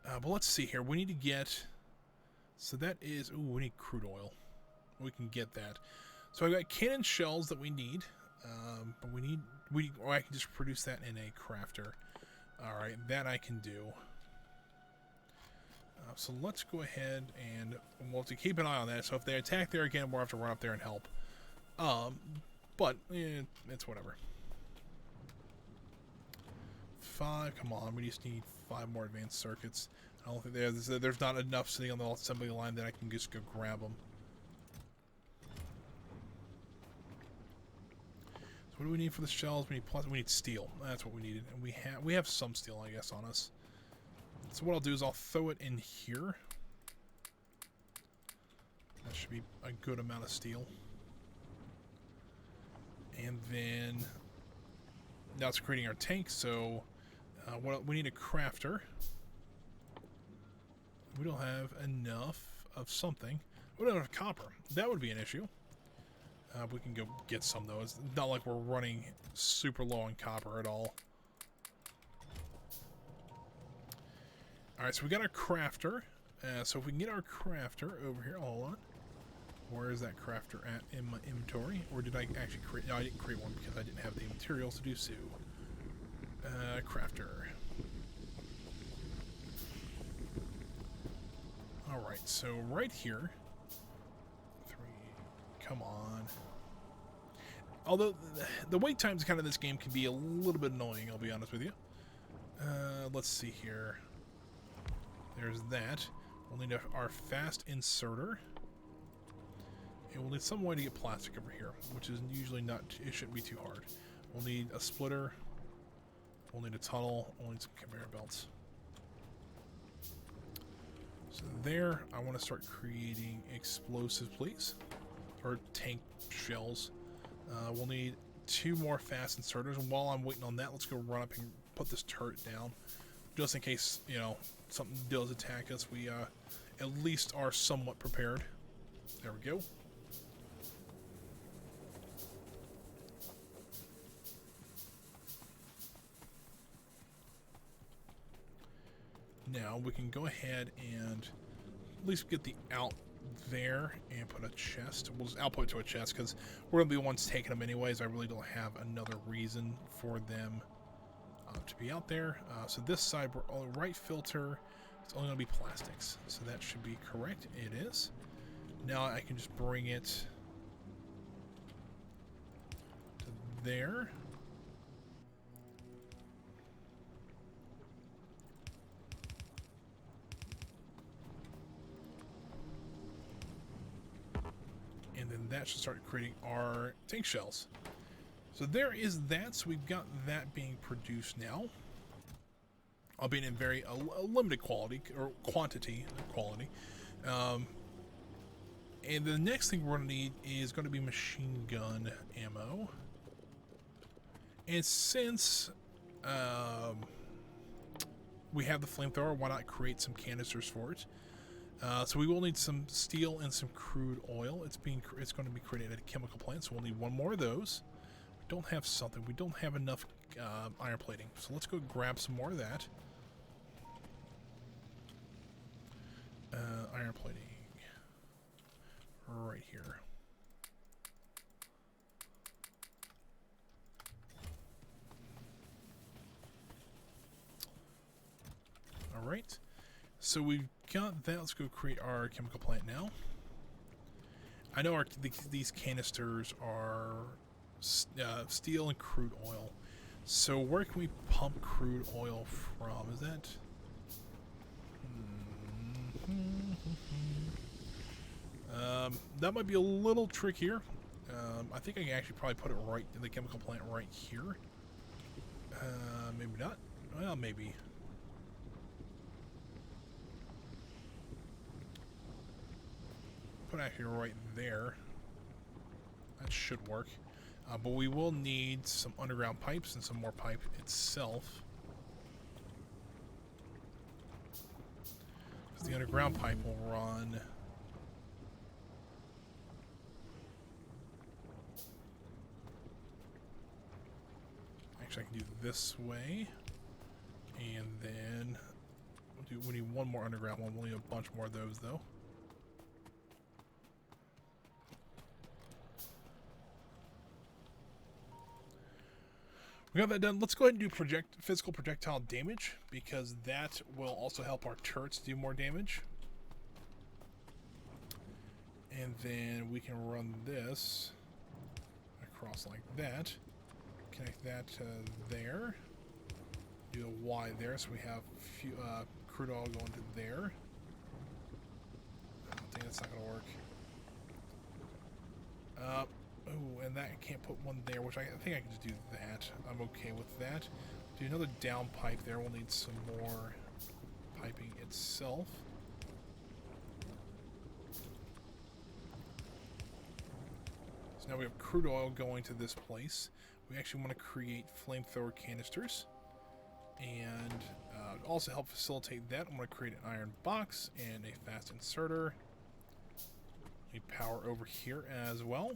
But let's see here. We need to get... So that is... Ooh, we need crude oil. We can get that. So I've got cannon shells that we need. But or I can just produce that in a crafter. Alright, that I can do. So let's go ahead and we'll have to keep an eye on that. So if they attack there again, we'll have to run up there and help. But it's whatever. 5, come on, we just need 5 more advanced circuits. I don't think there's not enough sitting on the assembly line that I can just go grab them. So what do we need for the shells? We need steel. That's what we needed, and we have some steel, I guess, on us. So what I'll do is I'll throw it in here. That should be a good amount of steel. And then now it's creating our tank. So we need a crafter. We don't have enough of something. We don't have copper. That would be an issue. We can go get some though. It's not like we're running super low on copper at all. Alright, so we got our crafter. So if we can get our crafter over here, hold on. Where is that crafter at in my inventory? Or did I actually create... No, I didn't create one because I didn't have the materials to do so. Crafter. Alright, so right here... 3... Come on. Although, the wait times kind of this game can be a little bit annoying, I'll be honest with you. Let's see here. There's that. We'll need our fast inserter. And we'll need some way to get plastic over here, which is usually not... It shouldn't be too hard. We'll need a splitter. We'll need a tunnel. We'll need some conveyor belts. So there, I want to start creating explosives, please. Or tank shells. We'll need 2 more fast inserters. And while I'm waiting on that, let's go run up and put this turret down. Just in case, you know, something does attack us, we at least are somewhat prepared. There we go. Now we can go ahead and at least get the out there and put a chest. We'll just output to a chest because we're going to be the ones taking them anyways. I really don't have another reason for them to be out there. So this side, we're all right filter. It's only going to be plastics. So that should be correct. It is. Now I can just bring it to there. And then that should start creating our tank shells. So there is that. So we've got that being produced now. Albeit in very limited quality, or quantity. And the next thing we're going to need is going to be machine gun ammo. And since we have the flamethrower, why not create some canisters for it? So we will need some steel and some crude oil. It's going to be created at a chemical plant, so we'll need 1 more of those. We don't have something. We don't have enough iron plating, so let's go grab some more of that. Iron plating right here. All right. So we've got that. Let's go create our chemical plant now. I know these canisters are steel and crude oil. So where can we pump crude oil from? Is that... that might be a little trickier. I think I can actually probably put it right in the chemical plant right here. Maybe not. Well, maybe. Put it actually right there. That should work. But we will need some underground pipes and some more pipe itself. Because the underground pipe will run... Actually, I can do this way. And then... we need one more underground one. We'll need a bunch more of those, though. We got that done. Let's go ahead and do physical projectile damage, because that will also help our turrets do more damage. And then we can run this across like that. Connect that to there. Do a Y there, so we have crude oil going to there. I don't think that's not going to work. Oh, and that I can't put one there, which I think I can just do that. I'm okay with that. Do another down pipe there. We'll need some more piping itself. So now we have crude oil going to this place. We actually want to create flamethrower canisters. And also help facilitate that, I'm going to create an iron box and a fast inserter. Need power over here as well.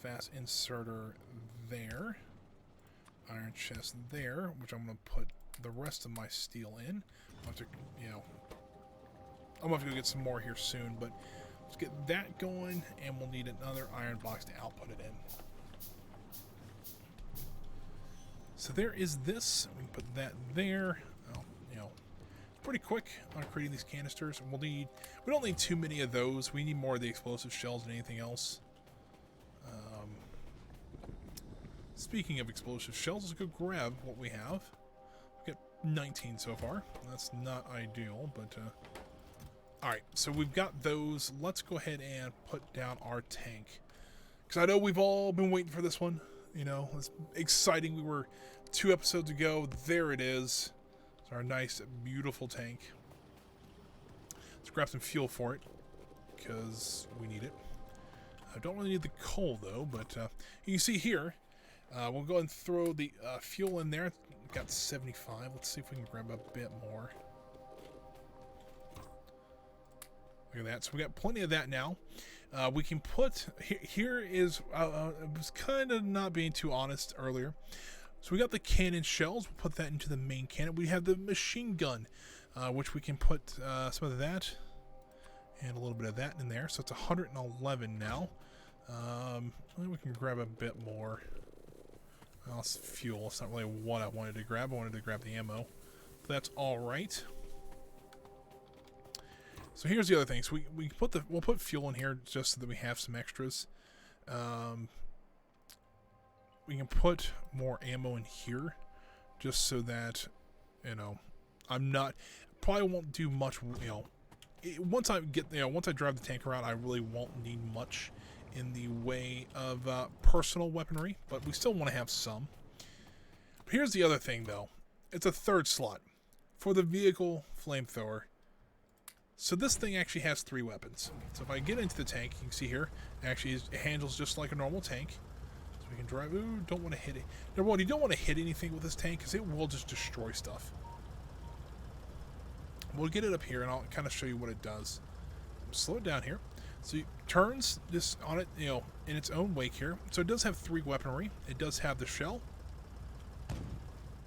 Fast inserter there, iron chest there, which I'm going to put the rest of my steel in. I'll have to, I'm going to have to go get some more here soon, but let's get that going, and we'll need another iron box to output it in. So there is this. We can put that there. Pretty quick on creating these canisters. We don't need too many of those. We need more of the explosive shells than anything else. Speaking of explosive shells, let's go grab what we have. We've got 19 so far. That's not ideal, but... Alright, so we've got those. Let's go ahead and put down our tank. Because I know we've all been waiting for this one. It's exciting. We were 2 episodes ago. There it is. It's our nice, beautiful tank. Let's grab some fuel for it, because we need it. I don't really need the coal, though, but you can see here... we'll go and throw the fuel in there. We've got 75. Let's see if we can grab a bit more. Look at that. So we got plenty of that now. We can put... Here is... I was kind of not being too honest earlier. So we got the cannon shells. We'll put that into the main cannon. We have the machine gun, which we can put some of that and a little bit of that in there. So it's 111 now. We can grab a bit more. Well, it's fuel. It's not really what I wanted to grab. I wanted to grab the ammo. But that's all right. So here's the other thing. So we'll put fuel in here just so that we have some extras. We can put more ammo in here just so that probably won't do much. Once I drive the tank around, I really won't need much in the way of personal weaponry, but we still want to have some. But here's the other thing, though. It's a 3rd slot for the vehicle flamethrower. So this thing actually has 3 weapons. So if I get into the tank, you can see here, it handles just like a normal tank. So we can drive. Ooh, don't want to hit it. Number one, you don't want to hit anything with this tank because it will just destroy stuff. We'll get it up here, and I'll kind of show you what it does. Slow it down here. So it turns this on it, in its own wake here. So it does have 3 weaponry. It does have the shell.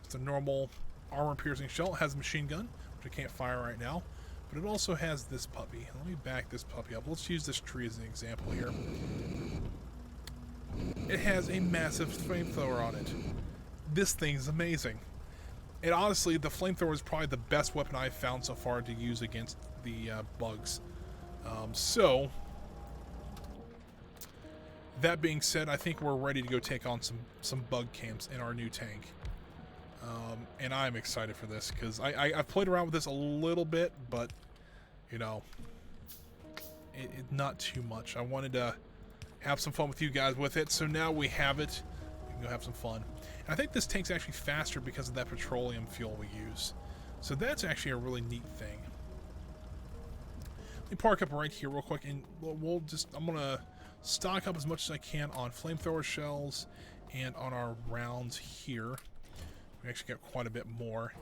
It's a normal armor-piercing shell. It has a machine gun, which I can't fire right now. But it also has this puppy. Let me back this puppy up. Let's use this tree as an example here. It has a massive flamethrower on it. This thing's amazing. And honestly, the flamethrower is probably the best weapon I've found so far to use against the bugs. So, that being said, I think we're ready to go take on some bug camps in our new tank. And I'm excited for this, because I've played around with this a little bit, but, you know, not too much. I wanted to have some fun with you guys with it, so now we have it. We can go have some fun. And I think this tank's actually faster because of that petroleum fuel we use. So that's actually a really neat thing. Let me park up right here real quick, and I'm going to stock up as much as I can on flamethrower shells and on our rounds here. We actually got quite a bit more.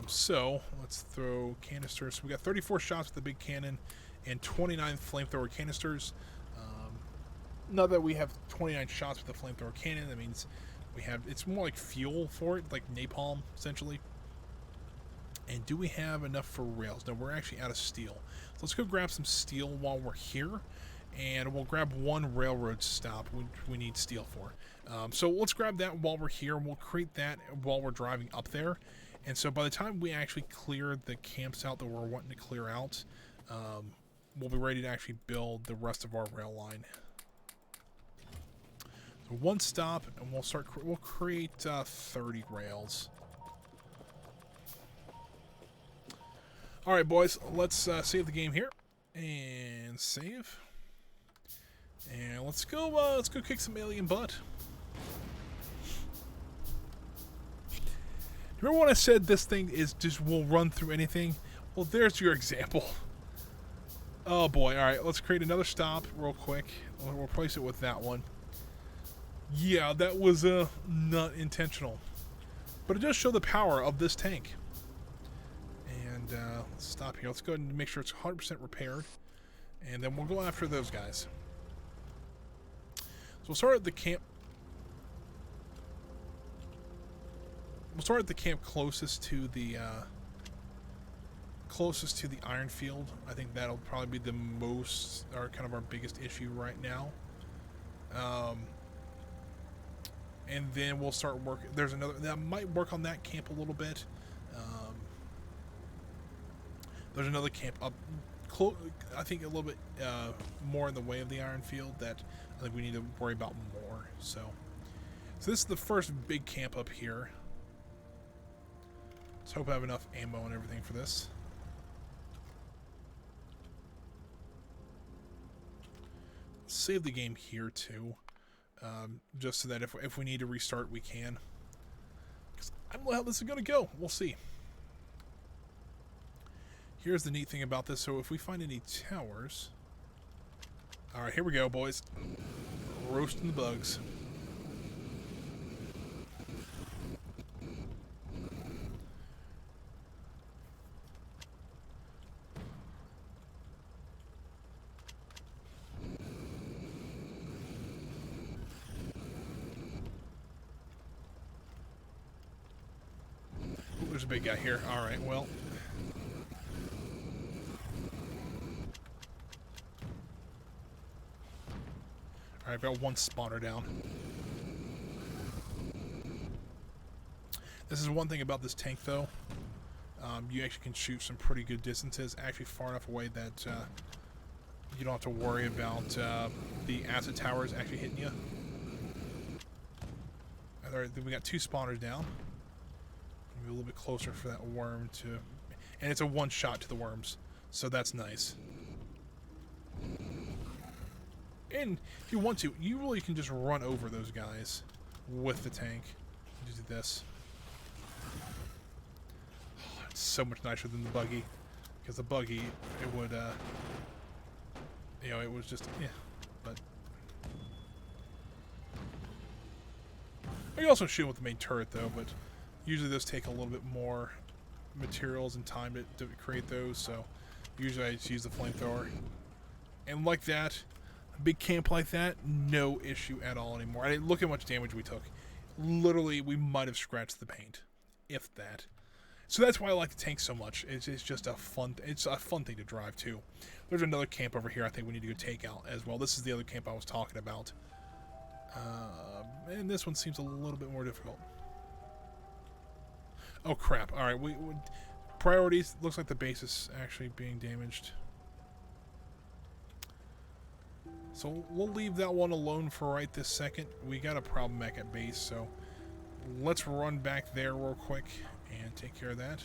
So let's throw canisters. So we got 34 shots with the big cannon and 29 flamethrower canisters. Now that we have 29 shots with the flamethrower cannon, that means it's more like fuel for it, like napalm essentially. And do we have enough for rails? No, we're actually out of steel. So let's go grab some steel while we're here, and we'll grab one railroad stop we need steel for. So let's grab that while we're here, and we'll create that while we're driving up there. And so by the time we actually clear the camps out that we're wanting to clear out, we'll be ready to actually build the rest of our rail line. So one stop, and we'll create 30 rails. All right, boys, let's save the game here, and save, and let's go kick some alien butt. Remember when I said this thing will run through anything? Well, there's your example. Oh boy! All right, let's create another stop real quick. We'll replace it with that one. Yeah, that was not intentional, but it does show the power of this tank. And let's stop here. Let's go ahead and make sure it's 100% repaired, and then we'll go after those guys. So we'll start at the camp. We'll start at the camp closest to the iron field. I think that'll probably be the most, or kind of our biggest issue right now. And then we'll start working. There's another that might work on that camp a little bit. There's another camp up, I think a little bit more in the way of the iron field that I think we need to worry about more. So this is the first big camp up here. Let's hope I have enough ammo and everything for this. Save the game here too, just so that if we need to restart, we can. Because I don't know how this is going to go. We'll see. Here's the neat thing about this. So if we find any towers... Alright, here we go, boys. Roasting the bugs. Ooh, there's a big guy here. Alright, well... Alright, I've got one spawner down. This is one thing about this tank, though. You actually can shoot some pretty good distances, actually far enough away that you don't have to worry about the acid towers actually hitting you. Alright, then we got two spawners down. Maybe a little bit closer for that worm to... And it's a one shot to the worms, so that's nice. And if you want to, you really can just run over those guys with the tank. Just do this. Oh, it's so much nicer than the buggy. Because the buggy, it would, you know, it was just, yeah. But you also shoot with the main turret, though. But usually those take a little bit more materials and time to create those. So usually I just use the flamethrower. And like that... Big camp like that, no issue at all anymore. I didn't look at how much damage we took. Literally, we might have scratched the paint. if that. So that's why I like the tank so much. It's just a fun thing to drive too. There's another camp over here I think we need to go take out as well. This is the other camp I was talking about. And this one seems a little bit more difficult. Oh crap. Alright, we priorities. Looks like the base is actually being damaged. So we'll leave that one alone for right this second. We got a problem back at base, so let's run back there real quick and take care of that.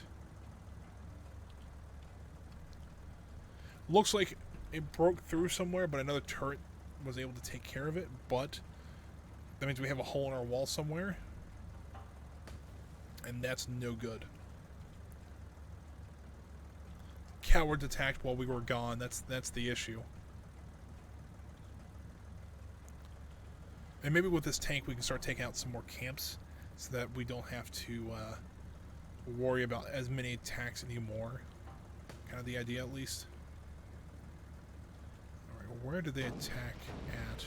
Looks like it broke through somewhere, but another turret was able to take care of it, but that means we have a hole in our wall somewhere, and that's no good. Cowards attacked while we were gone. That's the issue. And maybe with this tank we can start taking out some more camps so that we don't have to worry about as many attacks anymore. Kind of the idea, at least. Alright, where did they attack at?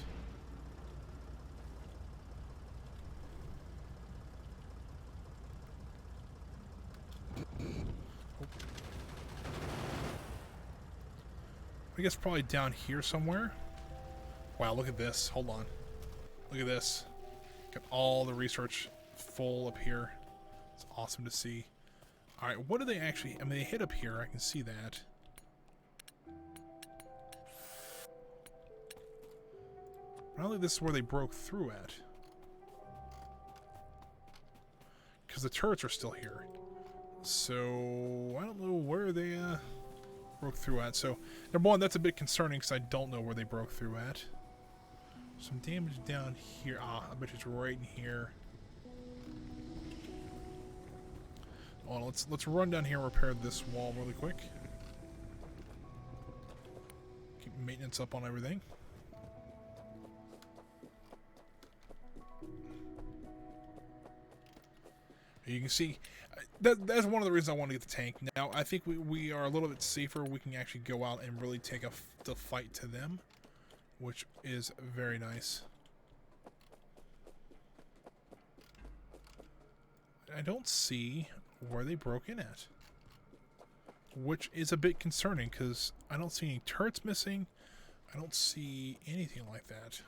Oh. I guess probably down here somewhere. Wow, look at this. Hold on. Look at this. Got all the research full up here. It's awesome to see. Alright, what do they actually... I mean, they hit up here. I can see that. I don't think this is where they broke through at. Because the turrets are still here. So, I don't know where they broke through at. So, number one, that's a bit concerning because I don't know where they broke through at. Some damage down here. Ah, I bet it's right in here. Oh, let's run down here and repair this wall really quick. Keep maintenance up on everything. You can see that's one of the reasons I want to get the tank. Now I think we are a little bit safer. We can actually go out and really take the fight to them, which is very nice. I don't see where they broke in at, which is a bit concerning because I don't see any turrets missing. I don't see anything like that.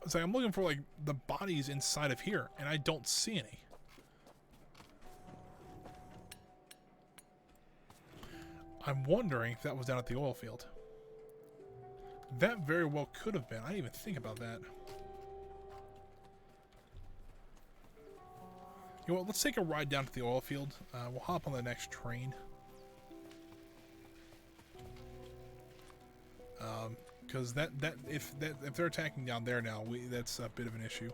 It's like I'm looking for like the bodies inside of here, and I don't see any. I'm wondering if that was down at the oil field. That very well could have been. I didn't even think about that. You know what? Let's take a ride down to the oil field. We'll hop on the next train. Because if they're attacking down there now, that's a bit of an issue.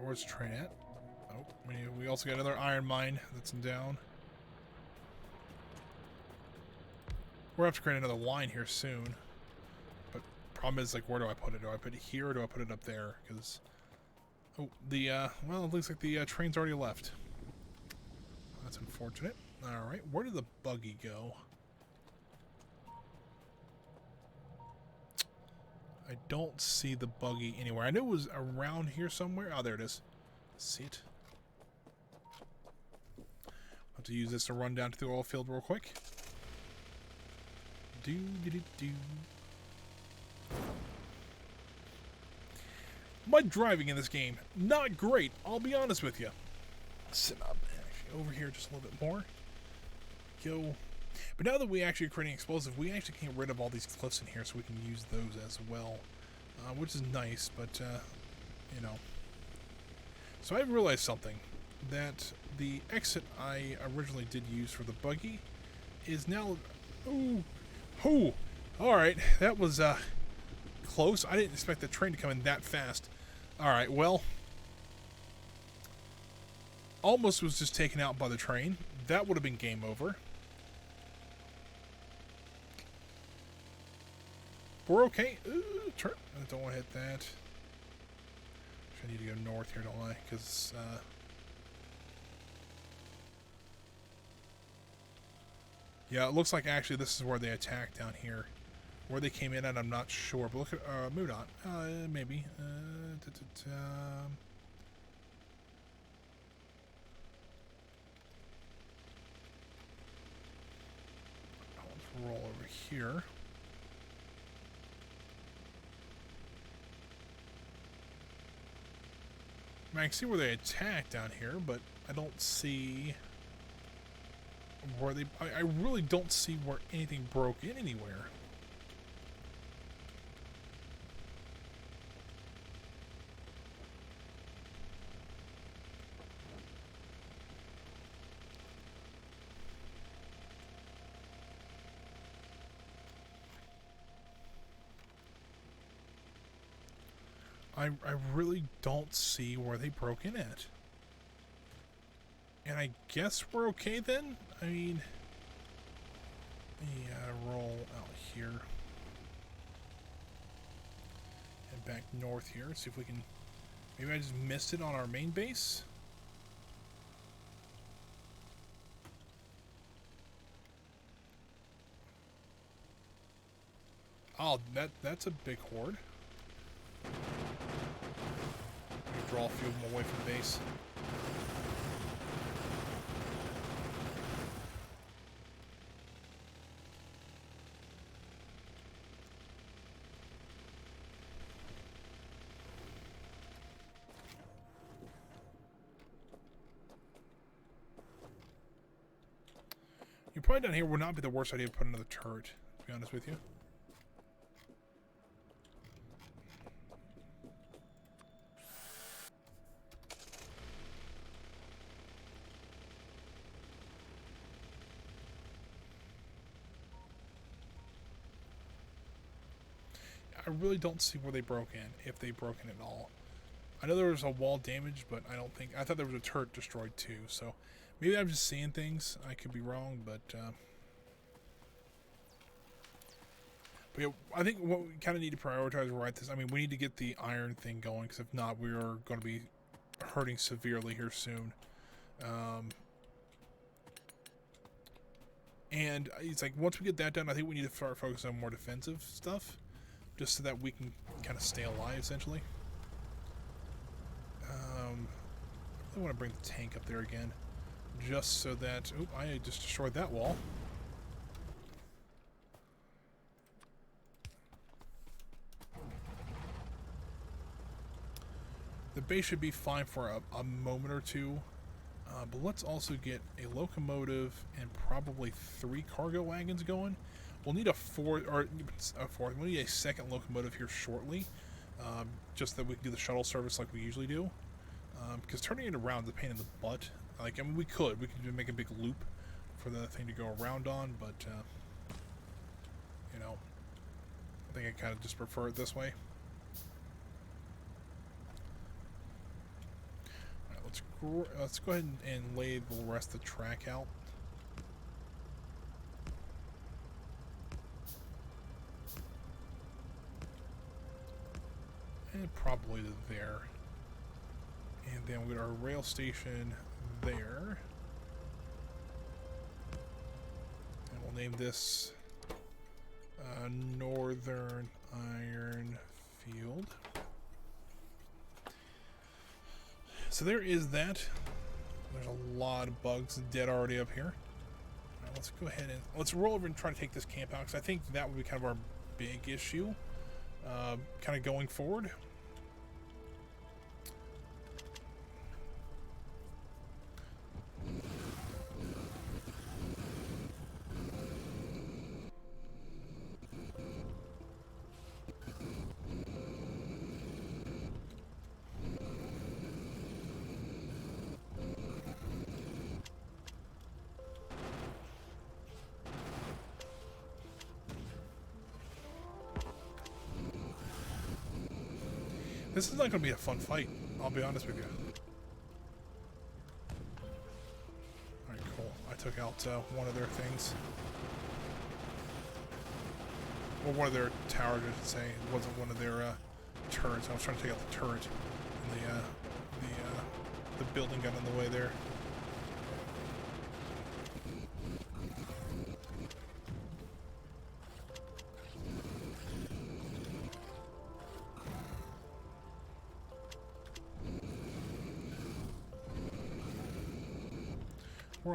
Where's the train at? Oh, we also got another iron mine that's down. We're gonna have to create another line here soon. But problem is, like, where do I put it? Do I put it here or do I put it up there? Because well, it looks like the train's already left. That's unfortunate. All right, where did the buggy go? I don't see the buggy anywhere. I knew it was around here somewhere. Oh, there it is. See it? I'll have to use this to run down to the oil field real quick. My driving in this game, not great. I'll be honest with you. Sit up actually over here just a little bit more. Go. But now that we actually are creating explosive, we actually can get rid of all these cliffs in here so we can use those as well. Which is nice, but, you know. So I realized something. That the exit I originally did use for the buggy is now... Ooh! Ooh! Alright, that was, close. I didn't expect the train to come in that fast. Alright, well... Almost was just taken out by the train. That would have been game over. We're okay. Ooh, turn. I don't want to hit that. I need to go north here, don't I? Because, yeah, it looks like actually this is where they attacked down here. Where they came in at, I'm not sure. But look at, moving on. Maybe. Let's roll over here. I mean, I can see where they attacked down here, but I don't see where they... I really don't see where anything broke in anywhere. I really don't see where they broke in at. And I guess we're okay then? I mean... roll out here. And back north here. See if we can... Maybe I just missed it on our main base? Oh, that's a big horde. Draw a few of them away from the base. You probably down here would not be the worst idea to put another turret, to be honest with you. I really don't see where they broke in, if they broke in at all. I know there was a wall damage, but I don't think... I thought there was a turret destroyed too, so... Maybe I'm just seeing things. I could be wrong, but yeah, I think what we kind of need to prioritize right this... I mean, we need to get the iron thing going, because if not, we are going to be hurting severely here soon. And it's like, once we get that done, I think we need to start focusing on more defensive stuff. Just so that we can kind of stay alive, essentially. I really want to bring the tank up there again. Just so that... Oop, I just destroyed that wall. The base should be fine for a moment or two. But let's also get a locomotive and probably 3 cargo wagons going. We'll need a fourth. We'll need a second locomotive here shortly, just that we can do the shuttle service like we usually do. Because turning it around is a pain in the butt. Like, I mean, we could make a big loop for the thing to go around on, but you know, I think I kind of just prefer it this way. All right, let's go ahead and lay the rest of the track out. And probably to there. And then we'll get our rail station there. And we'll name this Northern Iron Field. So there is that. There's a lot of bugs dead already up here. All right, let's go ahead and let's roll over and try to take this camp out, because I think that would be kind of our big issue. Kind of going forward. This is not going to be a fun fight, I'll be honest with you. Alright, cool. I took out one of their things. or one of their towers, I should say. It wasn't one of their turrets. I was trying to take out the turret, and the building got in the way there. We're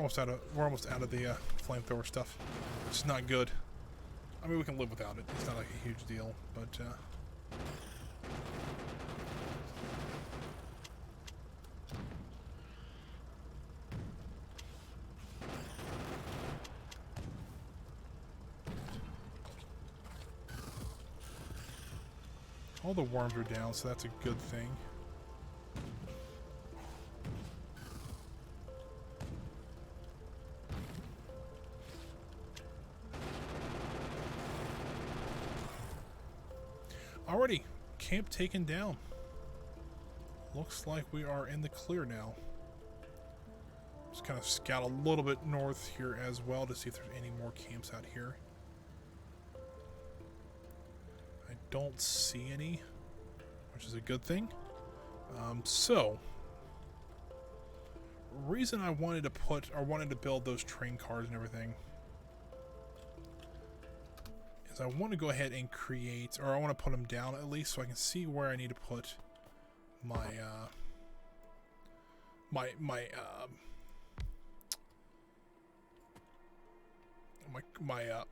almost out of the flamethrower stuff, which is not good. I mean, we can live without it. It's not like a huge deal, but all the worms are down, so that's a good thing. Alrighty, camp taken down. Looks like we are in the clear now. Just kind of scout a little bit north here as well to see if there's any more camps out here. I don't see any, which is a good thing. So, reason I wanted to build those train cars and everything, I want to go ahead and create, or I want to put them down at least so I can see where I need to put my my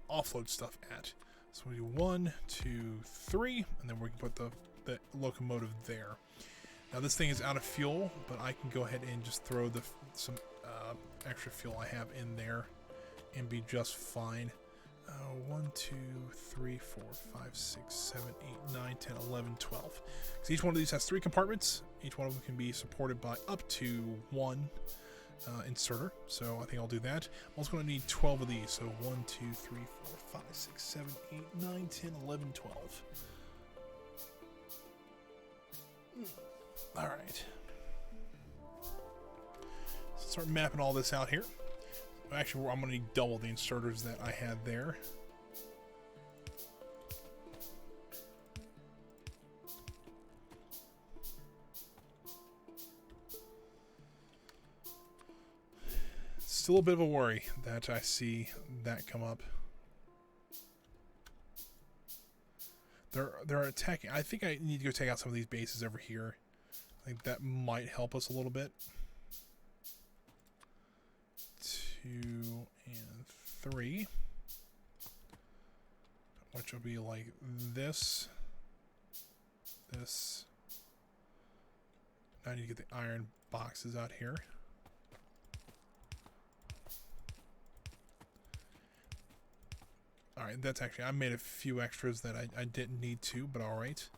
offload stuff at. So we do 1, 2, 3, and then we can put the locomotive there. Now this thing is out of fuel, but I can go ahead and just throw some extra fuel I have in there and be just fine. 1, 2, 3, 4, 5, 6, 7, 8, 9, 10, 11, 12. So each one of these has 3 compartments. Each one of them can be supported by up to 1 inserter. So I think I'll do that. I'm also going to need 12 of these. So 1, 2, 3, 4, 5, 6, 7, 8, 9, 10, 11, 12. All right. Let's start mapping all this out here. Actually, I'm going to need double the inserters that I had there. Still a bit of a worry that I see that come up. They're attacking. I think I need to go take out some of these bases over here. I think that might help us a little bit. 2 and 3, which will be like this. Now I need to get the iron boxes out here. Alright, that's actually, I made a few extras that I didn't need to, but alright.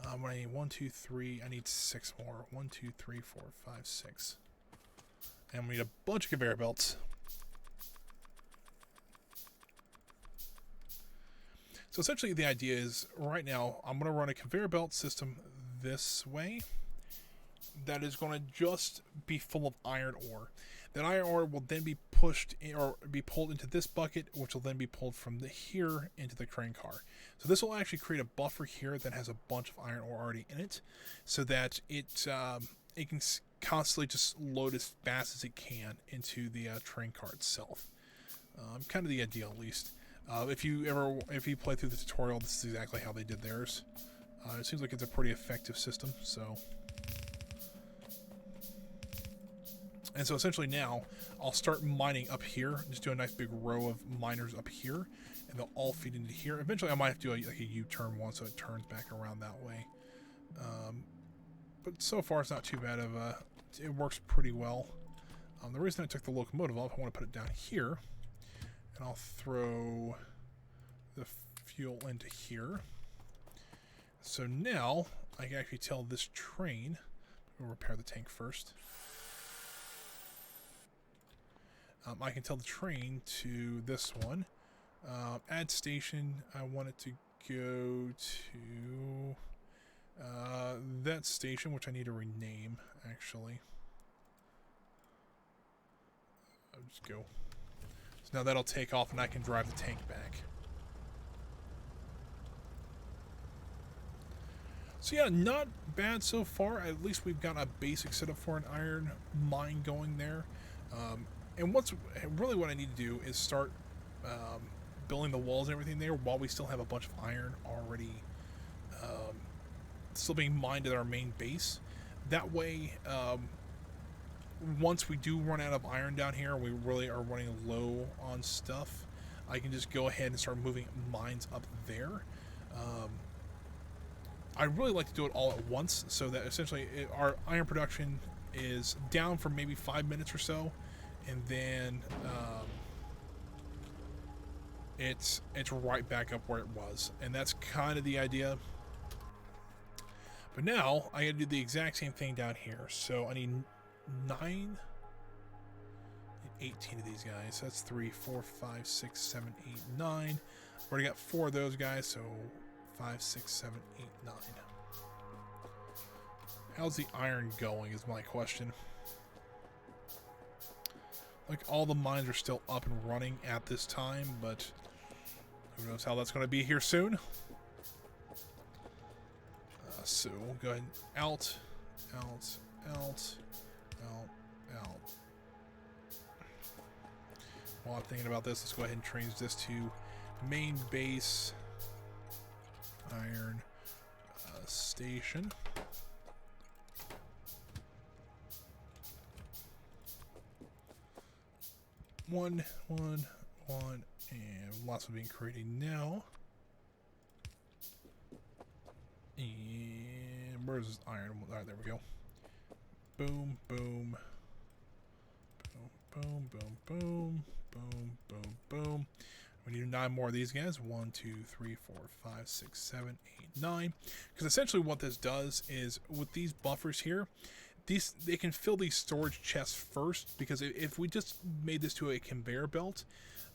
I need 1, 2, 3, I need 6 more. 1, 2, 3, 4, 5, 6. And we need a bunch of conveyor belts. So essentially the idea is, right now, I'm going to run a conveyor belt system this way that is going to just be full of iron ore. That iron ore will then be pushed or be pulled into this bucket, which will then be pulled from here into the crane car. So this will actually create a buffer here that has a bunch of iron ore already in it, so that it can constantly just load as fast as it can into the train car itself. Kind of the ideal, at least. If you play through the tutorial, this is exactly how they did theirs. It seems like it's a pretty effective system. And so essentially now, I'll start mining up here. Just do a nice big row of miners up here, and they'll all feed into here. Eventually, I might have to do like a U-turn one, so it turns back around that way. But so far, it's not too bad of a... It works pretty well. The reason I took the locomotive off, I want to put it down here. And I'll throw the fuel into here. So now, I can actually tell this train... We'll repair the tank first. I can tell the train to this one. Add station, I want it to go to that station, which I need to rename, actually. I'll just go. So now that'll take off and I can drive the tank back. So yeah, not bad so far. At least we've got a basic setup for an iron mine going there. And really what I need to do is start um, building the walls and everything there while we still have a bunch of iron already still being mined at our main base. That way, once we do run out of iron down here, we really are running low on stuff, I can just go ahead and start moving mines up there. Um, I really like to do it all at once, so that essentially our iron production is down for maybe 5 minutes or so, and then it's right back up where it was, and that's kind of the idea. But now I got to do the exact same thing down here. So I need 9, 18 of these guys. So that's 3, 4, 5, 6, 7, 8, 9. I've already got 4 of those guys, so 5, 6, 7, 8, 9. How's the iron going is my question. Like, all the mines are still up and running at this time, but who knows how that's going to be here soon. So we'll go ahead and out. While I'm thinking about this, let's go ahead and change this to main base iron station. One, and lots of being created now. And where's this iron? All right, there we go. Boom, boom, boom, boom, boom, boom, boom, boom. We need 9 more of these guys. 1, 2, 3, 4, 5, 6, 7, 8, 9. Because essentially what this does is with these buffers here, they can fill these storage chests first, because if we just made this to a conveyor belt,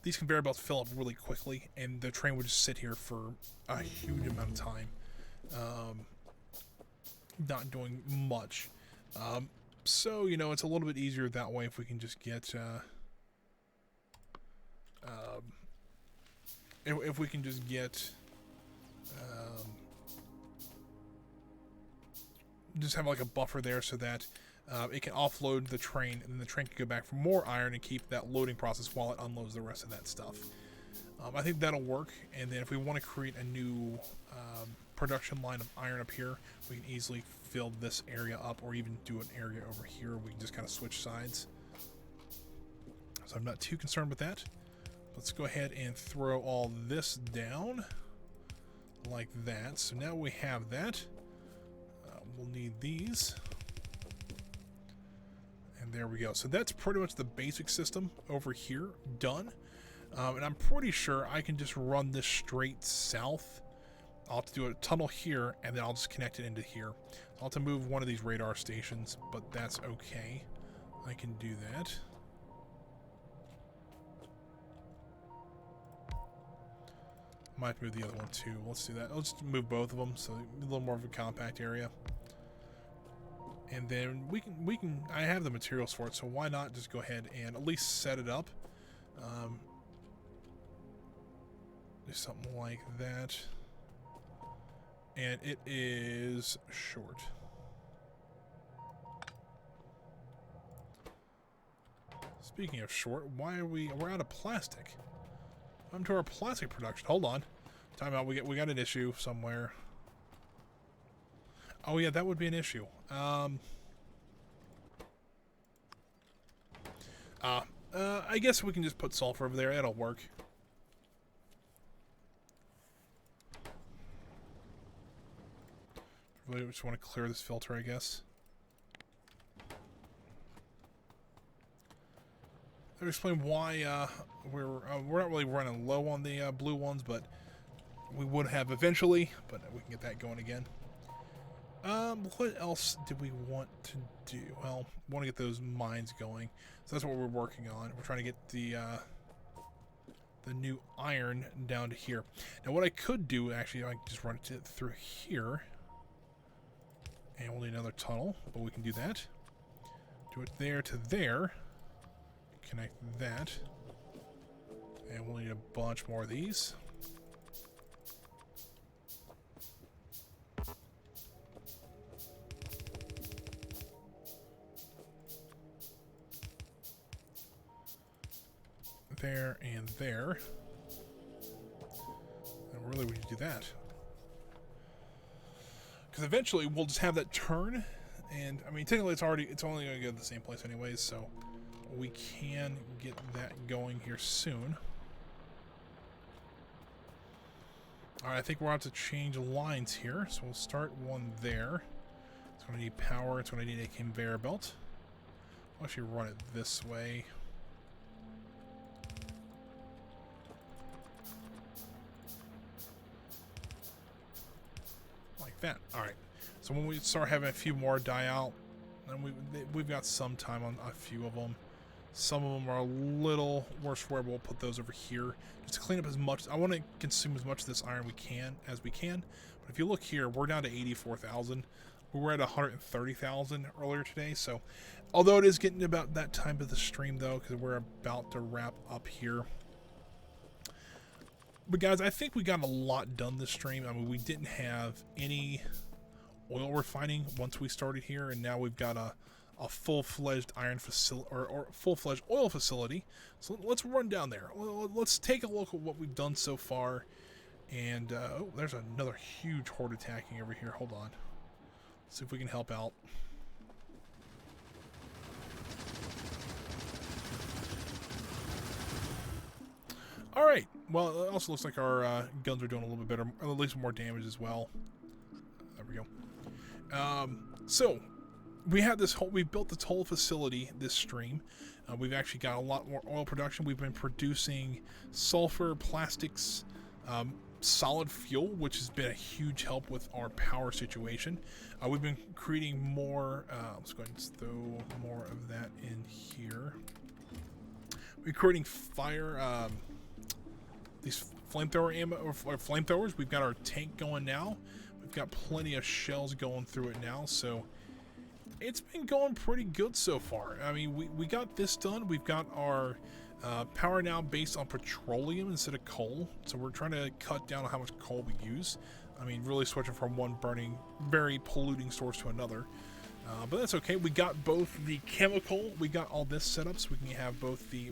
these conveyor belts fill up really quickly, and the train would just sit here for a huge amount of time, not doing much. So, you know, it's a little bit easier that way if we can just get, if we can just get, just have like a buffer there so that it can offload the train, and then the train can go back for more iron and keep that loading process while it unloads the rest of that stuff. I think that'll work. And then if we want to create a new production line of iron up here, we can easily fill this area up, or even do an area over here. We can just kind of switch sides. So I'm not too concerned with that. Let's go ahead and throw all this down like that. So now we have that. We'll need these. And there we go. So that's pretty much the basic system over here done. And I'm pretty sure I can just run this straight south. I'll have to do a tunnel here, and then I'll just connect it into here. I'll have to move one of these radar stations, but that's okay. I can do that. Might move the other one too. Let's do that. Let's move both of them, so a little more of a compact area. And then we can. I have the materials for it, so why not just go ahead and at least set it up. Do something like that. And it is short. Speaking of short, why are we're out of plastic? I'm to our plastic production. Hold on. Time out. We got an issue somewhere. Oh yeah, that would be an issue. I guess we can just put sulfur over there. That'll work. Really just want to clear this filter, I guess. I'll explain why we're not really running low on the blue ones, but we would have eventually. But we can get that going again. What else did we want to do? Well, we want to get those mines going, so that's what we're working on. We're trying to get the new iron down to here. Now, what I could do, actually, I can just run it through here, and we'll need another tunnel, but we can do that. Do it there to there. Connect that, and we'll need a bunch more of these. there, and there. And really, we can do that. Because eventually, we'll just have that turn. And, I mean, technically, it's only going to go to the same place anyways, so we can get that going here soon. Alright, I think we're about to change lines here, so we'll start one there. It's going to need power, it's going to need a conveyor belt. I'll actually run it this way. Like that. Alright, so when we start having a few more die out, then we've got some time on a few of them. Some of them are a little worse for it, but we'll put those over here just to clean up as much. I want to consume as much of this iron as we can. But if you look here, we're down to 84,000. We were at 130,000 earlier today. So, although it is getting about that time of the stream, though, because we're about to wrap up here. But guys, I think we got a lot done this stream. I mean, we didn't have any oil refining once we started here, and now we've got a full-fledged iron facility or full-fledged oil facility. So let's run down there. Let's take a look at what we've done so far. And oh, there's another huge horde attacking over here. Hold on. Let's see if we can help out. All right. Well, it also looks like our guns are doing a little bit better, or at least more damage as well. There we go. So we have this whole, we built this whole facility this stream. We've actually got a lot more oil production. We've been producing sulfur, plastics, solid fuel, which has been a huge help with our power situation. We've been creating more, let's go ahead and throw more of that in here. We're creating fire, these flamethrower ammo, or flamethrowers. We've got our tank going now. We've got plenty of shells going through it now, so it's been going pretty good so far. I mean, we got this done. We've got our power now based on petroleum instead of coal, so we're trying to cut down on how much coal we use. I mean, really switching from one burning, very polluting source to another. But that's okay. We got both the chemical, we got all this set up, so we can have both the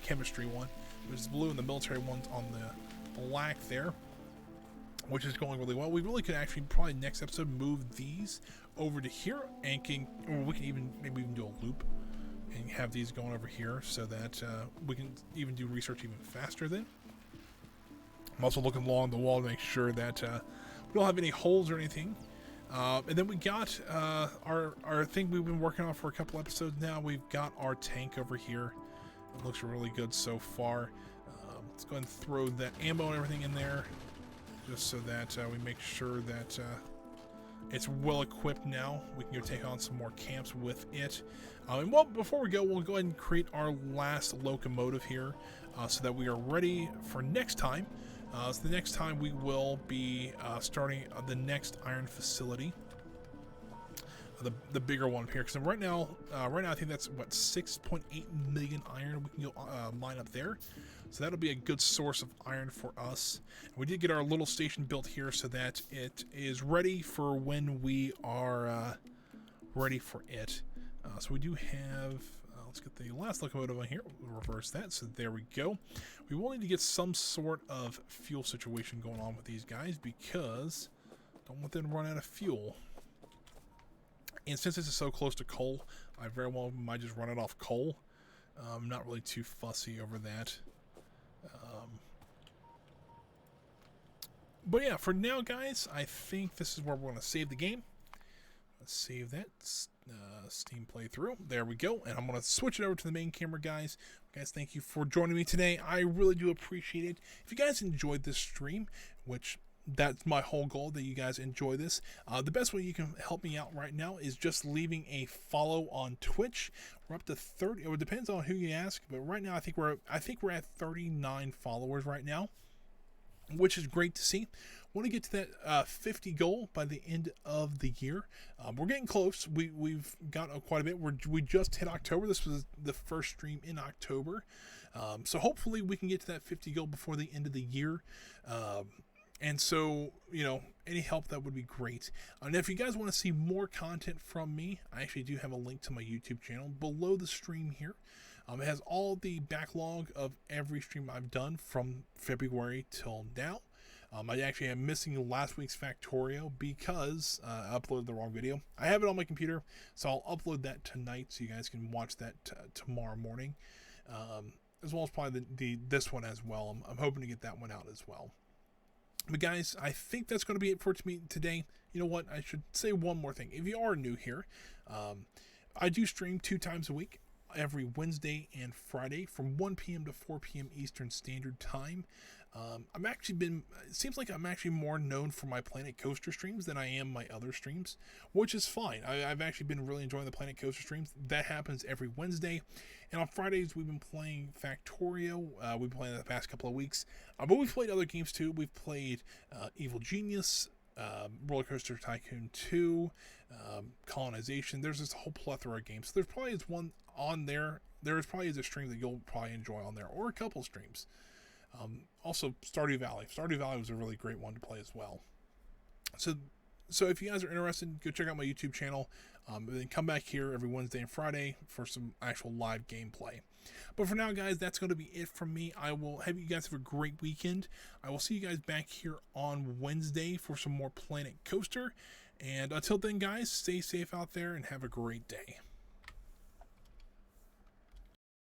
chemistry one, which is blue, and the military one's on the black there, which is going really well. We really could actually probably next episode move these over to here, and we can even maybe even do a loop and have these going over here so that we can even do research even faster then. I'm also looking along the wall to make sure that we don't have any holes or anything. And then we got our thing we've been working on for a couple episodes now. We've got our tank over here. It looks really good so far. Let's go ahead and throw that ammo and everything in there, just so that we make sure that it's well equipped now. We can go take on some more camps with it. And well, before we go, we'll go ahead and create our last locomotive here so that we are ready for next time. So the next time we will be starting the next iron facility, the bigger one here. Because right now I think that's what 6.8 million iron we can go mine up there. So that'll be a good source of iron for us. We did get our little station built here so that it is ready for when we are ready for it. So we do have, let's get the last locomotive on here. We'll reverse that. So there we go. We will need to get some sort of fuel situation going on with these guys because I don't want them to run out of fuel. And since this is so close to coal, I very well might just run it off coal. I'm not really too fussy over that. But yeah, for now, guys, I think this is where we're going to save the game. Let's save that Steam playthrough. There we go. And I'm going to switch it over to the main camera, guys. Guys, thank you for joining me today. I really do appreciate it. If you guys enjoyed this stream, which that's my whole goal, that you guys enjoy this, the best way you can help me out right now is just leaving a follow on Twitch. We're up to 30. It depends on who you ask, but right now I think we're at 39 followers right now, which is great to see. Want to get to that 50 goal by the end of the year. We're getting close. We've got quite a bit. We just hit October. This was the first stream in October, so hopefully we can get to that 50 goal before the end of the year. And so, you know, any help, that would be great. And if you guys want to see more content from me, I actually do have a link to my YouTube channel below the stream here. It has all the backlog of every stream I've done from February till now. I actually am missing last week's Factorio because I uploaded the wrong video. I have it on my computer, so I'll upload that tonight so you guys can watch that tomorrow morning, as well as probably this one as well. I'm hoping to get that one out as well. But guys, I think that's going to be it for me today. You know what? I should say one more thing. If you are new here, I do stream 2 times a week, every Wednesday and Friday from 1 p.m. to 4 p.m. Eastern Standard Time. It seems like I'm actually more known for my Planet Coaster streams than I am my other streams, which is fine. I've actually been really enjoying the Planet Coaster streams. That happens every Wednesday. And on Fridays, we've been playing Factorio. We've been playing that the past couple of weeks. But we've played other games too. We've played Evil Genius, Roller Coaster Tycoon 2, Colonization. There's this whole plethora of games. So there's probably is one on there. There is probably is a stream that you'll probably enjoy on there, or a couple streams. Also, Stardew Valley. Stardew Valley was a really great one to play as well. So if you guys are interested, go check out my YouTube channel. And then come back here every Wednesday and Friday for some actual live gameplay. But for now, guys, that's going to be it from me. I will have you guys have a great weekend. I will see you guys back here on Wednesday for some more Planet Coaster. And until then, guys, stay safe out there and have a great day.